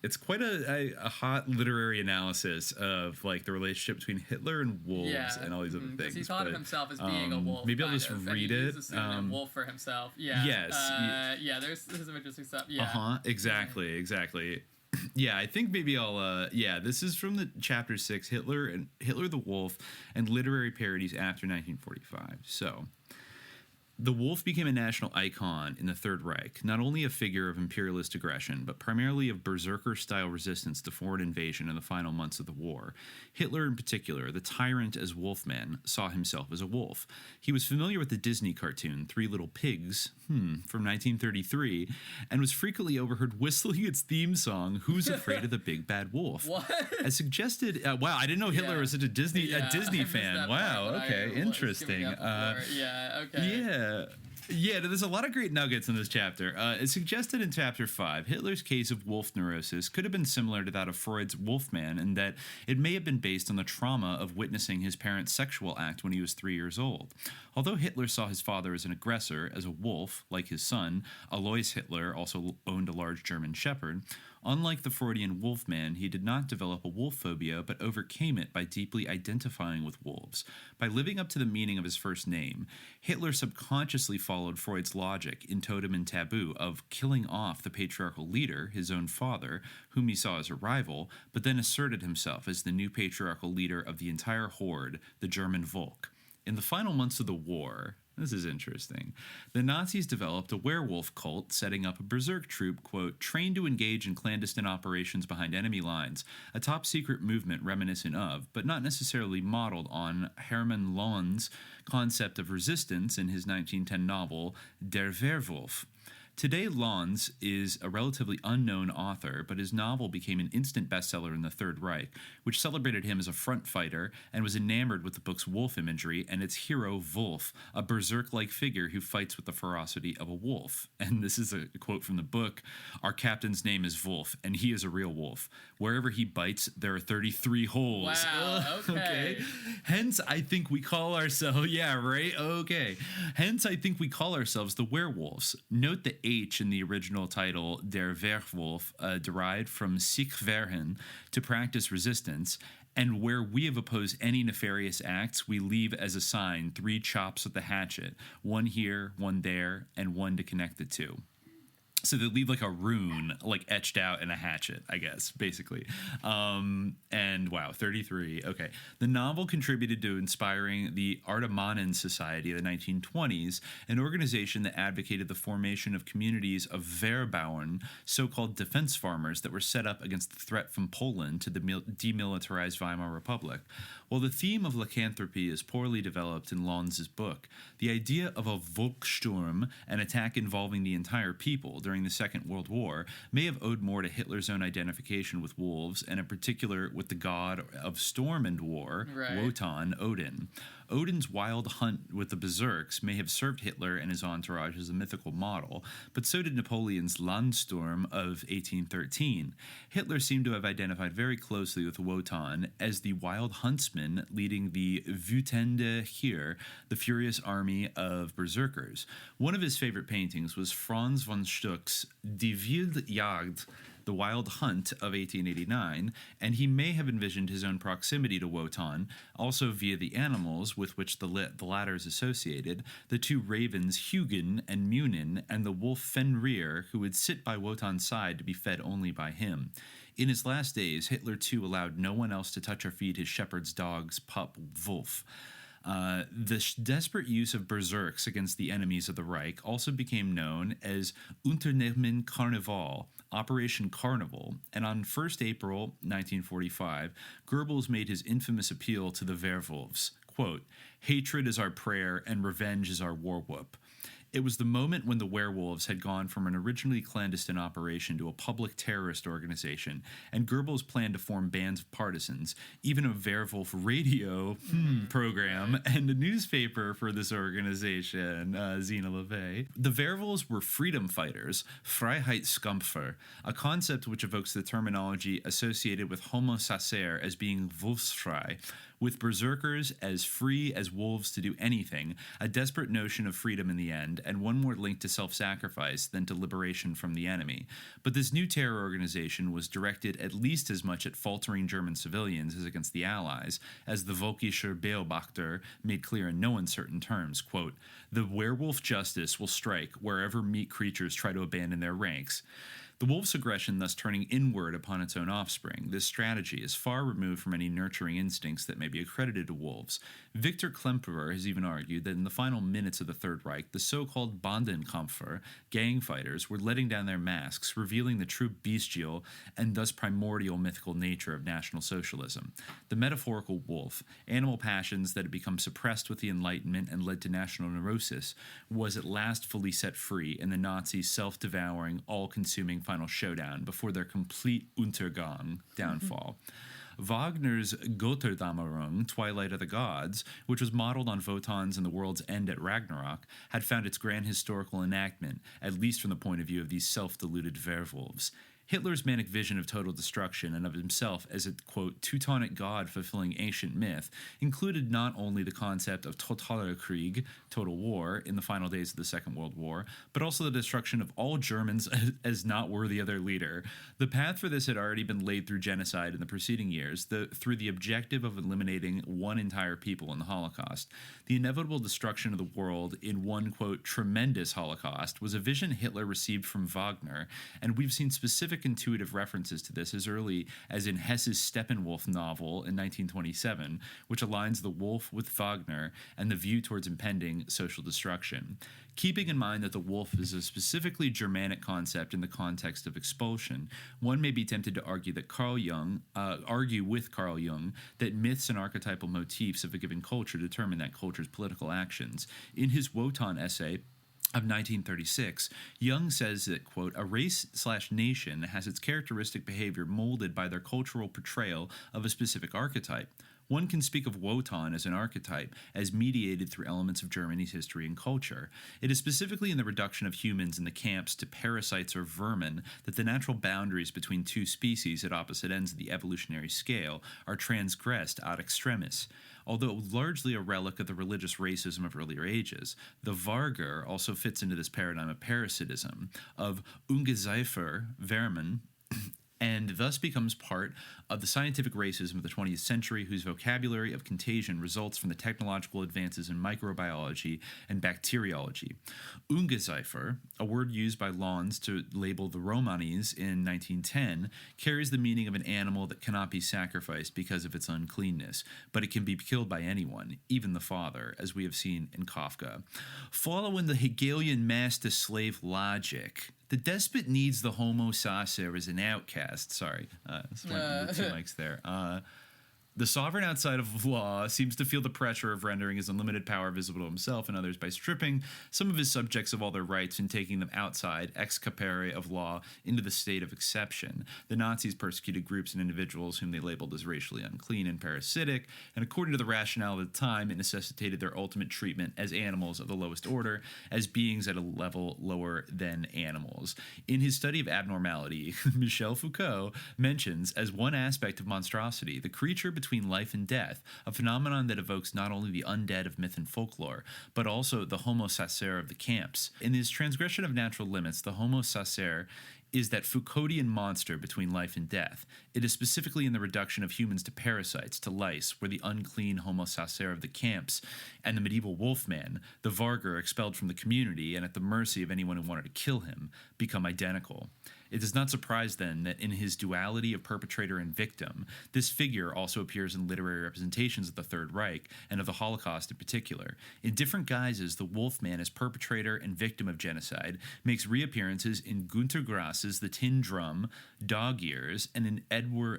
it's quite a hot literary analysis of like the relationship between Hitler and wolves and all these other things. He thought of himself as being a wolf. Maybe I'll just read it. He's a wolf for himself. Yeah. Yes. There's some interesting stuff. Yeah. Exactly. Yeah, I think maybe I'll. This is from the chapter 6, Hitler the Wolf, and literary parodies after 1945. So. The wolf became a national icon in the Third Reich, not only a figure of imperialist aggression, but primarily of berserker-style resistance to foreign invasion in the final months of the war. Hitler, in particular, the tyrant as Wolfman, saw himself as a wolf. He was familiar with the Disney cartoon Three Little Pigs, from 1933, and was frequently overheard whistling its theme song, Who's Afraid of the Big Bad Wolf? What? As suggested, wow, I didn't know Hitler was such a Disney fan. Wow, okay, interesting. Yeah, there's a lot of great nuggets in this chapter. It's suggested in chapter 5, Hitler's case of wolf neurosis could have been similar to that of Freud's Wolfman in that it may have been based on the trauma of witnessing his parents' sexual act when he was 3 years old. Although Hitler saw his father as an aggressor, as a wolf, like his son, Alois Hitler also owned a large German shepherd. Unlike the Freudian Wolfman, he did not develop a wolf phobia, but overcame it by deeply identifying with wolves. By living up to the meaning of his first name, Hitler subconsciously followed Freud's logic in Totem and Taboo of killing off the patriarchal leader, his own father, whom he saw as a rival, but then asserted himself as the new patriarchal leader of the entire horde, the German Volk. In the final months of the war, this is interesting, the Nazis developed a werewolf cult, setting up a berserk troop, quote, trained to engage in clandestine operations behind enemy lines, a top-secret movement reminiscent of, but not necessarily modeled on, Hermann Löhn's concept of resistance in his 1910 novel Der Werwolf. Today, Löhn is a relatively unknown author, but his novel became an instant bestseller in the Third Reich, which celebrated him as a front fighter and was enamored with the book's wolf imagery and its hero, Wolf, a berserk-like figure who fights with the ferocity of a wolf. And this is a quote from the book, "Our captain's name is Wolf, and he is a real wolf. Wherever he bites, there are 33 holes." Wow, okay. Hence, I think we call ourselves, Hence, I think we call ourselves the werewolves. Note the H in the original title, Der Werwolf, derived from sich wehren, to practice resistance, and where we have opposed any nefarious acts, we leave as a sign 3 chops with the hatchet, one here, one there, and one to connect the two. So they leave like a rune, like etched out in a hatchet, I guess, basically. And wow, 33. Okay. The novel contributed to inspiring the Ardemanen Society of the 1920s, an organization that advocated the formation of communities of Wehrbauern, so-called defense farmers that were set up against the threat from Poland to the demilitarized Weimar Republic. While the theme of lycanthropy is poorly developed in Löhn's book, the idea of a Volkssturm, an attack involving the entire people during the Second World War, may have owed more to Hitler's own identification with wolves, and in particular with the god of storm and war, Wotan, Odin. Odin's wild hunt with the berserks may have served Hitler and his entourage as a mythical model, but so did Napoleon's Landsturm of 1813. Hitler seemed to have identified very closely with Wotan as the wild huntsman leading the Wütende Heer, the furious army of berserkers. One of his favorite paintings was Franz von Stuck's Die Wilde Jagd, The Wild Hunt of 1889, and he may have envisioned his own proximity to Wotan, also via the animals with which the latter is associated, the 2 ravens Hugin and Munin, and the wolf Fenrir, who would sit by Wotan's side to be fed only by him. In his last days, Hitler too allowed no one else to touch or feed his shepherd's dog's pup, Wolf. The desperate use of berserks against the enemies of the Reich also became known as Unternehmen Carnival, Operation Carnival, and on 1st April 1945, Goebbels made his infamous appeal to the Werwolves, quote, "Hatred is our prayer and revenge is our war whoop." It was the moment when the werewolves had gone from an originally clandestine operation to a public terrorist organization, and Goebbels planned to form bands of partisans, even a Werwolf radio program, and a newspaper for this organization, Zena LaVey. The werewolves were freedom fighters, Freiheitskampfer, a concept which evokes the terminology associated with Homo sacer as being wolfsfrei, with berserkers as free as wolves to do anything, a desperate notion of freedom in the end, and one more linked to self-sacrifice than to liberation from the enemy. But this new terror organization was directed at least as much at faltering German civilians as against the Allies, as the Völkischer Beobachter made clear in no uncertain terms, quote, "The werewolf justice will strike wherever meat creatures try to abandon their ranks." The wolf's aggression thus turning inward upon its own offspring. This strategy is far removed from any nurturing instincts that may be accredited to wolves. Victor Klemperer has even argued that in the final minutes of the Third Reich, the so-called Bandenkämpfer, gang fighters, were letting down their masks, revealing the true bestial and thus primordial mythical nature of National Socialism. The metaphorical wolf, animal passions that had become suppressed with the Enlightenment and led to national neurosis, was at last fully set free in the Nazis' self-devouring, all-consuming final showdown before their complete Untergang, downfall. Wagner's Götterdämmerung, Twilight of the Gods, which was modeled on Wotan's and the World's End at Ragnarok, had found its grand historical enactment, at least from the point of view of these self-deluded werewolves. Hitler's manic vision of total destruction and of himself as a, quote, Teutonic god fulfilling ancient myth included not only the concept of totaler Krieg, total war, in the final days of the Second World War, but also the destruction of all Germans as not worthy of their leader. The path for this had already been laid through genocide in the preceding years, through the objective of eliminating one entire people in the Holocaust. The inevitable destruction of the world in one, quote, tremendous Holocaust was a vision Hitler received from Wagner, and we've seen specific intuitive references to this as early as in Hesse's Steppenwolf novel in 1927, which aligns the wolf with Wagner and the view towards impending social destruction. Keeping in mind that the wolf is a specifically Germanic concept in the context of expulsion, one may be tempted to argue with Carl Jung that myths and archetypal motifs of a given culture determine that culture's political actions. In his Wotan essay of 1936, Jung says that, quote, a race/nation has its characteristic behavior molded by their cultural portrayal of a specific archetype. One can speak of Wotan as an archetype, as mediated through elements of Germany's history and culture. It is specifically in the reduction of humans in the camps to parasites or vermin that the natural boundaries between two species at opposite ends of the evolutionary scale are transgressed ad extremis. Although largely a relic of the religious racism of earlier ages, the Varger also fits into this paradigm of parasitism, of Ungeziefer, vermin, and thus becomes part of the scientific racism of the 20th century, whose vocabulary of contagion results from the technological advances in microbiology and bacteriology. Ungeziefer, a word used by Lons to label the Romanis in 1910, carries the meaning of an animal that cannot be sacrificed because of its uncleanness, but it can be killed by anyone, even the father, as we have seen in Kafka. Following the Hegelian master-slave logic, the despot needs the homo sacer as an outcast. Sorry, the two mics there. The sovereign outside of law seems to feel the pressure of rendering his unlimited power visible to himself and others by stripping some of his subjects of all their rights and taking them outside, ex capere of law, into the state of exception. The Nazis persecuted groups and individuals whom they labeled as racially unclean and parasitic, and according to the rationale of the time, it necessitated their ultimate treatment as animals of the lowest order, as beings at a level lower than animals. In his study of abnormality, Michel Foucault mentions as one aspect of monstrosity the creature between life and death, a phenomenon that evokes not only the undead of myth and folklore, but also the homo sacer of the camps. In his transgression of natural limits, the homo sacer is that Foucauldian monster between life and death. It is specifically in the reduction of humans to parasites, to lice, where the unclean homo sacer of the camps and the medieval wolfman, the Varger expelled from the community and at the mercy of anyone who wanted to kill him, become identical. It does not surprise, then, that in his duality of perpetrator and victim, this figure also appears in literary representations of the Third Reich and of the Holocaust in particular. In different guises, the Wolfman, as perpetrator and victim of genocide, makes reappearances in Günter Grass Grass's The Tin Drum, Dog Ears, and in Edgar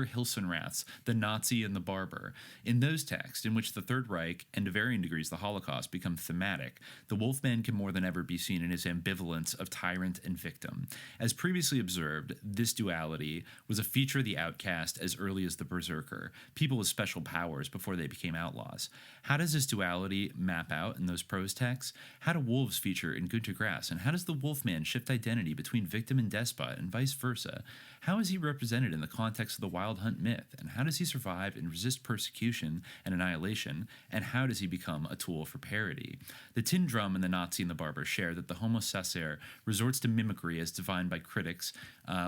Hilsenrath's The Nazi and the Barber. In those texts, in which the Third Reich and to varying degrees the Holocaust become thematic, the Wolfman can more than ever be seen in his ambivalence of tyrant and victim. As previously observed, this duality was a feature of the outcast as early as the Berserker, people with special powers before they became outlaws. How does this duality map out in those prose texts? How do wolves feature in Good to Grass? And how does the Wolfman shift identity between victim and despot and vice versa? How is he represented in the context of the Wild Hunt myth? And how does he survive and resist persecution and annihilation? And how does he become a tool for parody? The Tin Drum and the Nazi and the Barber share that the Homo sacer resorts to mimicry as defined by critics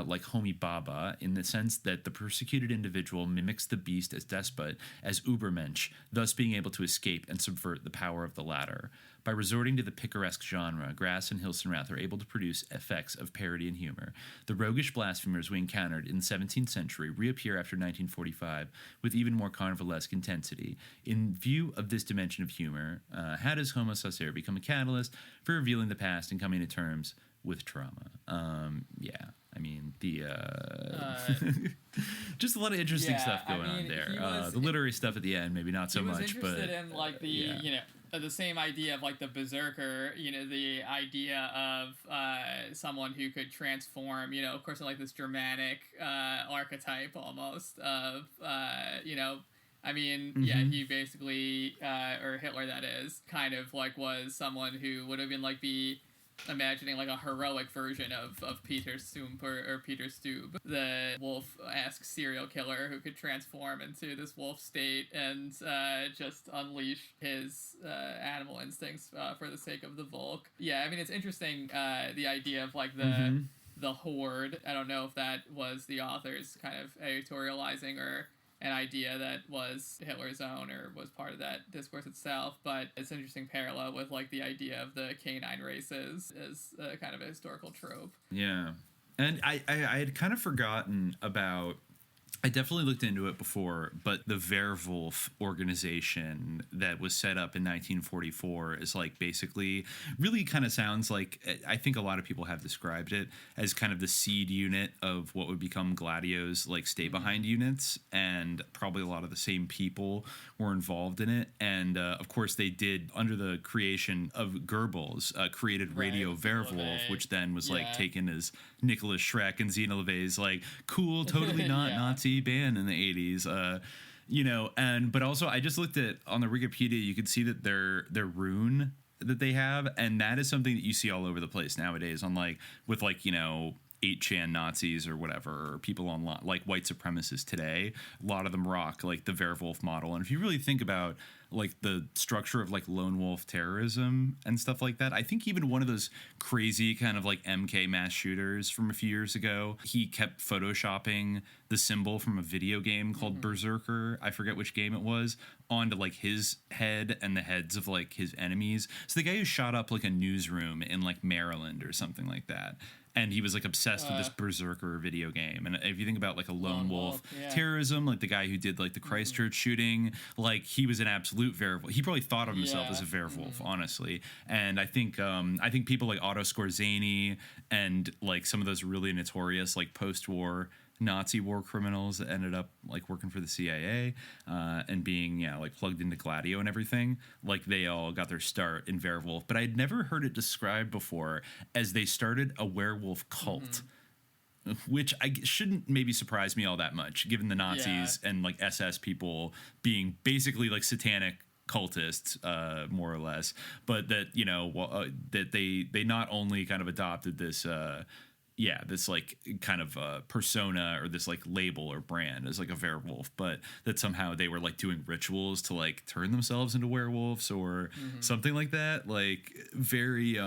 like Homi Bhabha, in the sense that the persecuted individual mimics the beast as despot, as Übermensch, thus being able to escape and subvert the power of the latter. By resorting to the picaresque genre, Grass and Hilsenrath are able to produce effects of parody and humor. The roguish blasphemers we encountered in the 17th century reappear after 1945 with even more carnivalesque intensity. In view of this dimension of humor, how does Homo sacer become a catalyst for revealing the past and coming to terms with trauma? I mean, just a lot of interesting stuff going on there. The literary stuff at the end, maybe not so much, but interested in like the same idea of like the Berserker, the idea of someone who could transform, of course, in like this Germanic archetype almost of, he basically, or Hitler that is, kind of like was someone who would have been like imagining like a heroic version of Peter Stump or Peter Stube, the wolf-esque serial killer who could transform into this wolf state and just unleash his animal instincts for the sake of the Volk. Yeah, I mean, it's interesting, the idea of like the horde. I don't know if that was the author's kind of editorializing or an idea that was Hitler's own or was part of that discourse itself, but it's an interesting parallel with like the idea of the canine races as kind of a historical trope. Yeah, and I had kind of forgotten about. I definitely looked into it before, but the Werwolf organization that was set up in 1944 is like basically really kind of sounds like, I think a lot of people have described it as kind of the seed unit of what would become Gladio's like stay behind units, and probably a lot of the same people were involved in it. And of course they did, under the creation of Goebbels, created Radio Werwolf, which then was like taken as Nicholas Schreck and Zena LeVay's like cool, totally not Nazi band in the 80s, but also I just looked at on the Wikipedia, you could see that their rune that they have, and that is something that you see all over the place nowadays on like with like 8chan Nazis or whatever, or people on like white supremacists today. A lot of them rock like the Werwolf model, and if you really think about like the structure of like lone wolf terrorism and stuff like that, I think even one of those crazy kind of like MK mass shooters from a few years ago, he kept photoshopping the symbol from a video game called Berserker, I forget which game it was, onto like his head and the heads of like his enemies. So the guy who shot up like a newsroom in like Maryland or something like that, and he was like obsessed with this Berserker video game. And if you think about like a lone wolf terrorism, like the guy who did like the Christchurch shooting, like he was an absolute werewolf. He probably thought of himself as a werewolf, honestly. And I think people like Otto Skorzeny and like some of those really notorious like post-war Nazi war criminals that ended up like working for the CIA and being like plugged into Gladio and everything, like they all got their start in Werewolf. But I'd never heard it described before as they started a werewolf cult, which I shouldn't maybe surprise me all that much, given the Nazis and like SS people being basically like satanic cultists, more or less, but that that they not only kind of adopted this this like kind of persona or this like label or brand as like a werewolf, but that somehow they were like doing rituals to like turn themselves into werewolves or something like that. Like very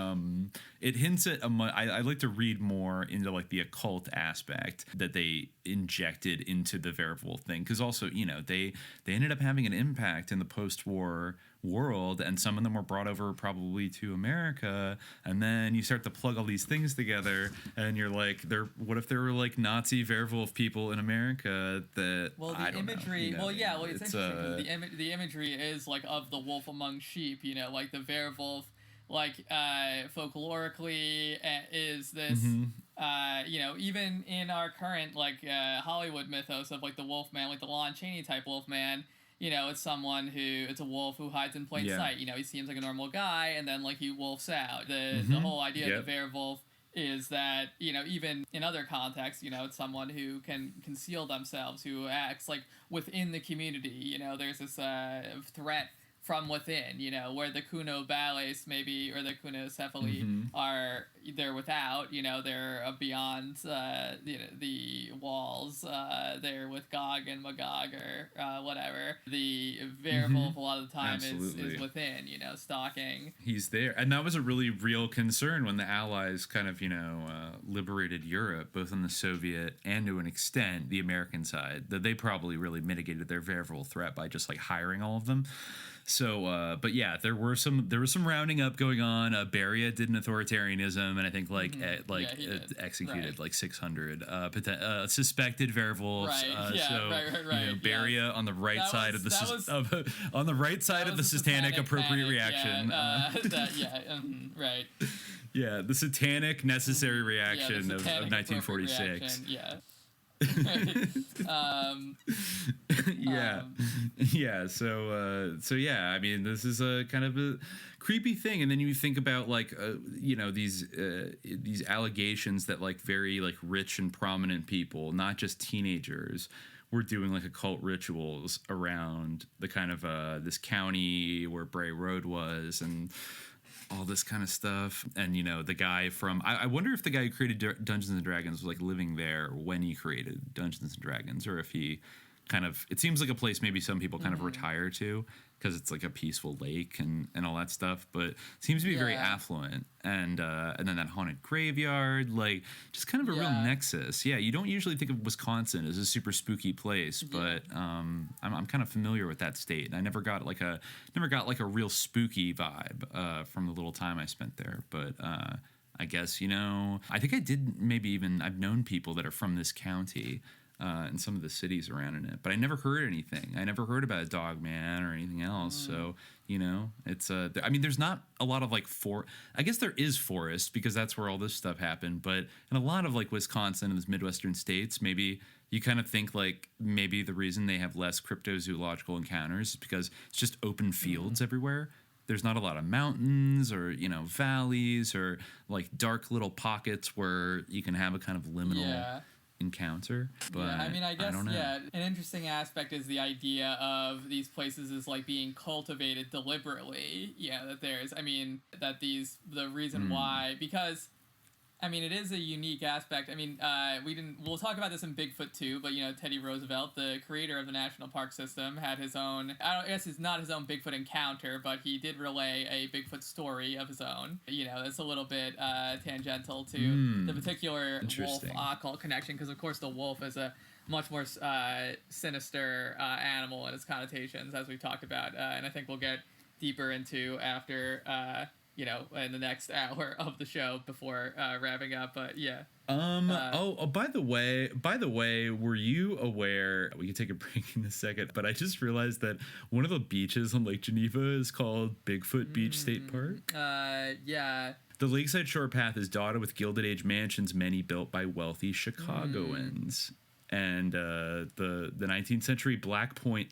it hints at I like to read more into like the occult aspect that they injected into the werewolf thing, because also they ended up having an impact in the post-war world, and some of them were brought over probably to America, and then you start to plug all these things together and you're like, what if there were like Nazi werewolf people in America that imagery it's interesting because the imagery is like of the wolf among sheep, like the werewolf like folklorically is this even in our current Hollywood mythos of like the Wolfman, like the Lon Chaney type Wolfman, it's it's a wolf who hides in plain sight. He seems like a normal guy, and then like he wolfs out. The whole idea of the Werewolf is that, even in other contexts, it's someone who can conceal themselves, who acts like within the community. There's this threat from within, where the Cuno-Bales maybe, or the Cunocephaly they're without, they're beyond, the walls, they're with Gog and Magog or whatever. The Werewolf a lot of the time is within, stalking. He's there. And that was a really real concern when the Allies kind of, liberated Europe, both on the Soviet and to an extent the American side, that they probably really mitigated their Werewolf threat by just like hiring all of them. So, but yeah, there was some rounding up going on. Beria did an authoritarianism, and I think executed like 600 suspected werewolves. Beria on the right side of the on the right side of the satanic appropriate reaction. Yeah, the satanic necessary reaction of 1946. So yeah, I mean, this is a kind of a creepy thing, and then you think about like these allegations that like very like rich and prominent people, not just teenagers, were doing like occult rituals around the kind of this county where Bray Road was, and all this kind of stuff. And the guy from I wonder if the guy who created Dungeons and Dragons was like living there when he created Dungeons and Dragons, or if he kind of, it seems like a place maybe some people kind of retire to because it's like a peaceful lake and all that stuff, but it seems to be very affluent. And then that haunted graveyard, like just kind of a real nexus. Yeah, you don't usually think of Wisconsin as a super spooky place, but I'm kind of familiar with that state, and I never got like a real spooky vibe from the little time I spent there. But I guess I think I did maybe even I've known people that are from this county. And some of the cities around in it, but I never heard anything. I never heard about a Dogman or anything else. So, it's I mean, there's not a lot of like I guess there is forest because that's where all this stuff happened. But in a lot of like Wisconsin and those Midwestern states, maybe you kind of think like maybe the reason they have less cryptozoological encounters is because it's just open fields everywhere. There's not a lot of mountains or, valleys or like dark little pockets where you can have a kind of liminal encounter. But I guess don't know. An interesting aspect is the idea of these places is like being cultivated deliberately. The reason why, because it is a unique aspect. We'll talk about this in Bigfoot too, but Teddy Roosevelt, the creator of the National Park System, had his own, I guess it's not his own Bigfoot encounter, but he did relay a Bigfoot story of his own. It's a little bit tangential to the particular wolf occult connection, because of course the wolf is a much more sinister animal in its connotations, as we've talked about, and I think we'll get deeper into after in the next hour of the show before wrapping up. But by the way, were you aware, we can take a break in a second, but I just realized that one of the beaches on Lake Geneva is called Bigfoot Beach State Park? The lakeside shore path is dotted with Gilded Age mansions, many built by wealthy Chicagoans. And the 19th century Black Point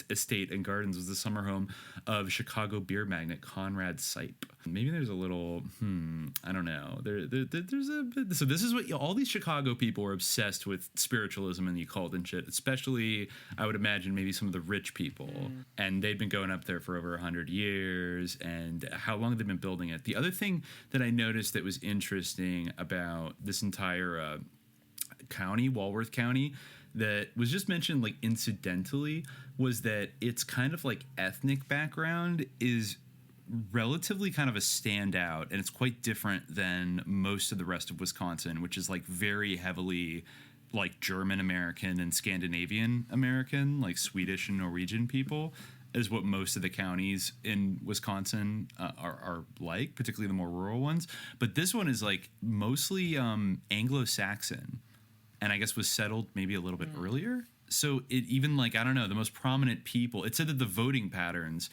Estate and Gardens was the summer home of Chicago beer magnate Conrad Sipe. Maybe there's a little, I don't know. There's a bit. So this is what all these Chicago people are obsessed with: spiritualism and the occult and shit. Especially, I would imagine, maybe some of the rich people. And they'd been going up there for over 100 years. And how long they've been building it. The other thing that I noticed that was interesting about this entire county, Walworth County, that was just mentioned like incidentally, was that its kind of like ethnic background is relatively kind of a standout, and it's quite different than most of the rest of Wisconsin, which is like very heavily like German American and Scandinavian American, like Swedish and Norwegian people, is what most of the counties in Wisconsin are like, particularly the more rural ones. But this one is like mostly Anglo-Saxon, and I guess was settled maybe a little bit earlier. So it even like, I don't know, the most prominent people, it said that the voting patterns,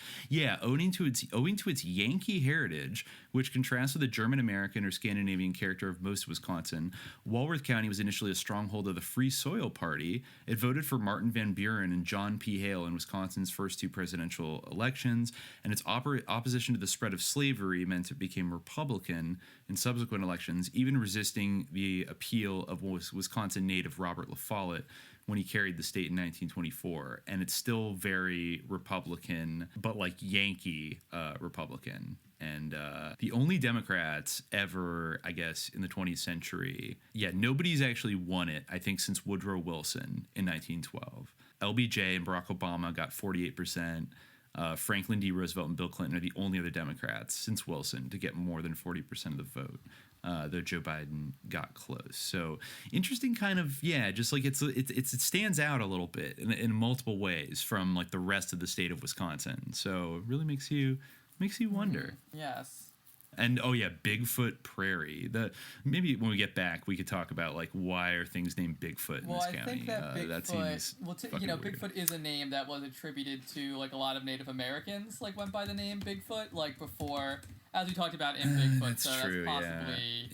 owing to its Yankee heritage, which contrasts with the German American or Scandinavian character of most of Wisconsin, Walworth County was initially a stronghold of the Free Soil Party. It voted for Martin Van Buren and John P. Hale in Wisconsin's first 2 presidential elections, and its opposition to the spread of slavery meant it became Republican in subsequent elections, even resisting the appeal of Wisconsin native Robert La Follette when he carried the state in 1924. And it's still very Republican, but like Yankee Republican. And the only Democrats ever, I guess, in the 20th century, nobody's actually won it, I think, since Woodrow Wilson in 1912. LBJ and Barack Obama got 48%. Franklin D. Roosevelt and Bill Clinton are the only other Democrats since Wilson to get more than 40% of the vote. Though Joe Biden got close. So interesting kind of, just like it stands out a little bit in multiple ways from like the rest of the state of Wisconsin. So it really makes you wonder. Yes. And Bigfoot Prairie. Maybe when we get back, we could talk about like why are things named Bigfoot in this county. I think that Bigfoot, that seems weird. Bigfoot is a name that was attributed to like a lot of Native Americans, like went by the name Bigfoot, like before, as we talked about in Bigfoot. That's true. That's possibly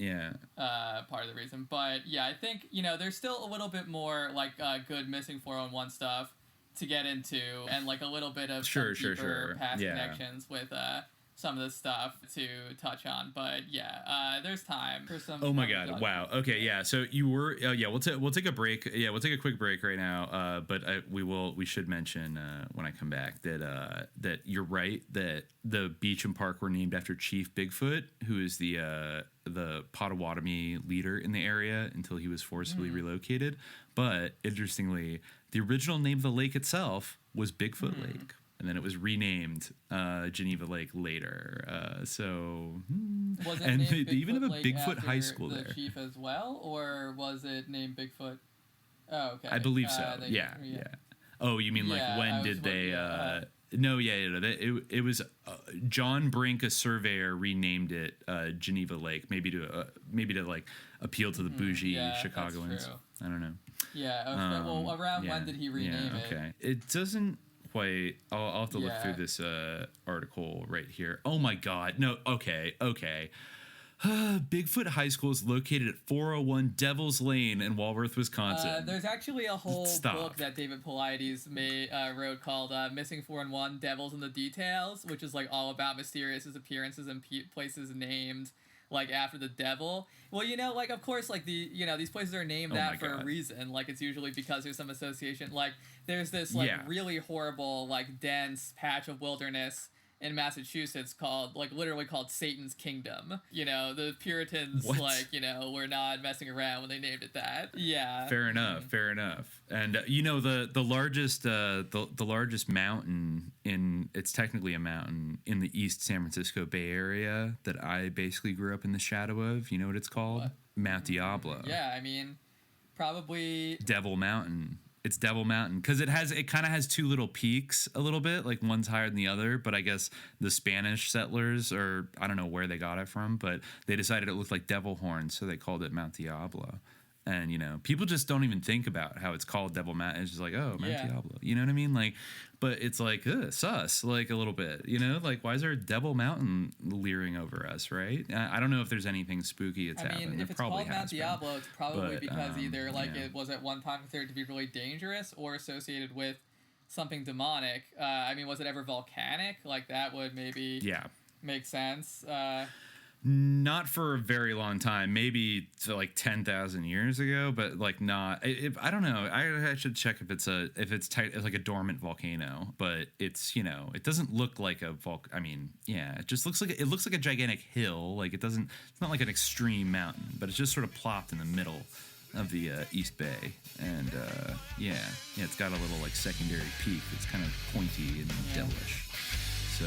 part of the reason. But I think there's still a little bit more like good missing 411 stuff to get into, and like a little bit of deeper past connections with some of this stuff to touch on, but there's time for some. Oh my God! Wow. Okay. Yeah. So you were. We'll take a break. Yeah, we'll take a quick break right now. But we should mention when I come back that you're right that the beach and park were named after Chief Bigfoot, who is the Potawatomi leader in the area until he was forcibly relocated. But interestingly, the original name of the lake itself was Bigfoot Lake. And then it was renamed Geneva Lake later. Was it and they even have a Bigfoot High School the there. Chief as well, or was it named Bigfoot? Oh, okay. I believe so. Yeah. Oh, you mean like when did they? No, it was John Brink, a surveyor, renamed it Geneva Lake, maybe to like appeal to the bougie Chicagoans. I don't know. Yeah. Okay. Well, around when did he rename it? Okay. It doesn't. Wait, I'll have to look through this article right here. Oh my God. No, okay. Bigfoot High School is located at 401 Devil's Lane in Walworth, Wisconsin. There's actually a whole book that David Paulides wrote called Missing 411 Devils in the Details, which is like all about mysterious disappearances and places named like after the devil. Well, like of course, like these places are named that for a reason. Like it's usually because there's some association. Like there's this really horrible like dense patch of wilderness in Massachusetts literally called Satan's Kingdom. The Puritans were not messing around when they named it that. Yeah. Fair enough. And the largest mountain it's technically a mountain in the East San Francisco Bay Area that I basically grew up in the shadow of. You know what it's called? What? Mount Diablo. Yeah, I mean, probably Devil Mountain. It's Devil Mountain because it kind of has 2 little peaks a little bit, like one's higher than the other. But I guess the Spanish settlers, or I don't know where they got it from, but they decided it looked like devil horns, so they called it Mount Diablo. And people just don't even think about how it's called Devil Mountain. It's just like, oh, Mount Diablo. You know what I mean? Like, but it's like sus, like a little bit. Like, why is there a Devil Mountain leering over us, right? I don't know if there's anything spooky that's happening. If it's called Mount Diablo, it's probably because either it was at one time considered to be really dangerous or associated with something demonic. Was it ever volcanic? Like that would maybe make sense. Not for a very long time, maybe to like 10,000 years ago, but like not. I don't know. I should check if it's like a dormant volcano, but it's it doesn't look like a it just looks like a gigantic hill. Like it's not like an extreme mountain, but it's just sort of plopped in the middle of the East Bay, and it's got a little like secondary peak that's kind of pointy and devilish. So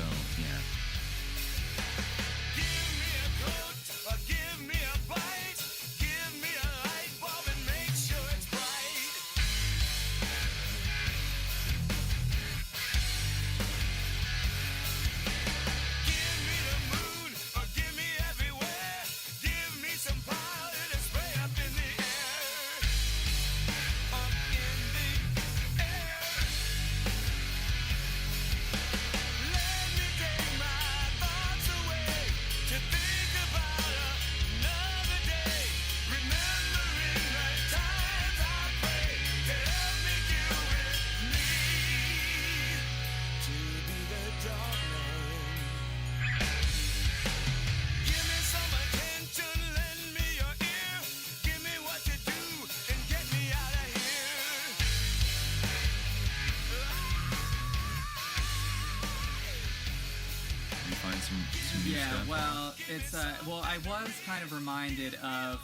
Yeah, well, it's well, I was kind of reminded of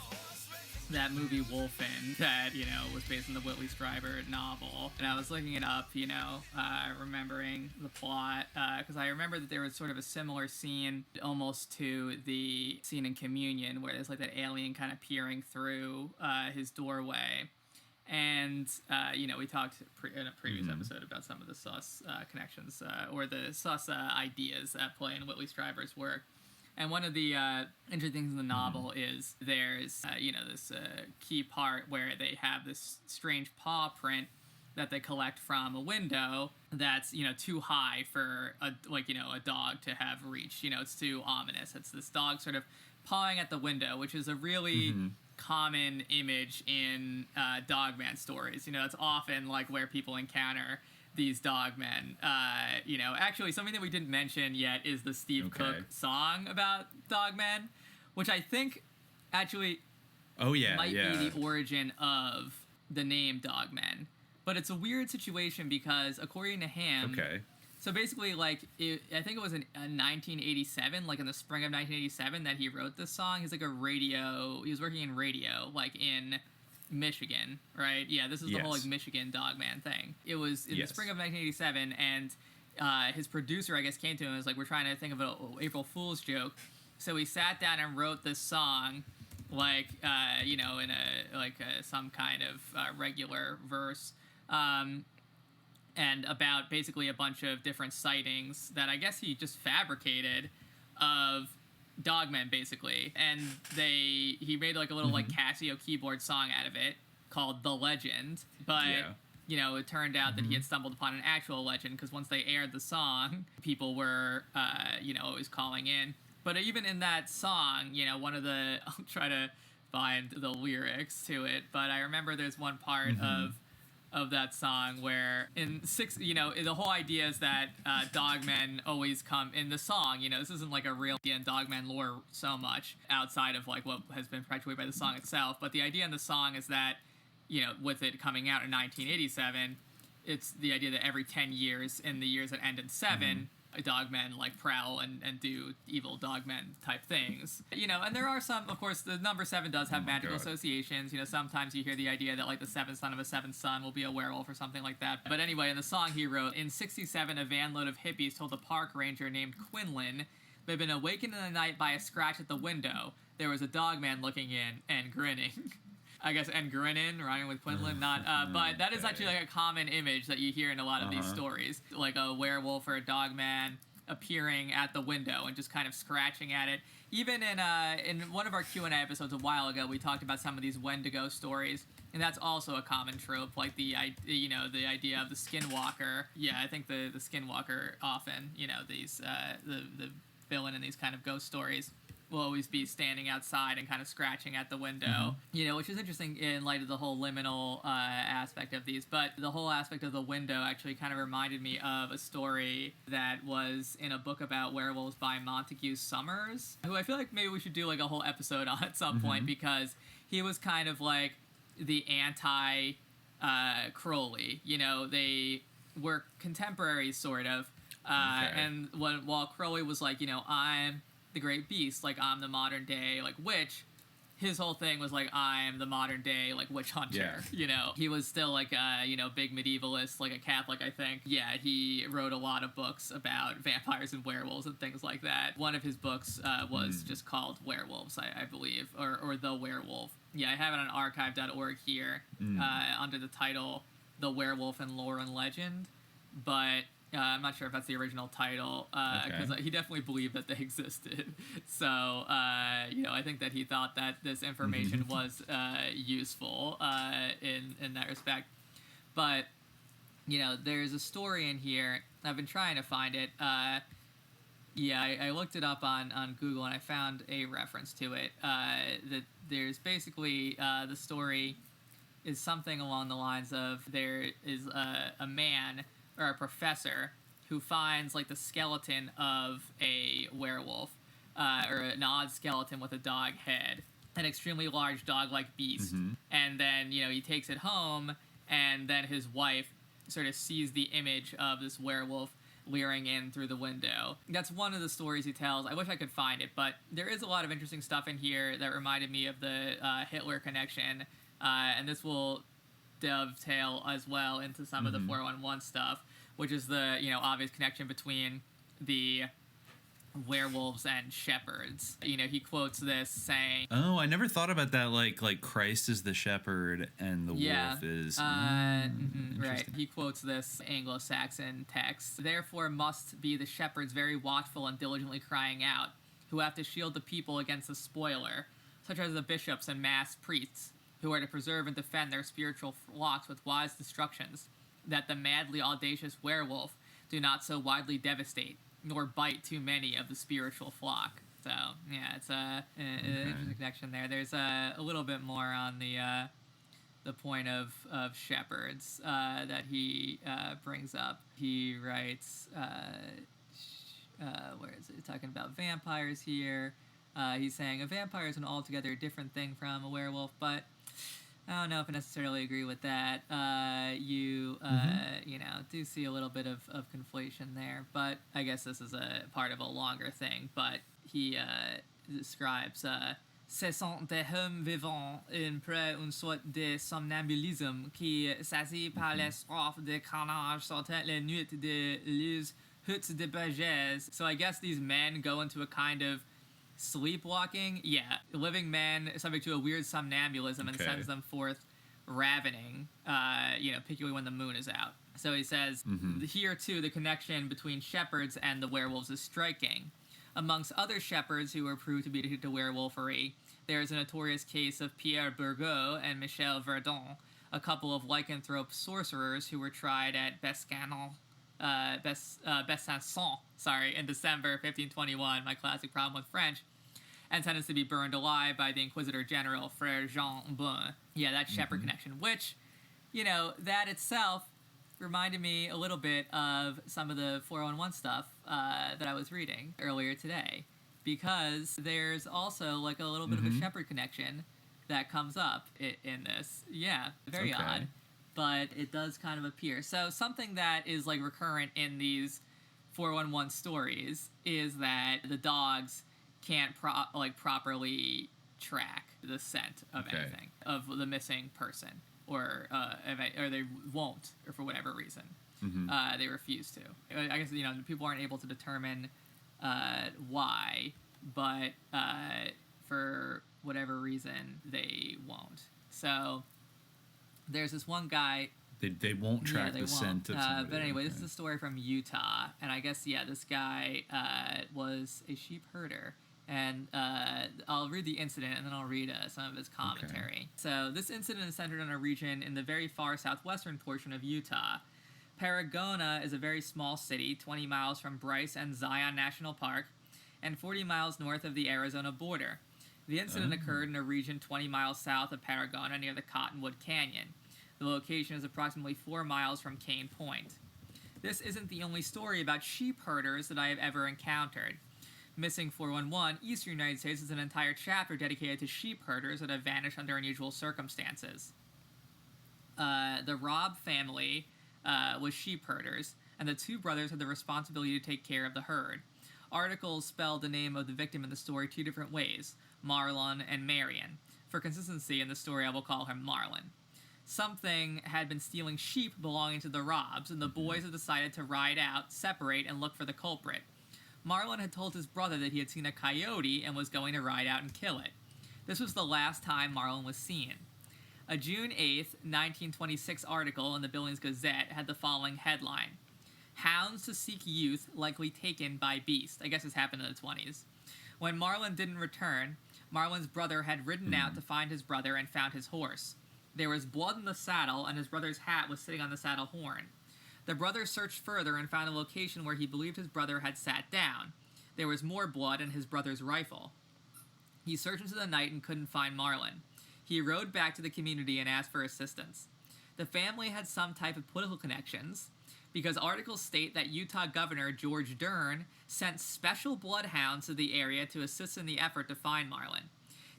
that movie Wolfen that, was based on the Whitley Strieber novel. And I was looking it up, remembering the plot, because I remember that there was sort of a similar scene almost to the scene in Communion, where there's like that alien kind of peering through his doorway. And, we talked in a previous episode about some of the sus connections, or the sus ideas at play in Whitley Strieber's work. And one of the interesting things in the novel is there's, this key part where they have this strange paw print that they collect from a window that's, too high for, a dog to have reached. It's too ominous. It's this dog sort of pawing at the window, which is a really common image in Dogman stories. It's often, like, where people encounter these dogmen. Actually, something that we didn't mention yet is the Steve Cook song about dogmen, which I think actually might be the origin of the name Dogmen. But it's a weird situation because, according to him, so basically, like, I think it was in 1987, like in the spring of 1987, that he wrote this song. He was working in radio, like in Michigan, right? Yeah, this is the whole like Michigan Dogman thing. It was in the spring of 1987, and his producer, I guess, came to him and was like, "We're trying to think of an April Fool's joke." So he sat down and wrote this song, like in some kind of regular verse, and about basically a bunch of different sightings that I guess he just fabricated of dogmen, basically. And he made like a little like Casio keyboard song out of it called The Legend. But it turned out that he had stumbled upon an actual legend, because once they aired the song, people were always calling in. But even in that song, one of the I'll try to find the lyrics to it, but I remember there's one part of that song where the whole idea is that dogmen always come in the song. This isn't like a real idea in dogman lore so much outside of like what has been perpetuated by the song itself, but the idea in the song is that with it coming out in 1987, it's the idea that every 10 years, in the years that end in 7, dogmen like prowl and do evil dogmen type things. And there are some, of course, the number 7 does have magical associations. Sometimes you hear the idea that like the 7th son of a 7th son will be a werewolf or something like that. But anyway, in the song he wrote, in 67, a van load of hippies told a park ranger named Quinlan they'd been awakened in the night by a scratch at the window. There was a dogman looking in and grinning. I guess, and grinning, rhyming with Quinlan, but that is actually like a common image that you hear in a lot of these stories, like a werewolf or a dogman appearing at the window and just kind of scratching at it. Even in one of our Q&A episodes a while ago, we talked about some of these Wendigo stories, and that's also a common trope, like the idea of the skinwalker. Yeah, I think the skinwalker often, these the villain in these kind of ghost stories will always be standing outside and kind of scratching at the window, which is interesting in light of the whole liminal aspect of these. But the whole aspect of the window actually kind of reminded me of a story that was in a book about werewolves by Montague Summers, who I feel like maybe we should do like a whole episode on at some point, because he was kind of like the anti Crowley. They were contemporaries, sort of. And while Crowley was like, I'm the great beast, like I'm the modern day like witch, his whole thing was like I'm the modern day like witch hunter. He was still like big medievalist, like a Catholic, I think. He wrote a lot of books about vampires and werewolves and things like that. One of his books was just called Werewolves, I believe, or The Werewolf. I have it on archive.org here under the title The Werewolf and Lore and Legend, but I'm not sure if that's the original title, because he definitely believed that they existed. So, I think that he thought that this information was useful in that respect. But, there's a story in here. I've been trying to find it. I looked it up on Google, and I found a reference to it. That there's basically the story is something along the lines of there is a man or a professor who finds like the skeleton of a werewolf, or an odd skeleton with a dog head, an extremely large dog-like beast. And then he takes it home, and then his wife sort of sees the image of this werewolf leering in through the window. That's one of the stories he tells. I wish I could find it, but there is a lot of interesting stuff in here that reminded me of the Hitler connection, and this will dovetail as well into some of the 411 stuff, which is the, obvious connection between the werewolves and shepherds. He quotes this saying, "Oh, I never thought about that. Like Christ is the shepherd and the wolf is." Right. He quotes this Anglo-Saxon text. "Therefore must be the shepherds very watchful and diligently crying out, who have to shield the people against the spoiler, such as the bishops and mass priests, who are to preserve and defend their spiritual flocks with wise destructions, that the madly audacious werewolf do not so widely devastate, nor bite too many of the spiritual flock." So, yeah, it's an interesting connection there. There's a little bit more on the point of shepherds that he brings up. He writes, where is it? Talking about vampires here. He's saying a vampire is an altogether different thing from a werewolf, but I don't know if I necessarily agree with that. You do see a little bit of conflation there, but I guess this is a part of a longer thing. But he describes ce sont des hommes vivants après une sorte de somnambulisme qui, saisis par les soif de carnage, sortent les nuits de les huttes de bergers. So I guess these men go into a kind of sleepwalking, a living man subject to a weird somnambulism and sends them forth ravening, particularly when the moon is out. So he says, here too, the connection between shepherds and the werewolves is striking. Amongst other shepherds who were proved to be addicted to werewolfery, there is a notorious case of Pierre Burgot and Michel Verdon, a couple of lycanthrope sorcerers who were tried at Besançon, in December 1521, my classic problem with French, and sentenced to be burned alive by the Inquisitor General, Frère Jean Bon. Yeah, that shepherd connection, which, that itself reminded me a little bit of some of the 411 stuff that I was reading earlier today, because there's also like a little bit of a shepherd connection that comes up in this. Yeah, very odd, but it does kind of appear. So something that is like recurrent in these 411 stories is that the dogs can't properly track the scent of anything, of the missing person, or they won't, or for whatever reason they refuse to. I guess people aren't able to determine why, but for whatever reason they won't. So there's this one guy. They won't track the scent of somebody. But anyway, this is a story from Utah, and I guess this guy was a sheep herder. And I'll read the incident, and then I'll read some of his commentary. Okay. So this incident is centered on a region in the very far southwestern portion of Utah. Paragona is a very small city, 20 miles from Bryce and Zion National Park, and 40 miles north of the Arizona border. The incident occurred in a region 20 miles south of Paragona near the Cottonwood Canyon. The location is approximately 4 miles from Cane Point. This isn't the only story about sheep herders that I have ever encountered. Missing 411, Eastern United States is an entire chapter dedicated to sheep herders that have vanished under unusual circumstances. The Robb family was sheep herders, and the two brothers had the responsibility to take care of the herd. Articles spelled the name of the victim in the story two different ways, Marlon and Marion. For consistency in the story, I will call her Marlon. Something had been stealing sheep belonging to the Robbs, and the boys had decided to ride out, separate, and look for the culprit. Marlon had told his brother that he had seen a coyote and was going to ride out and kill it. This was the last time Marlon was seen. A June 8th, 1926 article in the Billings Gazette had the following headline: "Hounds to seek youth likely taken by beast." I guess this happened in the 20s. When Marlon didn't return, Marlon's brother had ridden out to find his brother and found his horse. There was blood in the saddle, and his brother's hat was sitting on the saddle horn. The brother searched further and found a location where he believed his brother had sat down. There was more blood and his brother's rifle. He searched into the night and couldn't find Marlon. He rode back to the community and asked for assistance. The family had some type of political connections, because articles state that Utah Governor George Dern sent special bloodhounds to the area to assist in the effort to find Marlon.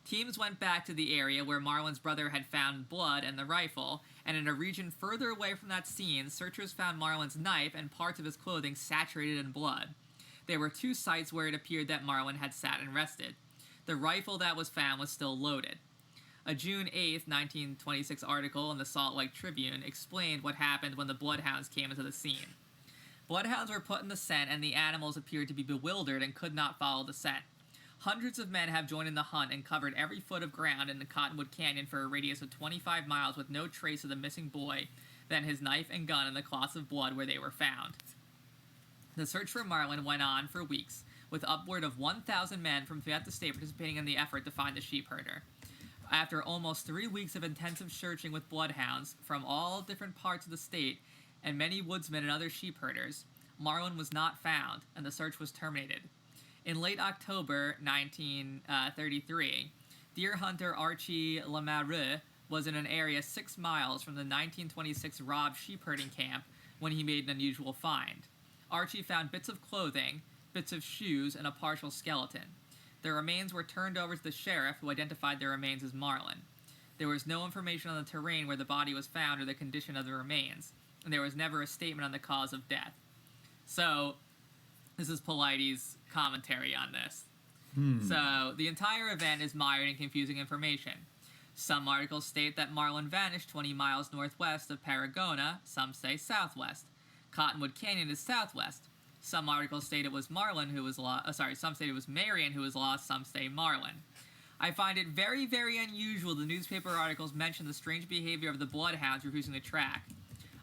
Teams went back to the area where Marlin's brother had found blood and the rifle, and in a region further away from that scene, searchers found Marlin's knife and parts of his clothing saturated in blood. There were 2 sites where it appeared that Marlin had sat and rested. The rifle that was found was still loaded. A June 8, 1926 article in the Salt Lake Tribune explained what happened when the bloodhounds came into the scene. Bloodhounds were put in the scent, and the animals appeared to be bewildered and could not follow the scent. Hundreds of men have joined in the hunt and covered every foot of ground in the Cottonwood Canyon for a radius of 25 miles with no trace of the missing boy, then his knife and gun and the clots of blood where they were found. The search for Marlin went on for weeks, with upward of 1,000 men from throughout the state participating in the effort to find the sheep herder. After almost 3 weeks of intensive searching with bloodhounds from all different parts of the state and many woodsmen and other sheep herders, Marlin was not found, and the search was terminated. In late October 1933, deer hunter Archie Lemareux was in an area 6 miles from the 1926 robbed sheep herding camp when he made an unusual find. Archie found bits of clothing, bits of shoes, and a partial skeleton. The remains were turned over to the sheriff, who identified the remains as Marlin. There was no information on the terrain where the body was found or the condition of the remains, and there was never a statement on the cause of death. So, this is Paulides' commentary on this. So, the entire event is mired in confusing information. Some articles state that Marlin vanished 20 miles northwest of Paragona, some say southwest. Cottonwood Canyon is southwest. Some articles state it was Marlin who was lost. Some state it was Marion who was lost. Some say Marlin. I find it very, very unusual the newspaper articles mention the strange behavior of the bloodhounds refusing to track.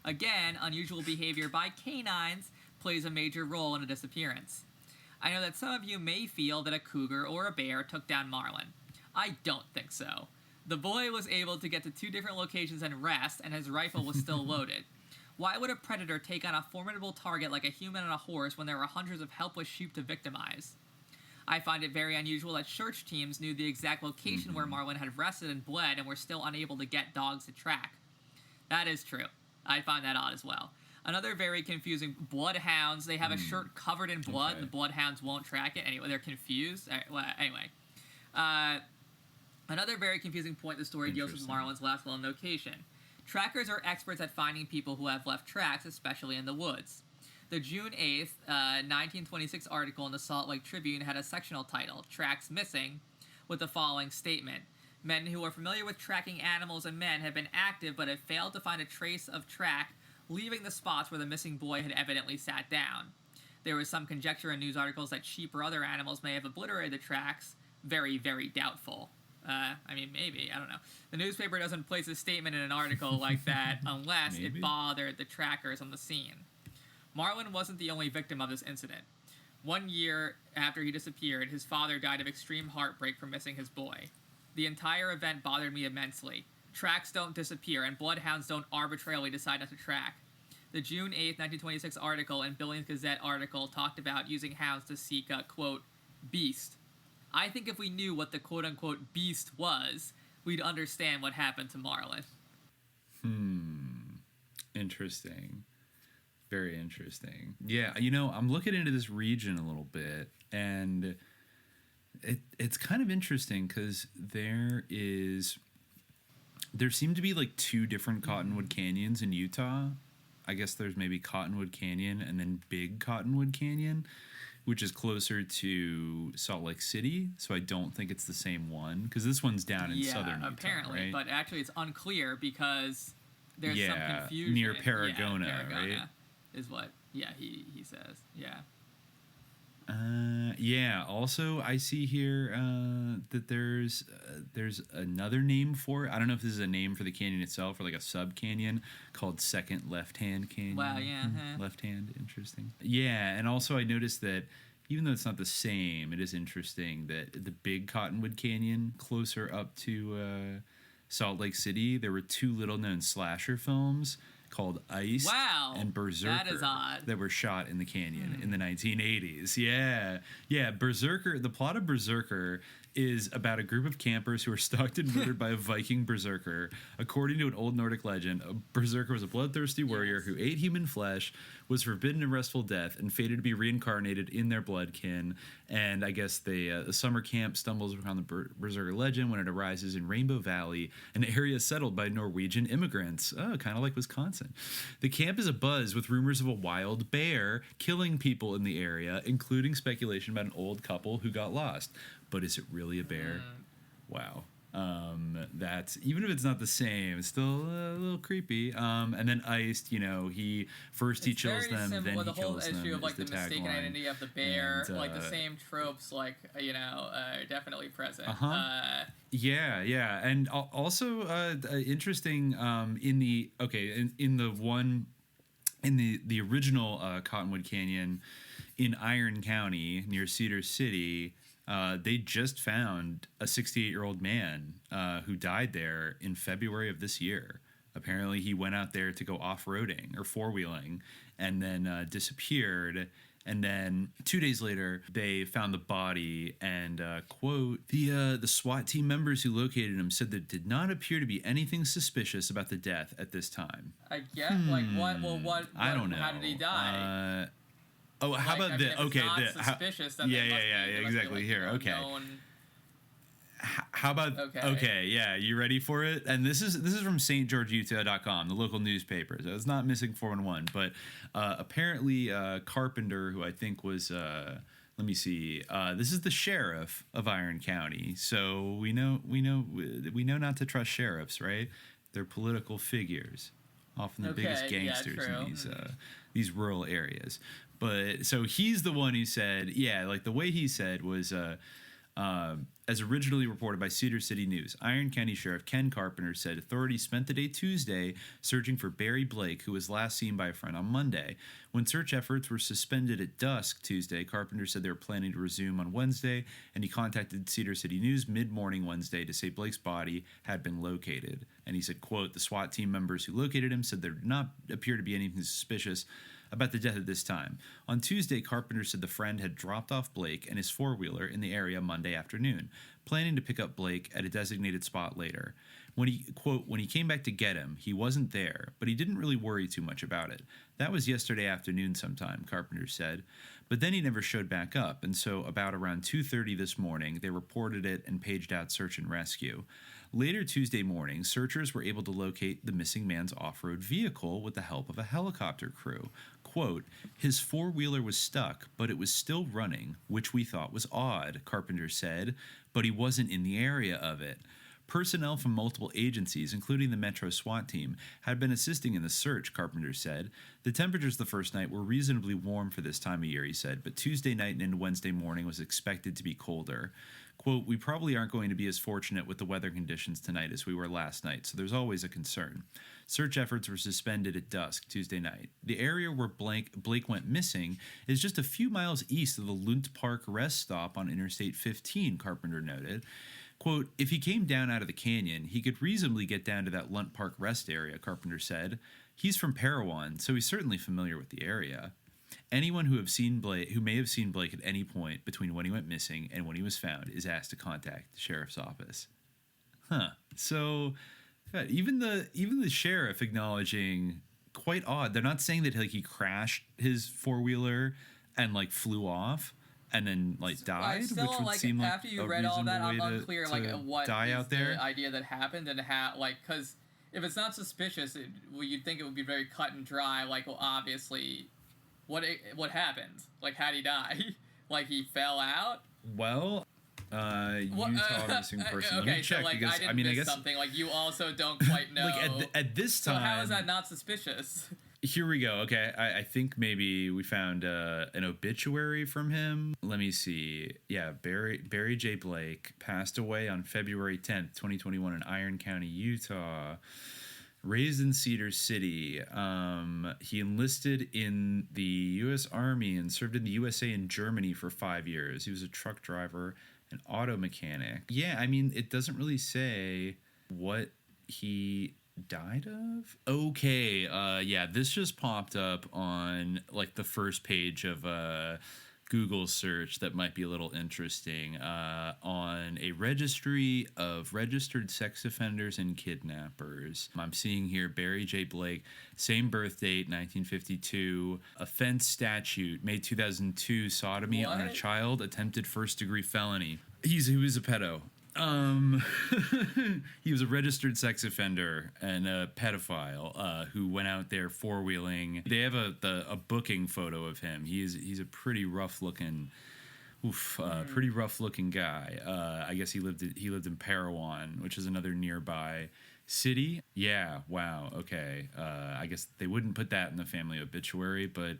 Again, unusual behavior by canines plays a major role in a disappearance. I know that some of you may feel that a cougar or a bear took down Marlin. I don't think so. The boy was able to get to 2 different locations and rest, and his rifle was still loaded. Why would a predator take on a formidable target like a human on a horse when there were hundreds of helpless sheep to victimize? I find it very unusual that search teams knew the exact location where Marlin had rested and bled and were still unable to get dogs to track. That is true. I find that odd as well. Another very confusing, bloodhounds, they have a shirt covered in blood, and the bloodhounds won't track it. Anyway, they're confused. Another very confusing point the story deals with Marlin's last known location. Trackers are experts at finding people who have left tracks, especially in the woods. The June 8th, 1926 article in the Salt Lake Tribune had a sectional title, Tracks Missing, with the following statement. Men who are familiar with tracking animals and men have been active but have failed to find a trace of track leaving the spots where the missing boy had evidently sat down. There was some conjecture in news articles that sheep or other animals may have obliterated the tracks. Very, very doubtful. Maybe. I don't know. The newspaper doesn't place a statement in an article like that unless it bothered the trackers on the scene. Marlin wasn't the only victim of this incident. 1 year after he disappeared, his father died of extreme heartbreak for missing his boy. The entire event bothered me immensely. Tracks don't disappear, and bloodhounds don't arbitrarily decide not to track. The June 8, 1926 article and Billings Gazette article talked about using hounds to seek a, quote, beast. I think if we knew what the quote-unquote beast was, we'd understand what happened to Marlin. Interesting. Very interesting. Yeah, I'm looking into this region a little bit, and it's kind of interesting because there seem to be like 2 different Cottonwood Canyons in Utah. I guess there's maybe Cottonwood Canyon and then Big Cottonwood Canyon, which is closer to Salt Lake City. So I don't think it's the same one because this one's down in southern Utah, apparently, right? But actually it's unclear because there's some confusion. Near Paragona, right? Is what, he says, also I see here that there's another name for it. I don't know if this is a name for the canyon itself or like a sub-canyon called Second Left Hand Canyon. Wow, yeah. Left Hand, interesting. Yeah, and also I noticed that even though it's not the same, it is interesting that the Big Cottonwood Canyon, closer up to Salt Lake City, there were 2 little-known slasher films called Ice and Berserker that were shot in the canyon in the 1980s. Yeah. Berserker, the plot of Berserker is about a group of campers who were stalked and murdered by a Viking berserker. According to an old Nordic legend, a berserker was a bloodthirsty warrior who ate human flesh, was forbidden a restful death, and fated to be reincarnated in their bloodkin. And I guess the summer camp stumbles upon the berserker legend when it arises in Rainbow Valley, an area settled by Norwegian immigrants. Oh, kind of like Wisconsin. The camp is abuzz with rumors of a wild bear killing people in the area, including speculation about an old couple who got lost. But is it really a bear? Wow. That's, even if it's not the same, it's still a little creepy. And then Iced, he chills them, then he kills them. The whole issue of like the mistaken identity of the bear, and, like the same tropes, like are definitely present. Yeah, and also interesting in the original Cottonwood Canyon in Iron County near Cedar City. They just found a 68-year-old man who died there in February of this year. Apparently, he went out there to go off-roading or four-wheeling and then disappeared. And then 2 days later, they found the body and, quote, the SWAT team members who located him said there did not appear to be anything suspicious about the death at this time. I guess, like, what? Well, what? I don't know. How did he die? How about the okay? Suspicious. Exactly. Here, okay. How about okay? Yeah, you ready for it? And this is from stgeorgeutah.com, the local newspaper. So it's not missing 411, but apparently Carpenter, who I think was let me see. This is the sheriff of Iron County. So we know not to trust sheriffs, right? They're political figures, often the biggest gangsters in these rural areas. But so he's the one who said, like the way he said was, as originally reported by Cedar City News, Iron County Sheriff Ken Carpenter said authorities spent the day Tuesday searching for Barry Blake, who was last seen by a friend on Monday. When search efforts were suspended at dusk Tuesday, Carpenter said they were planning to resume on Wednesday, and he contacted Cedar City News mid-morning Wednesday to say Blake's body had been located. And he said, quote, the SWAT team members who located him said there did not appear to be anything suspicious about the death at this time. On Tuesday, Carpenter said the friend had dropped off Blake and his four-wheeler in the area Monday afternoon, planning to pick up Blake at a designated spot later. When he, quote, when he came back to get him, he wasn't there, but he didn't really worry too much about it. That was yesterday afternoon sometime, Carpenter said. But then he never showed back up, and so about around 2:30 this morning, they reported it and paged out search and rescue. Later Tuesday morning, searchers were able to locate the missing man's off-road vehicle with the help of a helicopter crew. Quote, his four-wheeler was stuck, but it was still running, which we thought was odd, Carpenter said, but he wasn't in the area of it. Personnel from multiple agencies, including the Metro SWAT team, had been assisting in the search, Carpenter said. The temperatures the first night were reasonably warm for this time of year, he said, but Tuesday night and into Wednesday morning was expected to be colder. Quote, we probably aren't going to be as fortunate with the weather conditions tonight as we were last night, so there's always a concern. Search efforts were suspended at dusk Tuesday night. The area where Blake went missing is just a few miles east of the Lunt Park rest stop on Interstate 15, Carpenter noted. Quote, if he came down out of the canyon, he could reasonably get down to that Lunt Park rest area, Carpenter said. He's from Parowan, so he's certainly familiar with the area. Anyone who may have seen Blake at any point between when he went missing and when he was found is asked to contact the sheriff's office. So, God, even the sheriff acknowledging, quite odd. They're not saying that he crashed his four-wheeler and flew off and then died, still, which would seem like after you a read all that, I'm reasonable way unclear to what die is out there. The idea that happened and how because if it's not suspicious, you'd think it would be very cut and dry. Obviously. What happened? How'd he die? He fell out? Well, Utah missing person. Okay, Let me check so because I guess something. You also don't quite know. At this time. So how is that not suspicious? Here we go. Okay, I think maybe we found an obituary from him. Let me see. Yeah, Barry J. Blake passed away on February 10th, 2021 in Iron County, Utah. Raised in Cedar City, he enlisted in the U.S. Army and served in the USA and Germany for 5 years. He was a truck driver and auto mechanic. Yeah, I mean, it doesn't really say what he died of. Okay, yeah, this just popped up on the first page of Google search that might be a little interesting on a registry of registered sex offenders and kidnappers. I'm seeing here Barry J. Blake, same birth date, 1952, offense statute, May 2002, sodomy on a child, attempted first-degree felony. He was a pedo. He was a registered sex offender and a pedophile who went out there four-wheeling. They have a booking photo of him. He's a pretty rough-looking guy. I guess he lived in Parowan, which is another nearby city. Yeah, wow, okay. I guess they wouldn't put that in the family obituary, but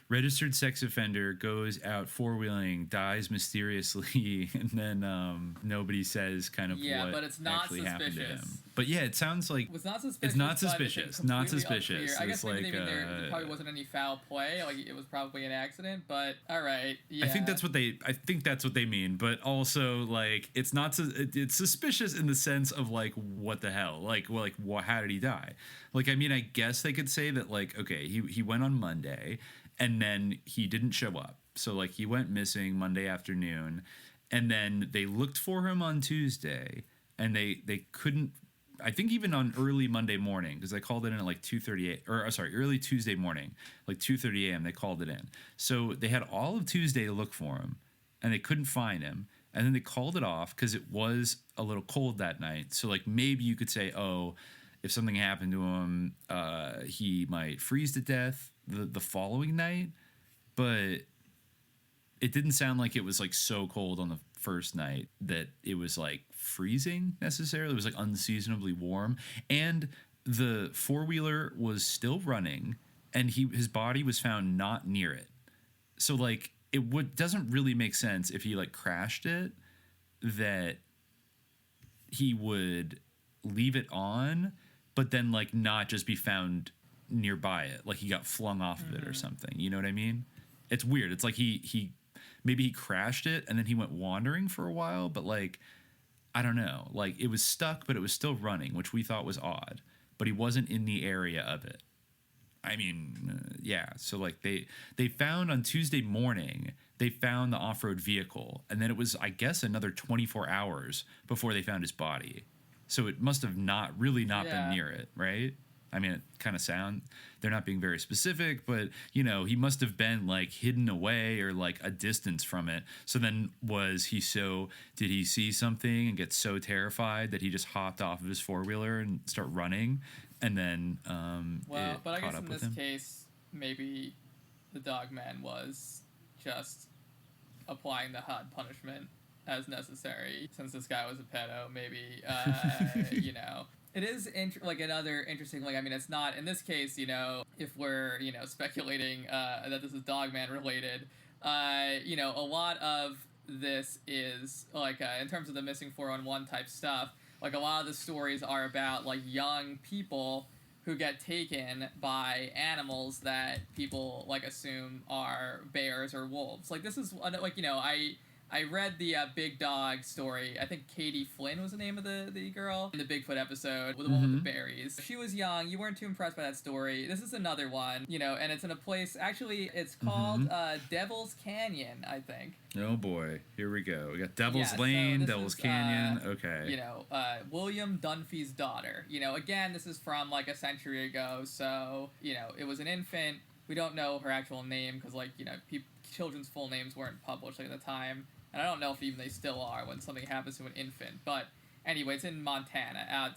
registered sex offender goes out four-wheeling, dies mysteriously, and then nobody says kind of what but it's not actually suspicious. happened to him. But yeah, it sounds like it's not suspicious. It's not suspicious. Not suspicious. Unclear. I guess maybe like, there probably wasn't any foul play. Like it was probably an accident. But all right, yeah. I think that's what they mean. But also, like, it's not. It's suspicious in the sense of like, what the hell? Like, well, how did he die? Like, I mean, I guess they could say that, like, okay, he went on Monday, and then he didn't show up. So like, he went missing Monday afternoon, and then they looked for him on Tuesday, and they couldn't. I think even on early Monday morning, because I called it in at like 2:38, or sorry, early Tuesday morning, like 2:30 a.m. They called it in. So they had all of Tuesday to look for him, and they couldn't find him. And then they called it off because it was a little cold that night. So like, maybe you could say, oh, if something happened to him, he might freeze to death the following night. But it didn't sound like it was like so cold on the first night that it was like freezing necessarily. It was like unseasonably warm, and the four-wheeler was still running, and his body was found not near it. So like, doesn't really make sense if he like crashed it that he would leave it on, but then like not just be found nearby it, like he got flung off of it or something. You know what I mean? It's weird. It's like he maybe he crashed it and then he went wandering for a while, but like, I don't know. Like, it was stuck, but it was still running, which we thought was odd. But he wasn't in the area of it. I mean, yeah. So like, they found on Tuesday morning, they found the off-road vehicle, and then it was, I guess, another 24 hours before they found his body. So it must have not been near it, right? I mean, it kind of they're not being very specific, but, you know, he must have been like hidden away or like a distance from it. So then did he see something and get so terrified that he just hopped off of his four-wheeler and start running? And then, but I guess in this case, maybe the Dogman was just applying the hot punishment as necessary. Since this guy was a pedo, maybe, you know. It is another interesting, like, I mean, it's not, in this case, you know, if we're, you know, speculating that this is Dogman related, you know, a lot of this is, like, in terms of the missing 411 type stuff, like, a lot of the stories are about, like, young people who get taken by animals that people, like, assume are bears or wolves. Like, this is, like, you know, I read the Big Dog story. I think Katie Flynn was the name of the girl in the Bigfoot episode, with the one with the berries. She was young. You weren't too impressed by that story. This is another one, you know, and it's in a place, actually, it's called Devil's Canyon, I think. Oh boy, here we go. We got Devil's Lane, Devil's Canyon, okay. You know, William Dunphy's daughter. You know, again, this is from like a century ago, so, you know, it was an infant. We don't know her actual name because, like, you know, children's full names weren't published like, at the time. And I don't know if even they still are when something happens to an infant. But anyway, it's in Montana,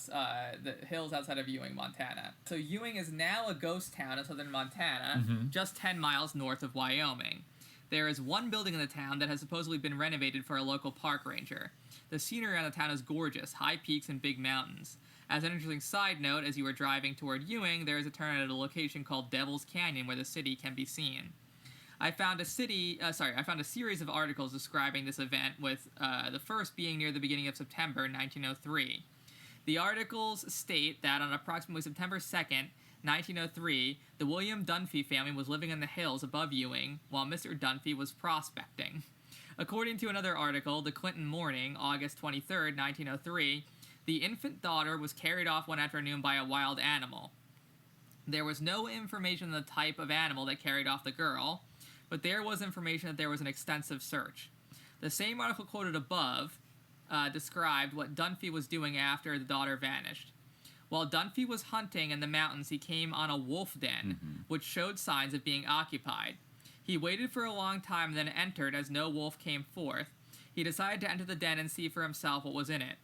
the hills outside of Ewing, Montana. So Ewing is now a ghost town in southern Montana, just 10 miles north of Wyoming. There is one building in the town that has supposedly been renovated for a local park ranger. The scenery around the town is gorgeous, high peaks and big mountains. As an interesting side note, as you are driving toward Ewing, there is a turn at a location called Devil's Canyon where the city can be seen. I found a series of articles describing this event, with the first being near the beginning of September 1903. The articles state that on approximately September 2nd, 1903, the William Dunphy family was living in the hills above Ewing, while Mr. Dunphy was prospecting. According to another article, the Clinton Morning, August 23rd, 1903, the infant daughter was carried off one afternoon by a wild animal. There was no information on the type of animal that carried off the girl. but there was information that there was an extensive search. The same article quoted above described what Dunphy was doing after the daughter vanished. While Dunphy was hunting in the mountains, he came on a wolf den, which showed signs of being occupied. He waited for a long time and then entered as no wolf came forth. He decided to enter the den and see for himself what was in it.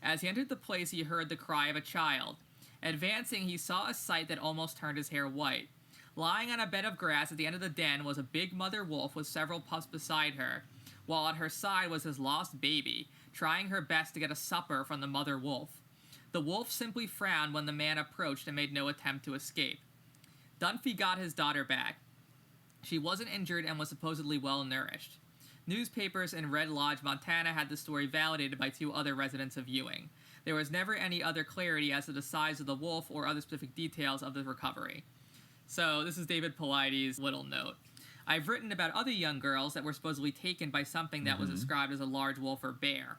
As he entered the place, he heard the cry of a child. Advancing, he saw a sight that almost turned his hair white. Lying on a bed of grass at the end of the den was a big mother wolf with several pups beside her, while at her side was his lost baby, trying her best to get a supper from the mother wolf. The wolf simply frowned when the man approached and made no attempt to escape. Dunphy got his daughter back. She wasn't injured and was supposedly well-nourished. Newspapers in Red Lodge, Montana had the story validated by 2 other residents of Ewing. There was never any other clarity as to the size of the wolf or other specific details of the recovery. So this is David Paulides' little note. I've written about other young girls that were supposedly taken by something that was described as a large wolf or bear.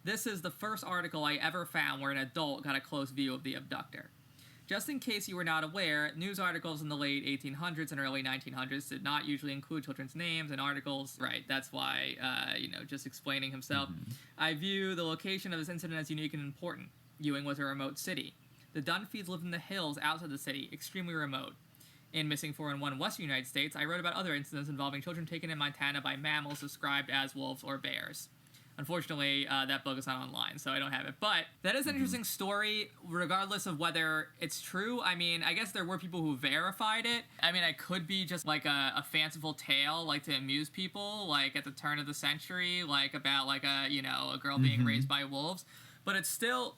This is the first article I ever found where an adult got a close view of the abductor. Just in case you were not aware, news articles in the late 1800s and early 1900s did not usually include children's names and articles. Right, that's why, just explaining himself. I view the location of this incident as unique and important. Ewing was a remote city. The Dunphys lived in the hills outside the city, extremely remote. In Missing 411 Western United States, I wrote about other incidents involving children taken in Montana by mammals described as wolves or bears. Unfortunately, that book is not online, so I don't have it. But that is an interesting story, regardless of whether it's true. I mean, I guess there were people who verified it. I mean, it could be just like a fanciful tale, like to amuse people, like at the turn of the century, like about like a girl being raised by wolves. But it's still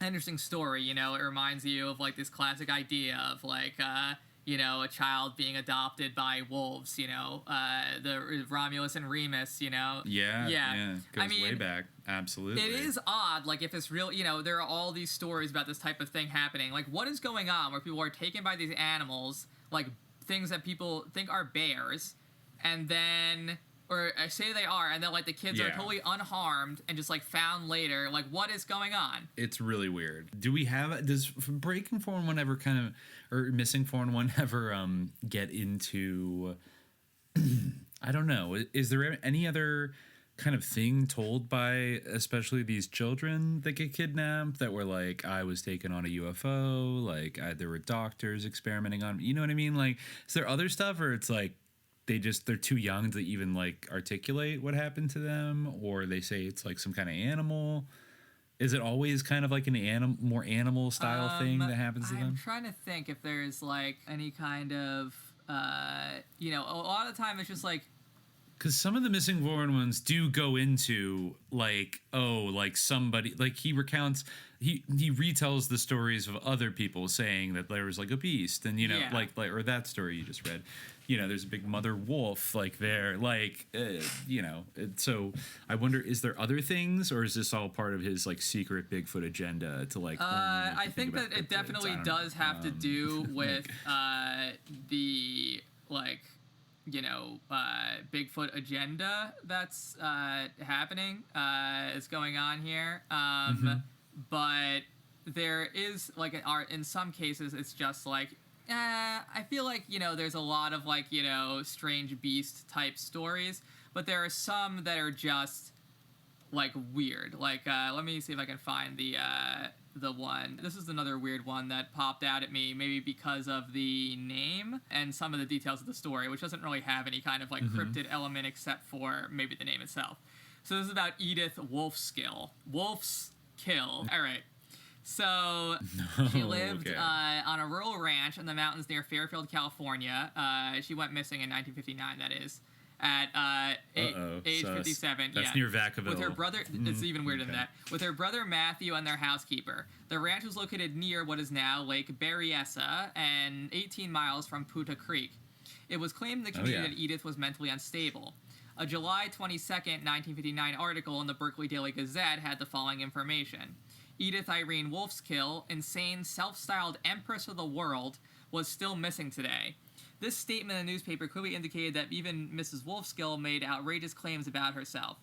an interesting story, It reminds you of like this classic idea of like, a child being adopted by wolves, the Romulus and Remus, Yeah. Goes way back. Absolutely. It is odd, like, if it's real, there are all these stories about this type of thing happening. Like, what is going on where people are taken by these animals, like, things that people think are bears, and then, or I say they are, and then, like, the kids are totally unharmed and just, like, found later. Like, what is going on? It's really weird. Does Breaking 411 ever or Missing 411 ever get into, I don't know, is there any other kind of thing told by especially these children that get kidnapped that were like, I was taken on a UFO, like there were doctors experimenting on, you know what I mean? Like, is there other stuff, or it's like they're too young to even like articulate what happened to them, or they say it's like some kind of animal? Is it always kind of like an more animal style thing that happens to them? I'm trying to think if there's like any kind of, a lot of the time it's just like, because some of the Missing 411s do go into like, like somebody, like he retells the stories of other people saying that there was like a beast, and like or that story you just read, there's a big mother wolf like there, like so I wonder, is there other things, or is this all part of his like secret Bigfoot agenda to like I think that it definitely does have to do with the like Bigfoot agenda that's happening, is going on here. But there is like in some cases it's just like, I feel like, there's a lot of like, strange beast type stories, but there are some that are just like weird. Like, let me see if I can find the one. This is another weird one that popped out at me, maybe because of the name and some of the details of the story, which doesn't really have any kind of like cryptid element except for maybe the name itself. So this is about Edith Wolfskill. Wolfskill. All right. So she lived on a rural ranch in the mountains near Fairfield, California. She went missing in 1959, that is. At age 57. That's near Vacaville. With her brother, it's even weirder than that. With her brother Matthew and their housekeeper. The ranch was located near what is now Lake Berryessa and 18 miles from Puta Creek. It was claimed in the community that Edith was mentally unstable. A July 22nd, 1959 article in the Berkeley Daily Gazette had the following information. Edith Irene Wolfskill, insane self-styled Empress of the World, was still missing today. This statement in the newspaper clearly indicated that even Mrs. Wolfskill made outrageous claims about herself.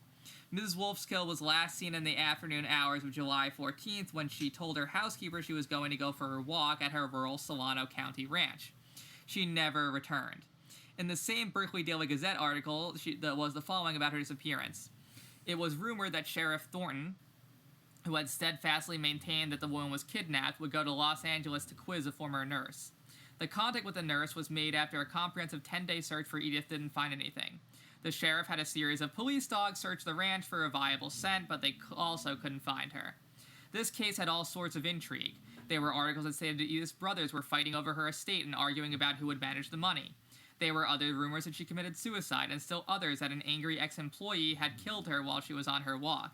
Mrs. Wolfskill was last seen in the afternoon hours of July 14th when she told her housekeeper she was going to go for her walk at her rural Solano County ranch. She never returned. In the same Berkeley Daily Gazette article, that was the following about her disappearance. It was rumored that Sheriff Thornton, who had steadfastly maintained that the woman was kidnapped, would go to Los Angeles to quiz a former nurse. The contact with the nurse was made after a comprehensive 10-day search for Edith didn't find anything. The sheriff had a series of police dogs search the ranch for a viable scent, but they also couldn't find her. This case had all sorts of intrigue. There were articles that stated that Edith's brothers were fighting over her estate and arguing about who would manage the money. There were other rumors that she committed suicide, and still others that an angry ex-employee had killed her while she was on her walk.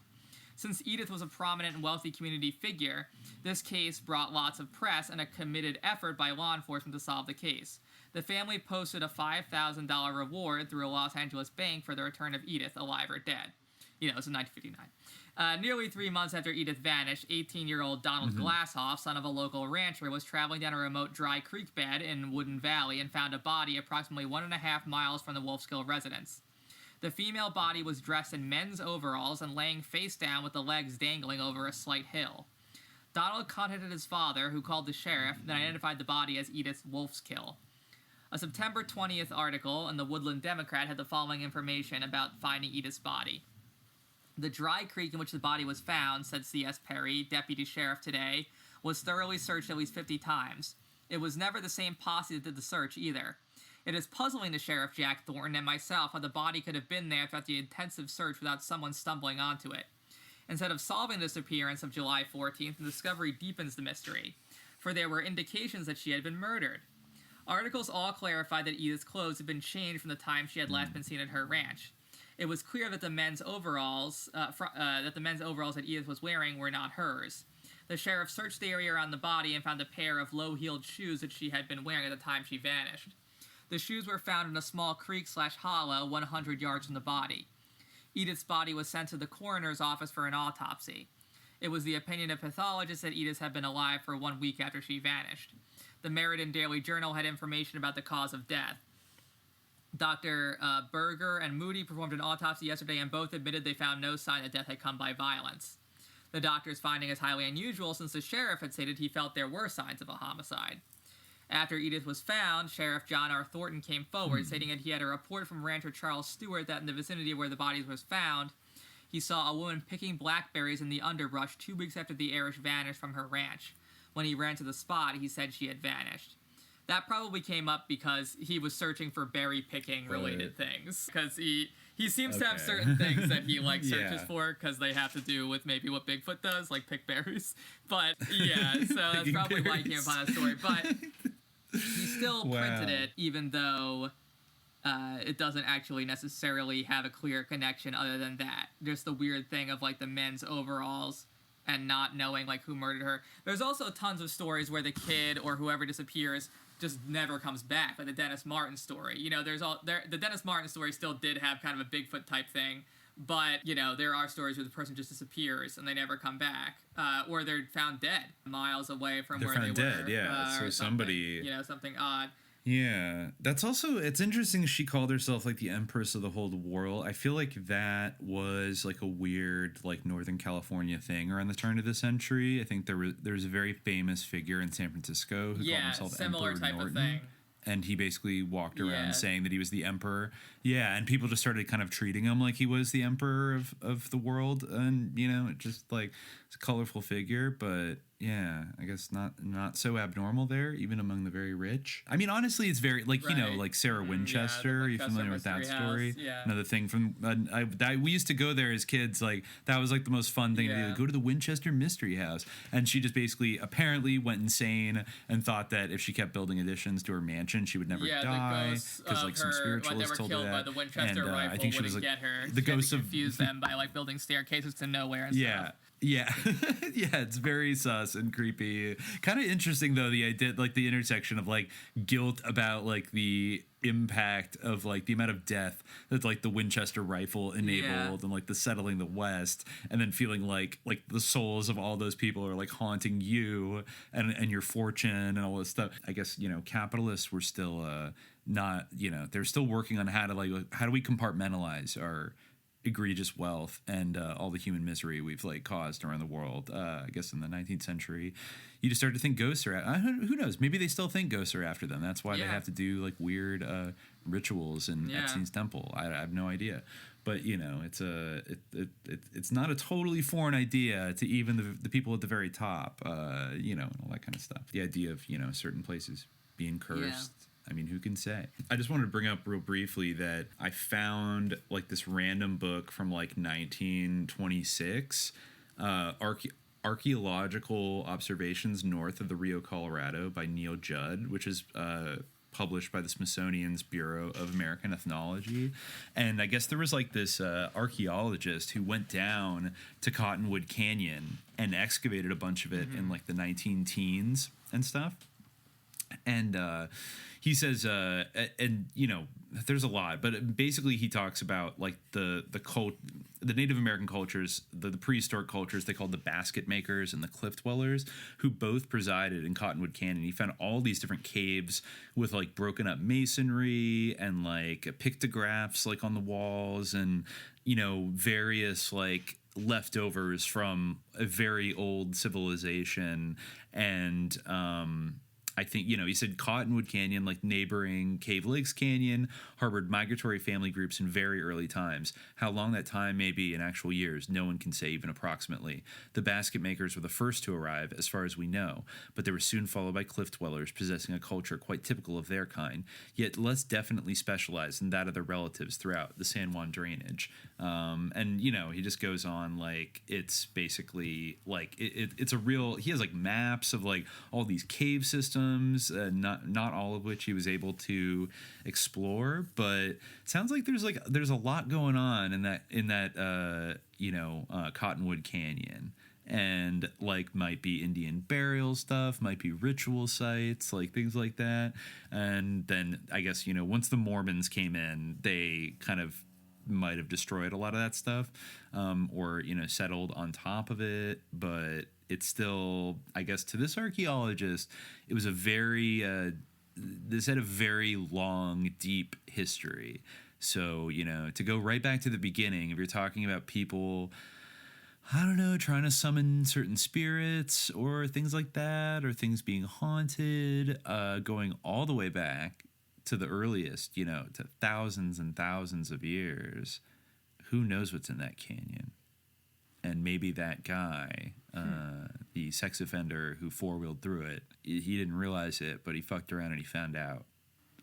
Since Edith was a prominent and wealthy community figure, this case brought lots of press and a committed effort by law enforcement to solve the case. The family posted a $5,000 reward through a Los Angeles bank for the return of Edith, alive or dead. You know, it's in 1959. Nearly 3 months after Edith vanished, 18-year-old Donald Glasshoff, son of a local rancher, was traveling down a remote dry creek bed in Woodin Valley and found a body approximately 1.5 miles from the Wolfskill residence. The female body was dressed in men's overalls and laying face down with the legs dangling over a slight hill. Donald contacted his father, who called the sheriff, then identified the body as Edith Wolfskill. A September 20th article in the Woodland Democrat had the following information about finding Edith's body. The dry creek in which the body was found, said C.S. Perry, deputy sheriff today, was thoroughly searched at least 50 times. It was never the same posse that did the search, either. It is puzzling to Sheriff Jack Thornton and myself how the body could have been there throughout the intensive search without someone stumbling onto it. Instead of solving the disappearance of July 14th, the discovery deepens the mystery, for there were indications that she had been murdered. Articles all clarified that Edith's clothes had been changed from the time she had last been seen at her ranch. It was clear that the men's overalls that Edith was wearing were not hers. The sheriff searched the area around the body and found a pair of low-heeled shoes that she had been wearing at the time she vanished. The shoes were found in a small creek/hollow 100 yards from the body. Edith's body was sent to the coroner's office for an autopsy. It was the opinion of pathologists that Edith had been alive for 1 week after she vanished. The Meriden Daily Journal had information about the cause of death. Dr. Berger and Moody performed an autopsy yesterday, and both admitted they found no sign that death had come by violence. The doctor's finding is highly unusual, since the sheriff had stated he felt there were signs of a homicide. After Edith was found, Sheriff John R. Thornton came forward, stating that he had a report from rancher Charles Stewart that in the vicinity where the body was found, he saw a woman picking blackberries in the underbrush 2 weeks after the Irish vanished from her ranch. When he ran to the spot, he said she had vanished. That probably came up because he was searching for berry picking related things. Because he seems to have certain things that he searches for, because they have to do with maybe what Bigfoot does, like pick berries. But yeah, so that's probably why he came upon that story. But he still printed it, even though it doesn't actually necessarily have a clear connection other than that. Just the weird thing of the men's overalls and not knowing who murdered her. There's also tons of stories where the kid or whoever disappears just never comes back, like the Dennis Martin story. You know, the Dennis Martin story still did have kind of a Bigfoot type thing, but there are stories where the person just disappears and they never come back, or they're found dead miles away from where they were. They're found dead, yeah. So somebody, something odd. Yeah, that's also, it's interesting she called herself the Empress of the Whole World. I feel like that was a weird Northern California thing around the turn of the century. I think there was a very famous figure in San Francisco who called himself similar Emperor type Norton. Of thing. And he basically walked around saying that he was the emperor. Yeah, and people just started kind of treating him like he was the emperor of the world. And, it just it's a colorful figure. But yeah, I guess not so abnormal there, even among the very rich. I mean, honestly, it's very Sarah Winchester. Are you familiar with that story? Yeah. Another thing from we used to go there as kids. That was the most fun thing to do. Go to the Winchester Mystery House. And she just basically apparently went insane and thought that if she kept building additions to her mansion, she would never die, because some spiritualists told her that. By the Winchester rifle, I think she was get her. The ghost of confuse them by building staircases to nowhere and stuff. Yeah, it's very sus and creepy. Kind of interesting though, the idea, the intersection of guilt about the impact of the amount of death that the Winchester rifle enabled, and the settling the West, and then feeling like the souls of all those people are haunting you and your fortune and all this stuff. I guess capitalists were still not, they're still working on how do we compartmentalize our egregious wealth and all the human misery we've like caused around the world, I guess in the 19th century, you just start to think ghosts are who knows, maybe they still think ghosts are after them. That's why they have to do like weird rituals in Epstein's temple. I have no idea. But you know, it's not a totally foreign idea to even the people at the very top, you know, and all that kind of stuff. The idea of, you know, certain places being cursed. I mean, who can say? I just wanted to bring up real briefly that I found like this random book from like 1926, Archaeological Observations North of the Rio Colorado by Neil Judd, which is published by the Smithsonian's Bureau of American Ethnology. And I guess there was like this archaeologist who went down to Cottonwood Canyon and excavated a bunch of it in like the 19-teens and stuff. And he says, and you know, there's a lot, but basically he talks about like the Native American cultures, the prehistoric cultures they called the basket makers and the cliff dwellers, who both presided in Cottonwood Canyon. He found all these different caves with like broken up masonry and like pictographs like on the walls, and you know, various like leftovers from a very old civilization. And I think, you know, he said Cottonwood Canyon, like neighboring Cave Lakes Canyon, harbored migratory family groups in very early times. How long that time may be in actual years, no one can say even approximately. The basket makers were the first to arrive, as far as we know, but they were soon followed by cliff dwellers possessing a culture quite typical of their kind, yet less definitely specialized than that of their relatives throughout the San Juan drainage. And, you know, he just goes on, like, it's basically, like, it's a real, he has, like, maps of, like, all these cave systems, not all of which he was able to explore, but it sounds like there's a lot going on in that Cottonwood Canyon. And like might be Indian burial stuff, might be ritual sites, like things like that. And then I guess, you know, once the Mormons came in, they kind of might have destroyed a lot of that stuff, or, you know, settled on top of it. But it's still, I guess, to this archaeologist, it was a very, this had a very long, deep history. So, you know, to go right back to the beginning, if you're talking about people, I don't know, trying to summon certain spirits or things like that, or things being haunted, going all the way back to the earliest, you know, to thousands and thousands of years, who knows what's in that canyon? And maybe that guy, the sex offender who four-wheeled through it, he didn't realize it, but he fucked around and he found out.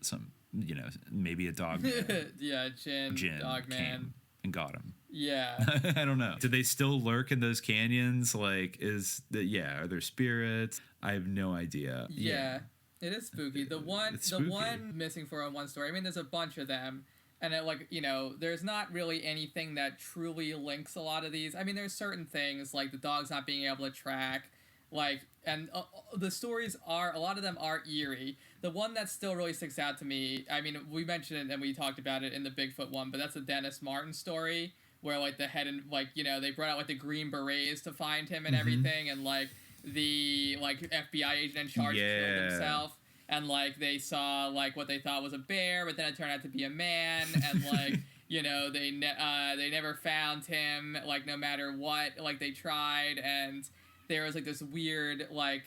Some, you know, maybe a dogman. Yeah, Jin Dogman came and got him. Yeah. I don't know. Do they still lurk in those canyons? Like, are there spirits? I have no idea. Yeah. It is spooky. The one missing 401 story, I mean, there's a bunch of them. And it, like, you know, there's not really anything that truly links a lot of these. I mean, there's certain things, like the dogs not being able to track, like, and the stories a lot of them are eerie. The one that still really sticks out to me, I mean, we mentioned it and we talked about it in the Bigfoot one, but that's the Dennis Martin story, where, like, the head and, like, you know, they brought out, like, the Green Berets to find him and everything, and, like, the, like, FBI agent in charge killed himself. And, like, they saw, like, what they thought was a bear, but then it turned out to be a man. And, like, you know, they never found him, like, no matter what, like, they tried. And there was, like, this weird, like,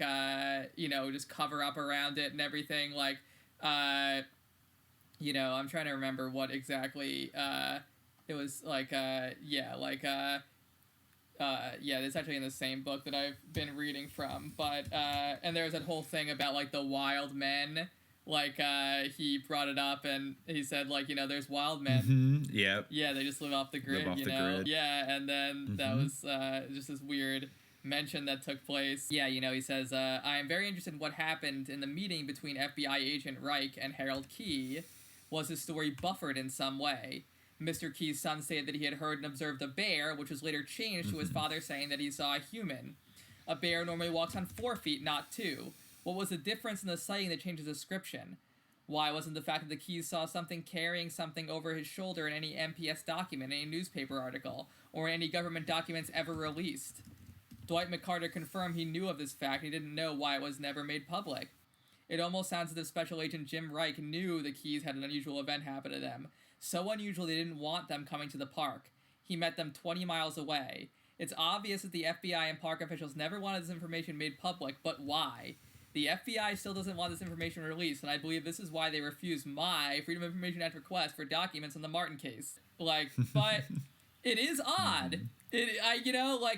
you know, just cover-up around it and everything. Like, you know, I'm trying to remember what exactly it was, like, it's actually in the same book that I've been reading from, but, and there's that whole thing about, like, the wild men, like, he brought it up, and he said, like, you know, there's wild men. Mm-hmm. Yep. Yeah, they just live off the grid, Grid. Yeah, and then that was, just this weird mention that took place. Yeah, you know, he says, I am very interested in what happened in the meeting between FBI agent Reich and Harold Key. Was his story buffered in some way? Mr. Key's son stated that he had heard and observed a bear, which was later changed to his father saying that he saw a human. A bear normally walks on 4 feet, not 2. What was the difference in the sighting that changed his description? Why wasn't the fact that the Keys saw something carrying something over his shoulder in any MPS document, any newspaper article, or in any government documents ever released? Dwight McCarter confirmed he knew of this fact and he didn't know why it was never made public. It almost sounds as if Special Agent Jim Reich knew the Keys had an unusual event happen to them. So unusual they didn't want them coming to the park. he met them 20 miles away. It's obvious that the FBI and park officials never wanted this information made public, but why? The FBI still doesn't want this information released, and I believe this is why they refused my Freedom of Information Act request for documents on the Martin case. Like, but it is odd.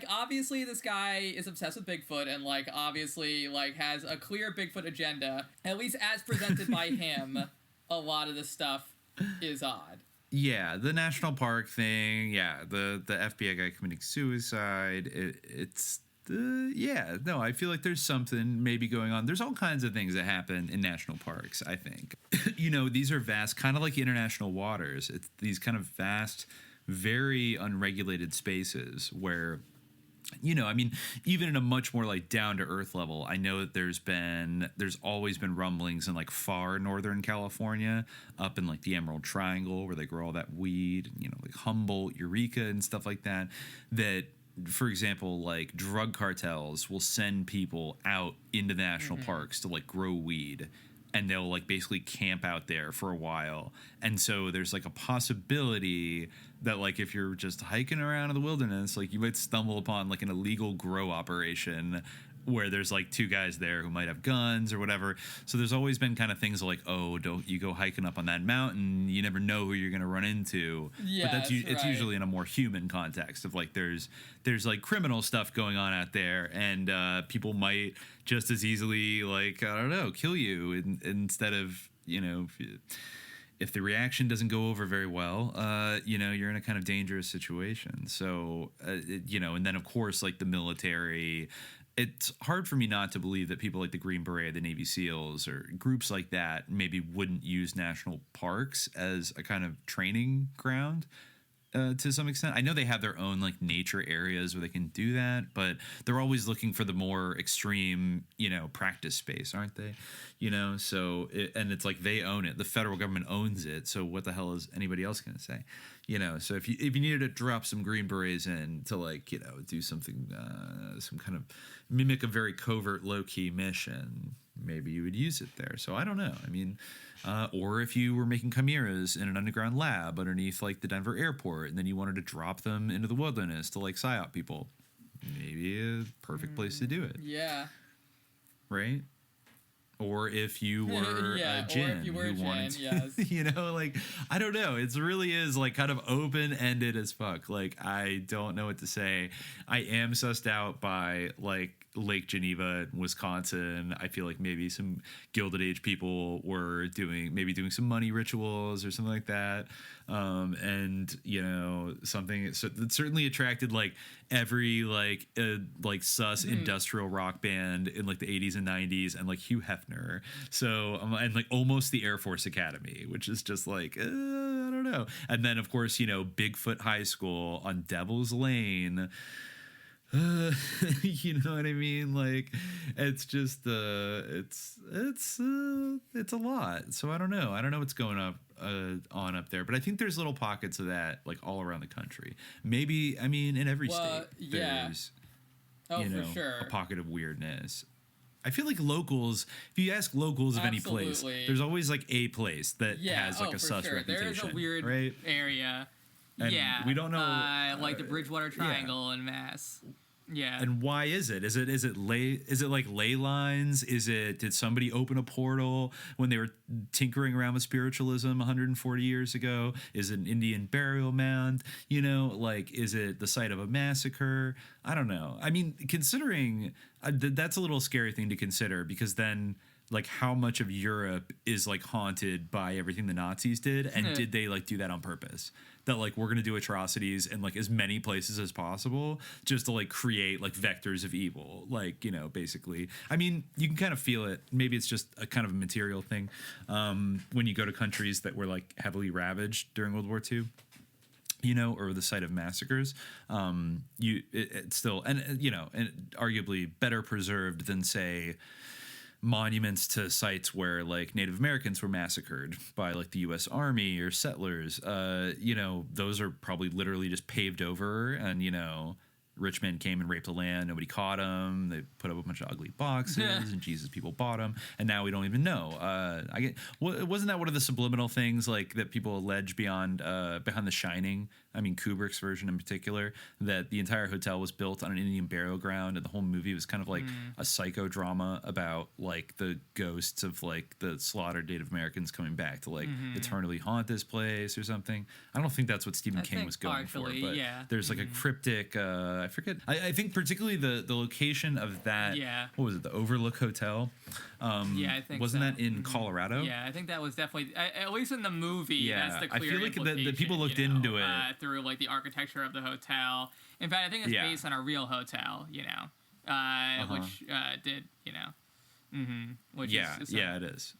Obviously this guy is obsessed with Bigfoot and, like, obviously, like, has a clear Bigfoot agenda. At least as presented by him, a lot of this stuff is odd. Yeah, the national park thing. Yeah, the FBI guy committing suicide. I feel like there's something maybe going on. There's all kinds of things that happen in national parks, I think. These are vast, kind of like international waters. It's these kind of vast, very unregulated spaces where, even in a much more like down to earth level, I know that there's always been rumblings in like far northern California, up in like the Emerald Triangle where they grow all that weed, like Humboldt, Eureka and stuff like that, for example, like drug cartels will send people out into the national parks to like grow weed, and they'll like basically camp out there for a while. And so there's like a possibility that like if you're just hiking around in the wilderness, like you might stumble upon like an illegal grow operation where there's like two guys there who might have guns or whatever. So there's always been kind of things like, oh, don't you go hiking up on that mountain, you never know who you're going to run into. Yeah, but it's usually in a more human context of like there's like criminal stuff going on out there, and people might just as easily, like, I don't know, kill you instead of, if the reaction doesn't go over very well, you're in a kind of dangerous situation. So, and then of course, like the military, it's hard for me not to believe that people like the Green Beret, the Navy SEALs, or groups like that maybe wouldn't use national parks as a kind of training ground to some extent. I know they have their own like nature areas where they can do that, but they're always looking for the more extreme, practice space, aren't they? So it's like they own it. The federal government owns it. So what the hell is anybody else going to say? So if you needed to drop some Green Berets in to like, do something, some kind of mimic a very covert low key mission, maybe you would use it there. So I don't know. I mean, or if you were making chimeras in an underground lab underneath like the Denver airport, and then you wanted to drop them into the wilderness to like psyop people, maybe a perfect place to do it. Yeah. Right. Or if you were a djinn who wanted to, yes. I don't know. It really is like kind of open-ended as fuck. Like, I don't know what to say. I am sussed out by like Lake Geneva, Wisconsin. I feel like maybe some Gilded Age people were doing some money rituals or something like that. And something that certainly attracted like every like sus industrial rock band in like the 80s and 90s, and like Hugh Hefner. So and like almost the Air Force Academy, which is just like I don't know. And then of course Bigfoot High School on Devil's Lane. You know what I mean? Like, it's just it's a lot. So I don't know what's going on up there, but I think there's little pockets of that like all around the country. Maybe in every state there's for sure a pocket of weirdness. I feel like locals, if you ask locals of any place, there's always like a place that has like a sus reputation. There's a weird area. And we don't know, like the Bridgewater Triangle in Mass. Yeah. And why is it? Is it like ley lines? Did somebody open a portal when they were tinkering around with spiritualism 140 years ago? Is it an Indian burial mound? Is it the site of a massacre? I don't know. I mean, considering that's a little scary thing to consider, because then like how much of Europe is like haunted by everything the Nazis did, and did they like do that on purpose? That like we're gonna do atrocities in like as many places as possible just to like create like vectors of evil, like basically. I mean, you can kind of feel it. Maybe it's just a kind of a material thing when you go to countries that were like heavily ravaged during World War II. Or the site of massacres, it's still and arguably better preserved than say monuments to sites where like Native Americans were massacred by like the U.S. Army or settlers. Those are probably literally just paved over and rich men came and raped the land. Nobody caught them. They put up a bunch of ugly boxes, and Jesus, people bought them. And now we don't even know. Wasn't that one of the subliminal things like that people allege behind The Shining? I mean, Kubrick's version in particular, that the entire hotel was built on an Indian burial ground, and the whole movie was kind of like a psychodrama about like the ghosts of like the slaughtered Native Americans coming back to like eternally haunt this place or something. I don't think that's what Stephen King was going for, but there's like a cryptic. I forget. I think particularly the location of that. Yeah. What was it? The Overlook Hotel. I think wasn't that in Colorado? Yeah, I think that was definitely at least in the movie. Yeah, that's the clear I feel like implication, the people looked into it through like the architecture of the hotel. In fact, I think it's based on a real hotel. Which did which is it is.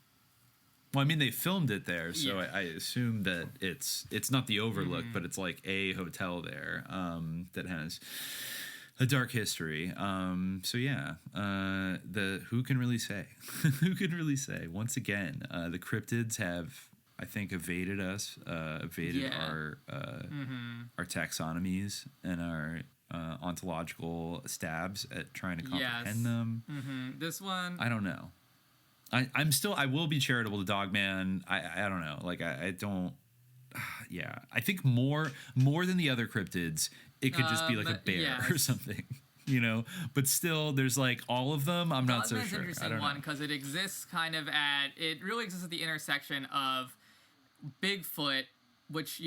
Well, I mean, they filmed it there, so I assume that it's not the Overlook, but it's like a hotel there that has a dark history. Who can really say? Who can really say? Once again, the cryptids have, I think, evaded us, our taxonomies and our ontological stabs at trying to comprehend them. This one, I don't know. I will be charitable to Dogman. I don't know. Like I don't. I think more than the other cryptids, it could just be like a bear or something, But still, there's like all of them. I'm not so sure. It's an interesting one because it exists it really exists at the intersection of Bigfoot, which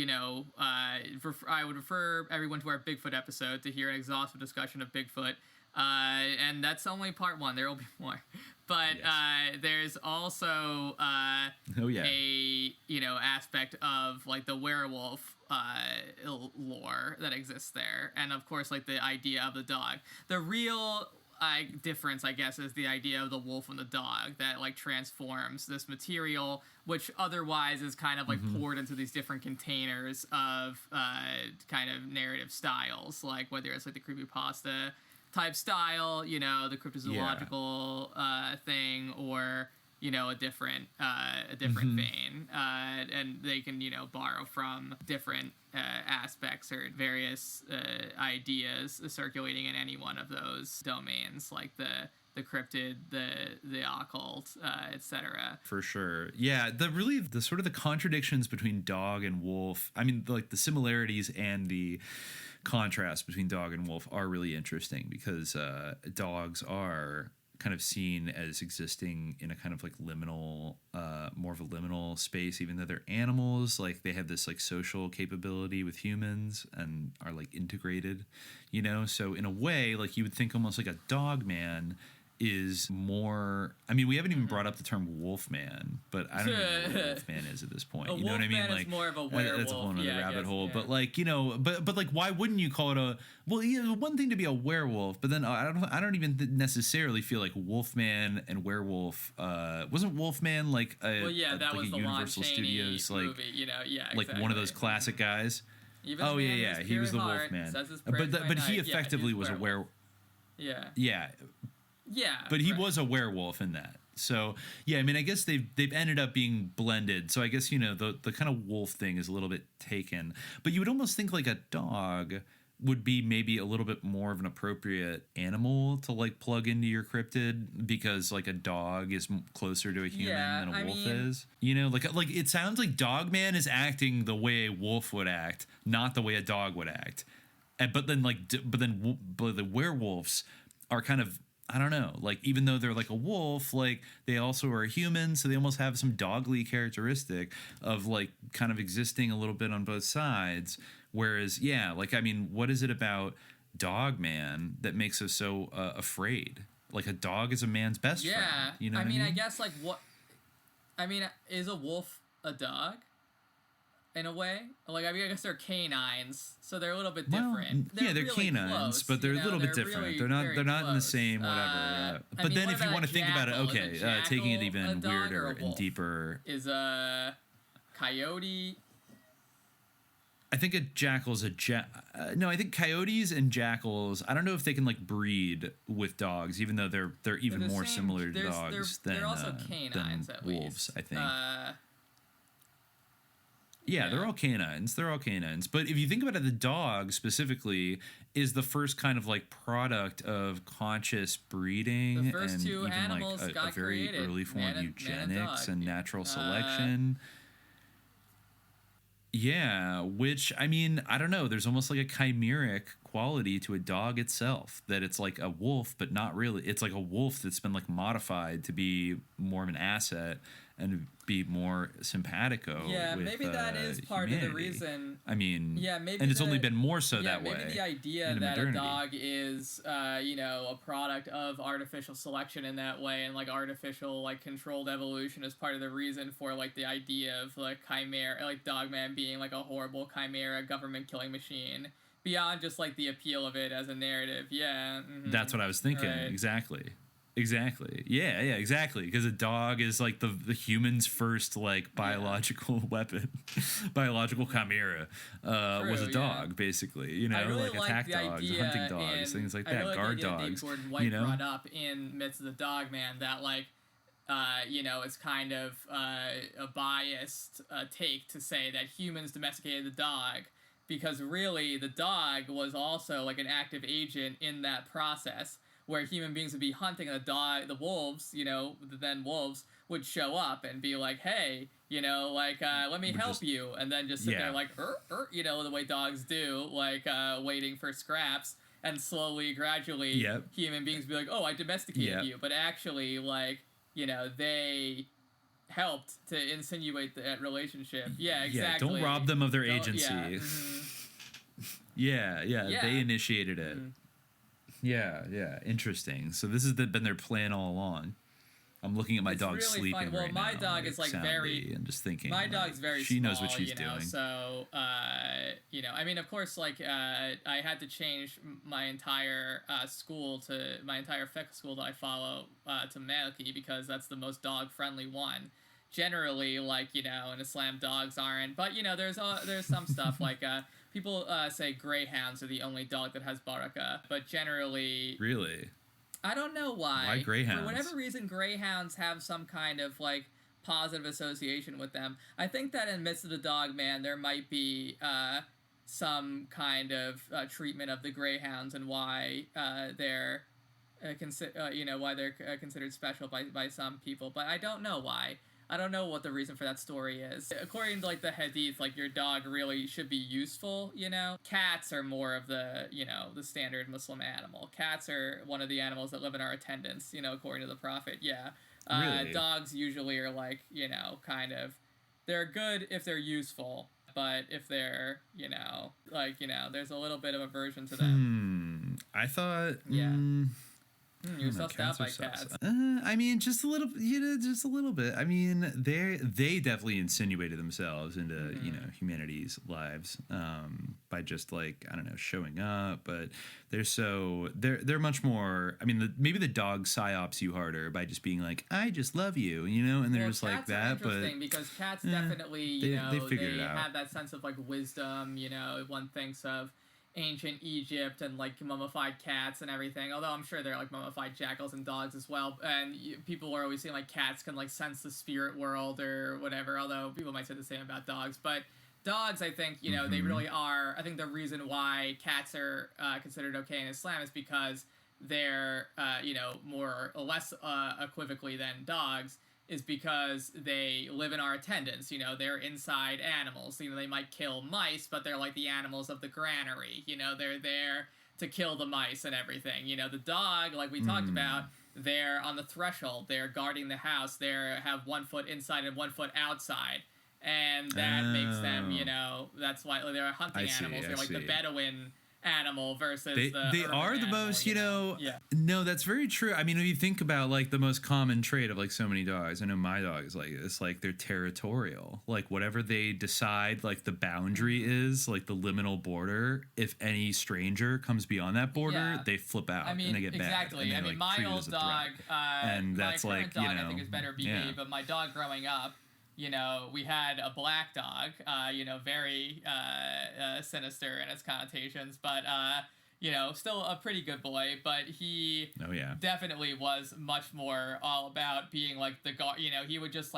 I would refer everyone to our Bigfoot episode to hear an exhaustive discussion of Bigfoot, and that's only part one. There will be more. But there's also a aspect of like the werewolf lore that exists there, and of course like the idea of the dog. The real difference, I guess, is the idea of the wolf and the dog that like transforms this material, which otherwise is kind of like poured into these different containers of kind of narrative styles, like whether it's like the creepypasta type style, the cryptozoological thing, or a different vein, and they can borrow from different aspects or various ideas circulating in any one of those domains, like the cryptid, the occult, etc. For sure. Yeah, the sort of the contradictions between dog and wolf. I mean, like the similarities and the contrast between dog and wolf are really interesting because dogs are kind of seen as existing in a kind of like liminal, more of a liminal space, even though they're animals. Like they have this like social capability with humans and are like integrated, So in a way, like you would think almost like a dog man is more. I mean, we haven't even brought up the term Wolfman, but I don't know what a Wolfman is at this point. You know what I mean? Like, more of a werewolf. That's a whole other rabbit hole. Yeah. But like, but like, why wouldn't you call it a? Well, one thing to be a werewolf, but then I don't even necessarily feel like Wolfman and werewolf. Wasn't Wolfman like a? Well, yeah, that was like the Universal Studios movie, exactly. Like one of those classic guys. He was the Wolfman. But he effectively was a werewolf. Yeah. Yeah. Yeah, but he was a werewolf in that. So yeah, I mean, I guess they've ended up being blended. So I guess the kind of wolf thing is a little bit taken. But you would almost think like a dog would be maybe a little bit more of an appropriate animal to like plug into your cryptid, because like a dog is closer to a human than a wolf is. Like it sounds like Dogman is acting the way a wolf would act, not the way a dog would act. But then the werewolves are kind of, I don't know, like even though they're like a wolf, like they also are human, so they almost have some dogly characteristic of like kind of existing a little bit on both sides. Whereas, like, I mean, what is it about Dogman that makes us so afraid? Like a dog is a man's best friend. You know what I mean? I guess like is a wolf a dog? In a way, like I guess they're canines, so they're a little bit different. They're really canines, close, but they're a little bit different. Really, they're not in the same whatever. But then if you want to think about it, okay, taking it even weirder and deeper, is a coyote. I think a jackal's no, I think coyotes and jackals, I don't know if they can like breed with dogs, even though they're even more similar to dogs than also canines, than at wolves. Least. I think. Yeah, they're all canines. They're all canines. But if you think about it, the dog specifically is the first kind of like product of conscious breeding, The first and two even animals like a got very created, early form man of and eugenics dog. and natural selection. Yeah, which, I mean, I don't know. There's almost like a chimeric quality to a dog itself, that it's like a wolf, but not really. It's like a wolf that's been like modified to be more of an asset and be more simpatico. Yeah, with, maybe that is part humanity. of the reason. I mean, yeah, maybe and it's only been more so that maybe way. Maybe the idea in that modernity. a dog is, a product of artificial selection in that way, and like artificial, like controlled evolution is part of the reason for like the idea of like chimera, like Dogman being like a horrible chimera government killing machine. Beyond just like the appeal of it as a narrative. Yeah. Mm-hmm. That's what I was thinking. Right. Exactly. Yeah, exactly. Because a dog is like the human's first like biological weapon, biological chimera was a dog, basically. You know, I really like attack the dogs, idea hunting dogs, things like that, really guard the idea dogs. That Gordon White you know, brought up in Myths of the Dogman, that like, it's kind of a biased take to say that humans domesticated the dog. Because really, the dog was also like an active agent in that process, where human beings would be hunting the wolves, then wolves would show up and be like, hey, let me help you. And then just sit there like, the way dogs do, like waiting for scraps. And slowly, gradually, human beings be like, oh, I domesticated you. But actually, they helped to insinuate that relationship. Yeah, exactly. Yeah, don't rob them of their agency. Yeah, they initiated it. Mm-hmm. Yeah, interesting. So this has been their plan all along. I'm looking at my dog really sleeping fun. right now. Well, my dog is like soundly, and just thinking. My dog's very She small, knows what she's doing. So, I mean, of course, I had to change my entire my entire FEC school that I follow to Maliki, because that's the most dog-friendly one. Generally, in Islam, dogs aren't. But, there's some stuff like people say greyhounds are the only dog that has baraka. But generally... Really? I don't know why. Why greyhounds? For whatever reason, greyhounds have some kind of, positive association with them. I think that in Myths of the Dogman, there might be some kind of treatment of the greyhounds and why they're considered special by some people. But I don't know why. I don't know what the reason for that story is. According to, the Hadith, your dog really should be useful, Cats are more of the, the standard Muslim animal. Cats are one of the animals that live in our attendance, according to the Prophet, yeah. Really? Dogs usually are, they're good if they're useful, but if they're, there's a little bit of aversion to them. I thought... Yeah. You're sussed out by cats. I mean, just a little, just a little bit. I mean, they definitely insinuated themselves into humanity's lives by just I don't know, showing up. But they're much more. I mean, maybe the dog psyops you harder by just being like, I just love you, and they're just like that. Interesting, because cats definitely, they figured it out. Have that sense of wisdom. One thinks of ancient Egypt and mummified cats and everything, although I'm sure there are mummified jackals and dogs as well, and people are always saying cats can sense the spirit world or whatever, although people might say the same about dogs. But dogs, I think, they really are. I think the reason why cats are considered okay in Islam is because they're more or less equivocally than dogs, is because they live in our attendance. They're inside animals. They might kill mice, but they're like the animals of the granary. They're there to kill the mice and everything. The dog, like we talked about, they're on the threshold. They're guarding the house. They have 1 foot inside and 1 foot outside. And that makes them, that's why they're hunting animals. They're the Bedouin animal versus they are the most no, that's very true. I mean, if you think about the most common trait of so many dogs, I know my dog is it's they're territorial. Whatever they decide the boundary is, the liminal border, if any stranger comes beyond that border, they flip out and they get exactly bad. Exactly. My old dog, and that's my current dog, I think is better behaved, but my dog growing up, we had a black dog, very sinister in its connotations, but, still a pretty good boy, but he definitely was much more all about being the guard. He would just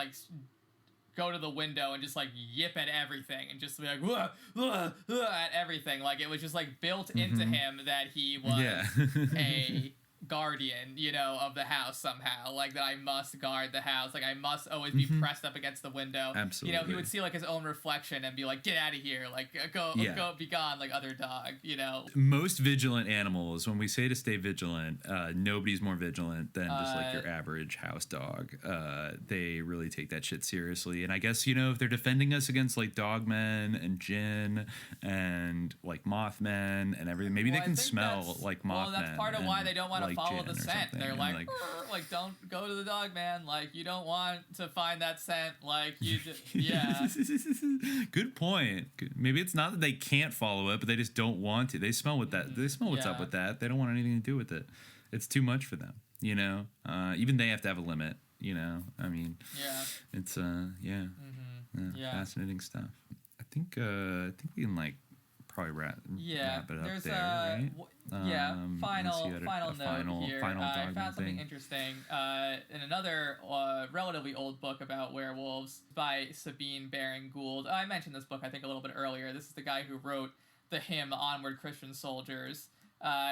go to the window and just like yip at everything and just be like "Wah, wah, wah," at everything. Like it was just like built into him that he was a guardian, you know, of the house somehow. Like that I must guard the house. Like I must always be pressed up against the window. Absolutely. You know, he would see like his own reflection and be like, get out of here. Like go, be gone, like other dog, you know. Most vigilant animals, when we say to stay vigilant, nobody's more vigilant than just like your average house dog. They really take that shit seriously. And I guess, you know, if they're defending us against like dogmen and jinn and like mothmen and everything, maybe they can smell like mothmen. Well, that's part of why they don't want to follow the scent. They're like, don't go to the dog man. Like, you don't want to find that scent. Like, you just, yeah. Good point. Maybe it's not that they can't follow it, but they just don't want to. They smell what that. They smell what's up with that. They don't want anything to do with it. It's too much for them. You know. Even they have to have a limit. You know. I mean. Yeah. It's fascinating stuff. I think we can like probably wrap it up there, right? Final note here. I found something interesting in another relatively old book about werewolves by Sabine Baring-Gould. I mentioned this book, I think, a little bit earlier. This is the guy who wrote the hymn Onward Christian Soldiers.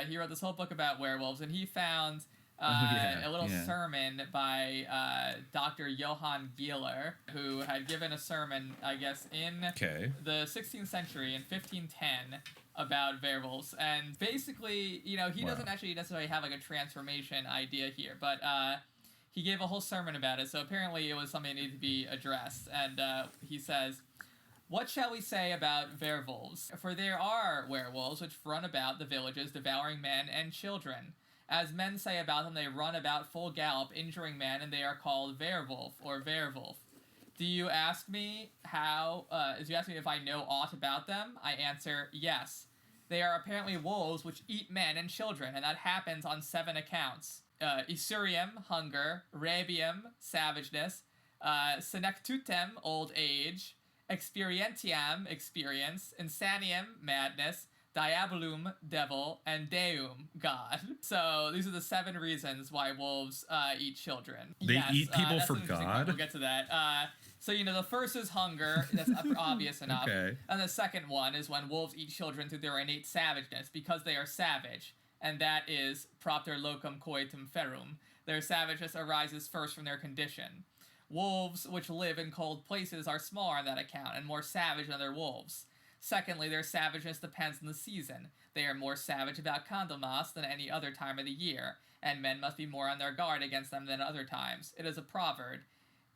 He wrote this whole book about werewolves, and he found a little sermon by Dr. Johann Gieler, who had given a sermon, I guess, in the 16th century, in 1510, about werewolves. And basically, you know, he doesn't actually necessarily have like a transformation idea here, but he gave a whole sermon about it, so apparently it was something that needed to be addressed. And he says, "What shall we say about werewolves? For there are werewolves which run about the villages devouring men and children. As men say about them, they run about full gallop, injuring men, and they are called werewolf or werewolf. Do you ask me if I know aught about them? I answer, yes. They are apparently wolves which eat men and children, and that happens on 7 accounts. Isurium, hunger, rabium, savageness, senectutem, old age, experientiam, experience, insanium, madness, diabolum, devil, and deum, God. So these are the 7 reasons why wolves eat children. They eat people for God? We'll get to that. So, you know, the first is hunger. That's obvious enough. Okay. And the second one is when wolves eat children through their innate savageness, because they are savage. And that is propter locum coitum ferum. Their savageness arises first from their condition. Wolves, which live in cold places, are smaller on that account and more savage than other wolves. Secondly, their savageness depends on the season. They are more savage about Candlemas than any other time of the year, and men must be more on their guard against them than other times. It is a proverb.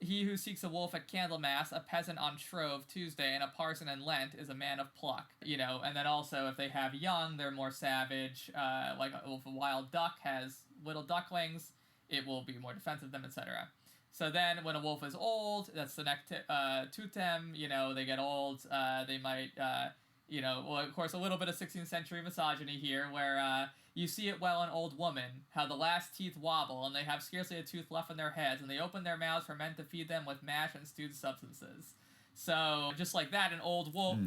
He who seeks a wolf at Candlemas, a peasant on Shrove Tuesday, and a parson in Lent is a man of pluck. You know, and then also if they have young, they're more savage. Like if a wild duck has little ducklings, it will be more defensive of them, etc. So then when a wolf is old, that's the tutem, you know, they get old, they might, well, of course, a little bit of 16th century misogyny here, where you see it well in Old Woman, how the last teeth wobble, and they have scarcely a tooth left in their heads, and they open their mouths for men to feed them with mash and stewed substances. So, just like that, an old wolf...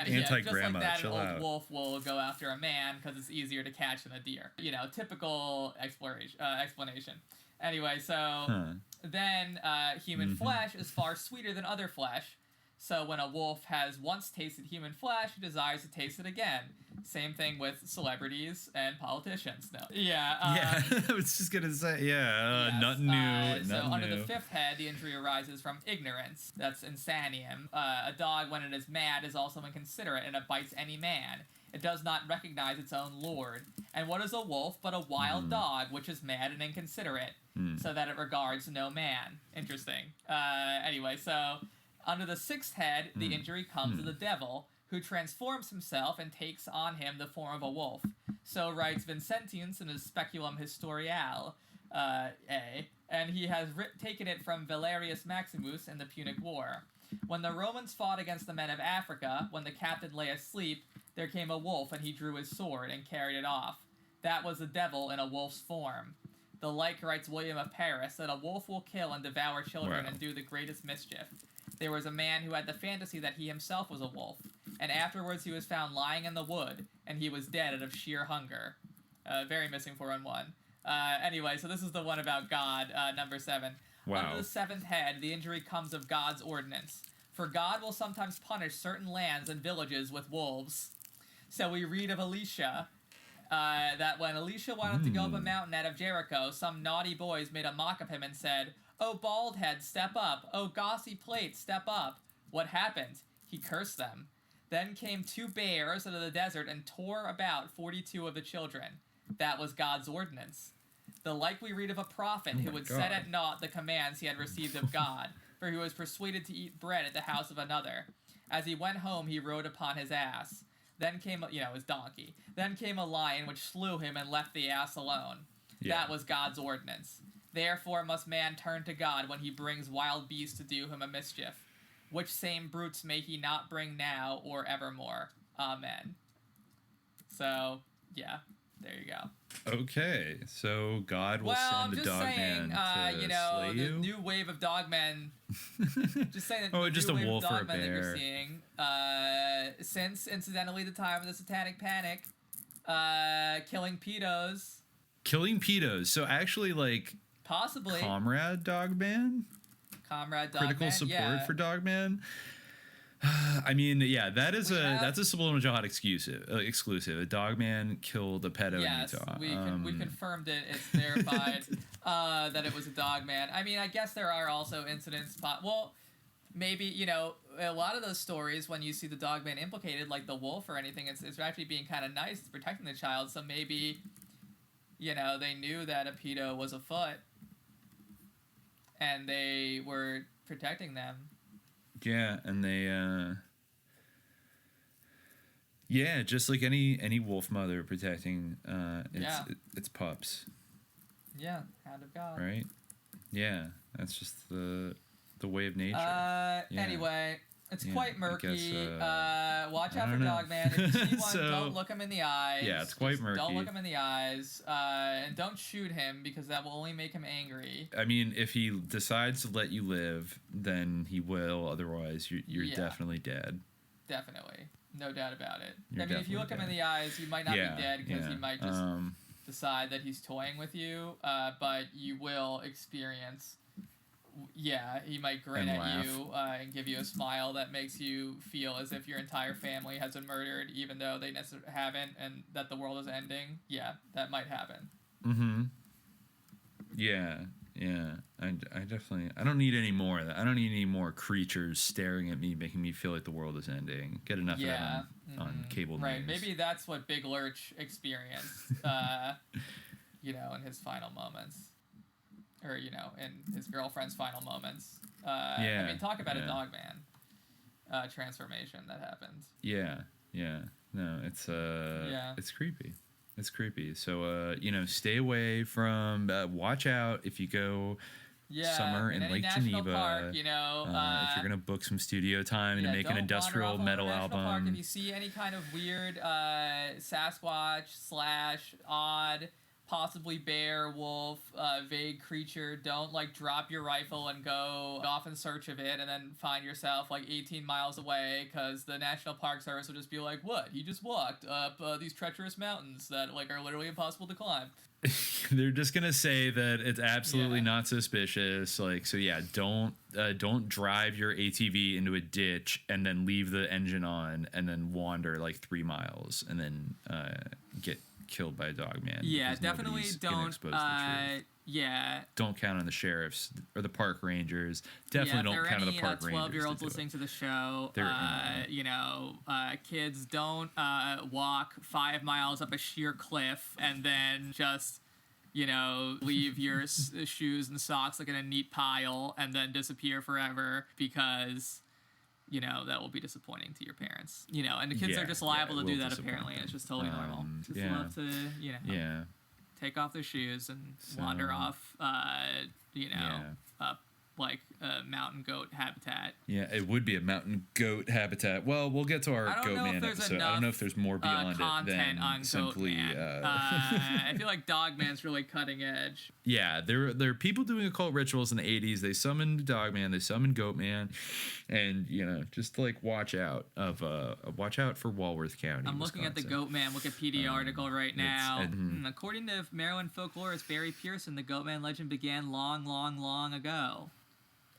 just like that, an old wolf will go after a man, because it's easier to catch than a deer. You know, typical explanation. Anyway, so then human flesh is far sweeter than other flesh. So when a wolf has once tasted human flesh, he desires to taste it again. Same thing with celebrities and politicians. No. I was just going to say, nothing new. So under the 5th head, the injury arises from ignorance. That's insanium. A dog, when it is mad, is also inconsiderate, and it bites any man. It does not recognize its own lord. And what is a wolf but a wild dog, which is mad and inconsiderate, so that it regards no man? Interesting. Anyway, so under the 6th head, the injury comes to the devil, who transforms himself and takes on him the form of a wolf. So writes Vincentius in his Speculum Historiale, and he has taken it from Valerius Maximus in the Punic War. When the Romans fought against the men of Africa, when the captain lay asleep, there came a wolf, and he drew his sword and carried it off. That was the devil in a wolf's form. The like, writes William of Paris, that a wolf will kill and devour children and do the greatest mischief. There was a man who had the fantasy that he himself was a wolf, and afterwards he was found lying in the wood, and he was dead out of sheer hunger. Very missing 411. Anyway, so this is the one about God, number 7. Wow. Under the seventh head, the injury comes of God's ordinance. For God will sometimes punish certain lands and villages with wolves. So we read of Elisha, that when Elisha wanted to go up a mountain out of Jericho, some naughty boys made a mock of him and said, "Oh, bald head, step up. Oh, gossy plate, step up." What happened? He cursed them. Then came 2 bears out of the desert and tore about 42 of the children. That was God's ordinance. The like we read of a prophet who would set at naught the commands he had received of God, for he was persuaded to eat bread at the house of another. As he went home, he rode upon his ass. Then came, his donkey. Then came a lion which slew him and left the ass alone. Yeah. That was God's ordinance. Therefore must man turn to God when he brings wild beasts to do him a mischief. Which same brutes may he not bring now or evermore. Amen. So, yeah, there you go. Okay, so God will send the dogman to slay you? The new wave of dogmen. Just saying that the just new a wave wolf of or a dogmen that bear. you're seeing, since, incidentally, the time of the Satanic Panic, killing pedos. Killing pedos. So actually, like... Possibly. Comrade Dogman? Comrade Dogman, critical support for Dogman. I mean, yeah, that's a Subliminal Jihad exclusive. A Dogman killed a pedo in Utah. We confirmed it. It's verified that it was a Dogman. I mean, I guess there are also incidents. Well, maybe a lot of those stories when you see the Dogman implicated, like the wolf or anything, it's actually being kind of nice, it's protecting the child. So maybe they knew that a pedo was afoot, and they were protecting them. Yeah, and they, just like any wolf mother protecting its pups. Yeah, hand of God. Right? Yeah, that's just the way of nature. Anyway, it's quite murky. Guess, watch out for Dogman. If you see one, don't look him in the eyes. Yeah, it's quite murky. Don't look him in the eyes, and don't shoot him because that will only make him angry. I mean, if he decides to let you live, then he will. Otherwise, you're definitely dead. Definitely, no doubt about it. You're if you look him in the eyes, you might not be dead because he might just decide that he's toying with you. But you will experience. Yeah, he might grin at you and give you a smile that makes you feel as if your entire family has been murdered, even though they necessarily haven't, and that the world is ending. Yeah, that might happen. Mm-hmm. Yeah. I definitely... I don't need any more of that. I don't need any more creatures staring at me, making me feel like the world is ending. Get enough of that on cable news. Right, maybe that's what Big Lurch experienced, in his final moments. Or, in his girlfriend's final moments. I mean, talk about a Dogman transformation that happened. Yeah. No, it's creepy. It's creepy. So, stay away from, watch out if you go summer in Lake Geneva. Park, if you're going to book some studio time to make an industrial metal album. Park. If you see any kind of weird Sasquatch / odd... possibly bear, wolf, vague creature, don't drop your rifle and go off in search of it and then find yourself 18 miles away because the National Park Service will just be like, what? He just walked up these treacherous mountains that are literally impossible to climb. They're just gonna say that it's absolutely not suspicious. Don't drive your ATV into a ditch and then leave the engine on and then wander 3 miles and then get killed by a Dogman. Yeah, definitely don't. Don't count on the sheriffs or the park rangers. Definitely don't count on the park rangers. 12-year-olds listening to the show, kids don't walk 5 miles up a sheer cliff and then just leave your shoes and socks in a neat pile and then disappear forever because that will be disappointing to your parents. And the kids are just liable to do that apparently, and it's just totally normal. Just love to, take off their shoes and wander off, mountain goat habitat. Yeah, it would be a mountain goat habitat. Well, we'll get to our Goatman episode. I don't know if there's more beyond it than on simply. I feel like Dogman's really cutting edge. Yeah, there are people doing occult rituals in the 80s. They summoned Dogman, they summoned Goatman, and just watch out for Walworth County. I'm looking at the Goatman Wikipedia article right now. According to Maryland folklorist Barry Pearson, the Goatman legend began long, long, long ago.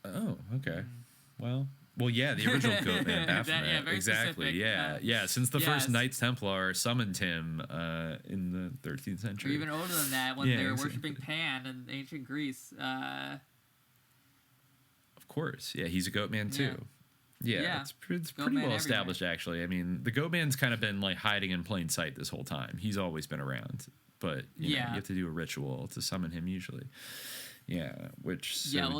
Oh, okay. Well, yeah, the original Goatman, Baphomet. Very exactly. Specific. Yeah. Since the first Knights Templar summoned him in the 13th century, or even older than that, when they were worshiping Pan in ancient Greece. Of course, yeah, he's a Goatman too. Yeah, it's pretty well established, actually. I mean, the Goatman's kind of been hiding in plain sight this whole time. He's always been around, but you have to do a ritual to summon him usually. Yeah,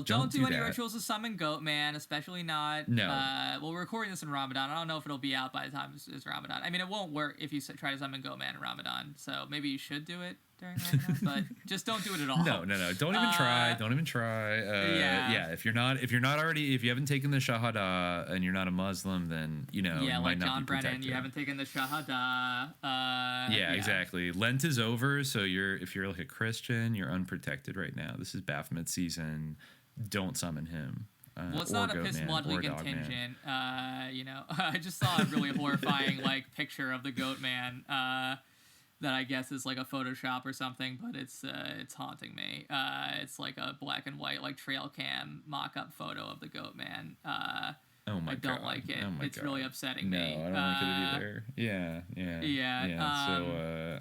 don't do any rituals to summon Goatman, especially not. No. We're recording this in Ramadan. I don't know if it'll be out by the time it's Ramadan. I mean, it won't work if you try to summon Goatman in Ramadan. So maybe you should do it during Ramadan, but just don't do it at all. No. Don't even try. Don't even try. If you haven't taken the Shahada and you're not a Muslim, then you might not John be Brennan, protected. you haven't taken the Shahada. Exactly. Lent is over, so if you're a Christian, you're unprotected right now. This is Baphomet season. Don't summon him. Well, it's not a epistemologically contingent. I just saw a really horrifying picture of the Goatman that I guess is a Photoshop or something, but it's haunting me. It's a black and white trail cam mock-up photo of the Goatman. Oh my God. I don't like it. It's God. really upsetting no, me. I don't like it either. Yeah. So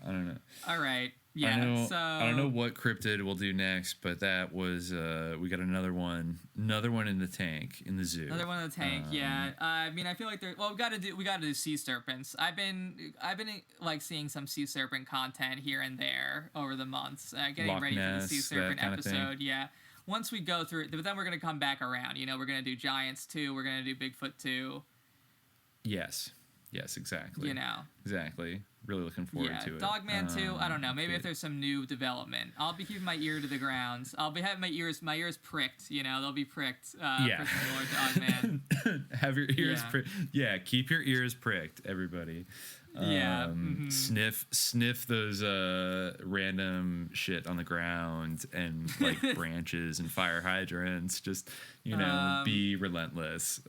I don't know. All right. Yeah. I don't know what cryptid we'll do next, but that was we got another one in the tank in the zoo. Another one in the tank. Yeah. I mean, I feel like we got to do sea serpents. I've been seeing some sea serpent content here and there over the months. Getting Loch ready Ness, for the sea serpent episode. Yeah. Once we go through it, but then we're gonna come back around. We're gonna do Giants 2. We're gonna do Bigfoot 2. Yes, exactly. Exactly. Really looking forward to it. Dogman 2. I don't know. Maybe if there's some new development, I'll be keeping my ear to the ground. I'll be having my ears pricked. They'll be pricked. For some more Dogman. Have your ears pricked. Yeah, keep your ears pricked, everybody. Sniff those random shit on the ground and branches and fire hydrants. Just be relentless.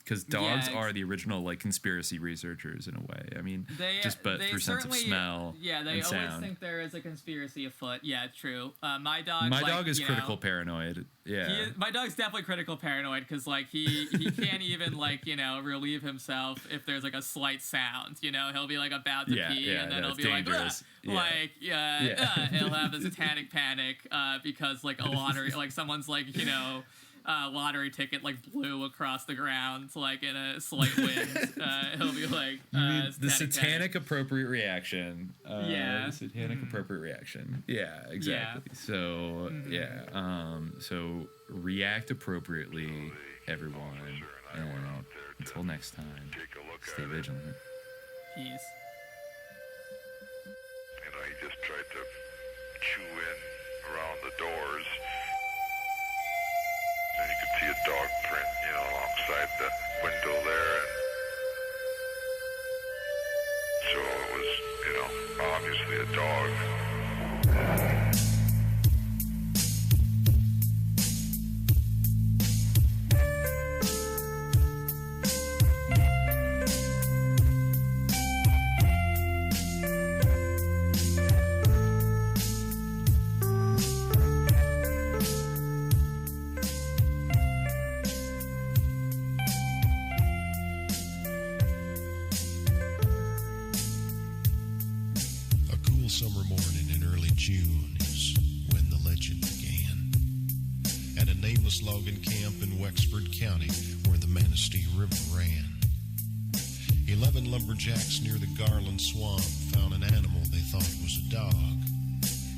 Because dogs are the original conspiracy researchers in a way. I mean, through sense of smell. Yeah, they and always sound. think there is a conspiracy afoot. Yeah, true. My dog. My dog is critical paranoid. Yeah. My dog's definitely critical paranoid because he can't even relieve himself if there's a slight sound. He'll be about to pee and then he'll be dangerous. he'll have a satanic panic because a lottery someone's lottery ticket blew across the ground in a slight wind. He'll be the satanic appropriate reaction. The satanic appropriate reaction. Yeah, exactly. So so react appropriately, everyone. And until next time, stay vigilant. Peace. He just tried to chew in around the doors. And you could see a dog print, alongside the window there. And so it was, obviously a dog. Summer morning in early June is when the legend began. At a nameless logging camp in Wexford County where the Manistee River ran. 11 lumberjacks near the Garland Swamp found an animal they thought was a dog.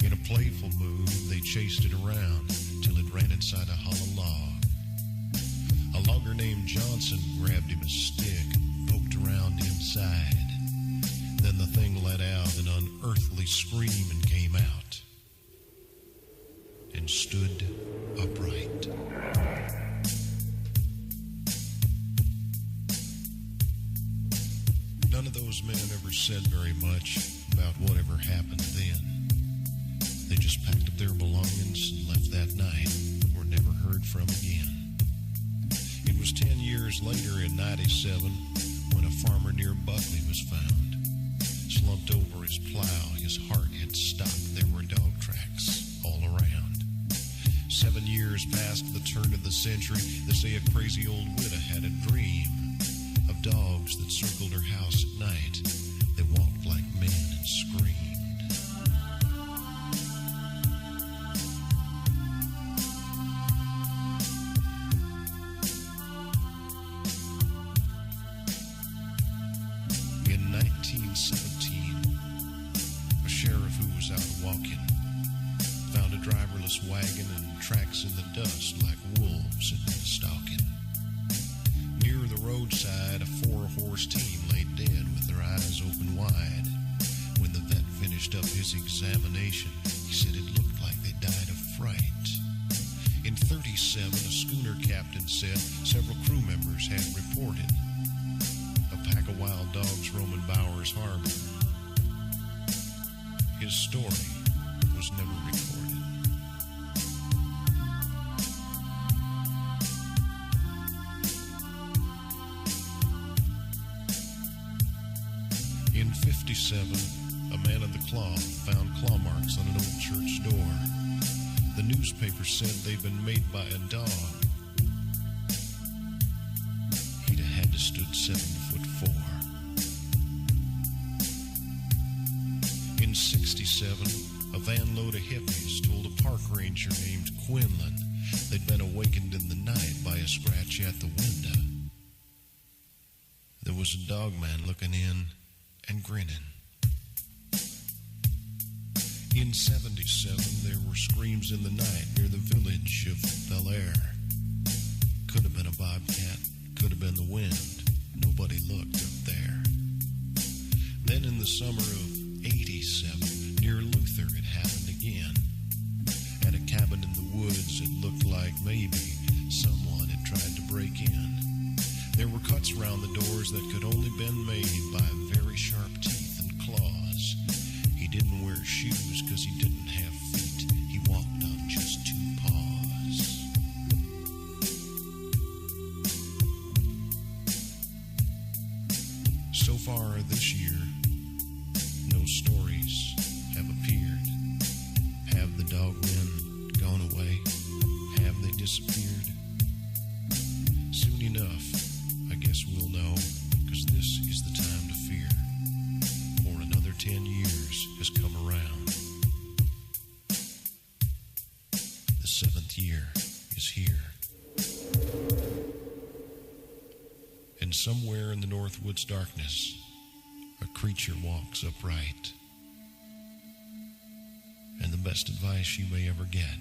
In a playful mood, they chased it around till it ran inside a hollow log. A logger named Johnson grabbed him a stick and poked around inside. Then the thing let out an unearthly scream and came out and stood upright. None of those men ever said very much about whatever happened then. They just packed up their belongings and left that night, and were never heard from again. It was 10 years later in 97 when a farmer near Buckley was found. Slumped over his plow, his heart had stopped. There were dog tracks all around. 7 years past the turn of the century, they say a crazy old widow had a dream of dogs that circled her house at night. They walked like men and screamed. In 1917, a sheriff who was out walking found a driverless wagon and tracks in the dust like wolves had been stalking. Near the roadside, a 4-horse team lay dead with their eyes open wide. When the vet finished up his examination, he said it looked like they died of fright. In 37, a schooner captain said several crew members had reported a pack of wild dogs roaming Bowers Harbor. His story was never recorded. In 57, a man of the cloth found claw marks on an old church door. The newspaper said they'd been made by a dog. He'd have had to stood 7'4". In 67, a van load of hippies told a park ranger named Quinlan they'd been awakened in the night by a scratch at the window. There was a dog man looking in and grinning. In 77, there were screams in the night near the village of Bel Air. Could have been a bobcat, could have been the wind. Nobody looked up there. Then in the summer of 87, near Luther, it happened again. At a cabin in the woods, it looked like maybe someone had tried to break in. There were cuts around the doors that could only been made by very sharp teeth and claws. He didn't wear shoes because he didn't have feet. He walked on just 2 paws. So far this year, no stories have appeared. Have the dogmen gone away? Have they disappeared? Soon enough, I guess we'll know, because this is the time to fear. For another 10 years has come around. The 7th year is here. And somewhere in the Northwoods darkness, a creature walks upright. And the best advice you may ever get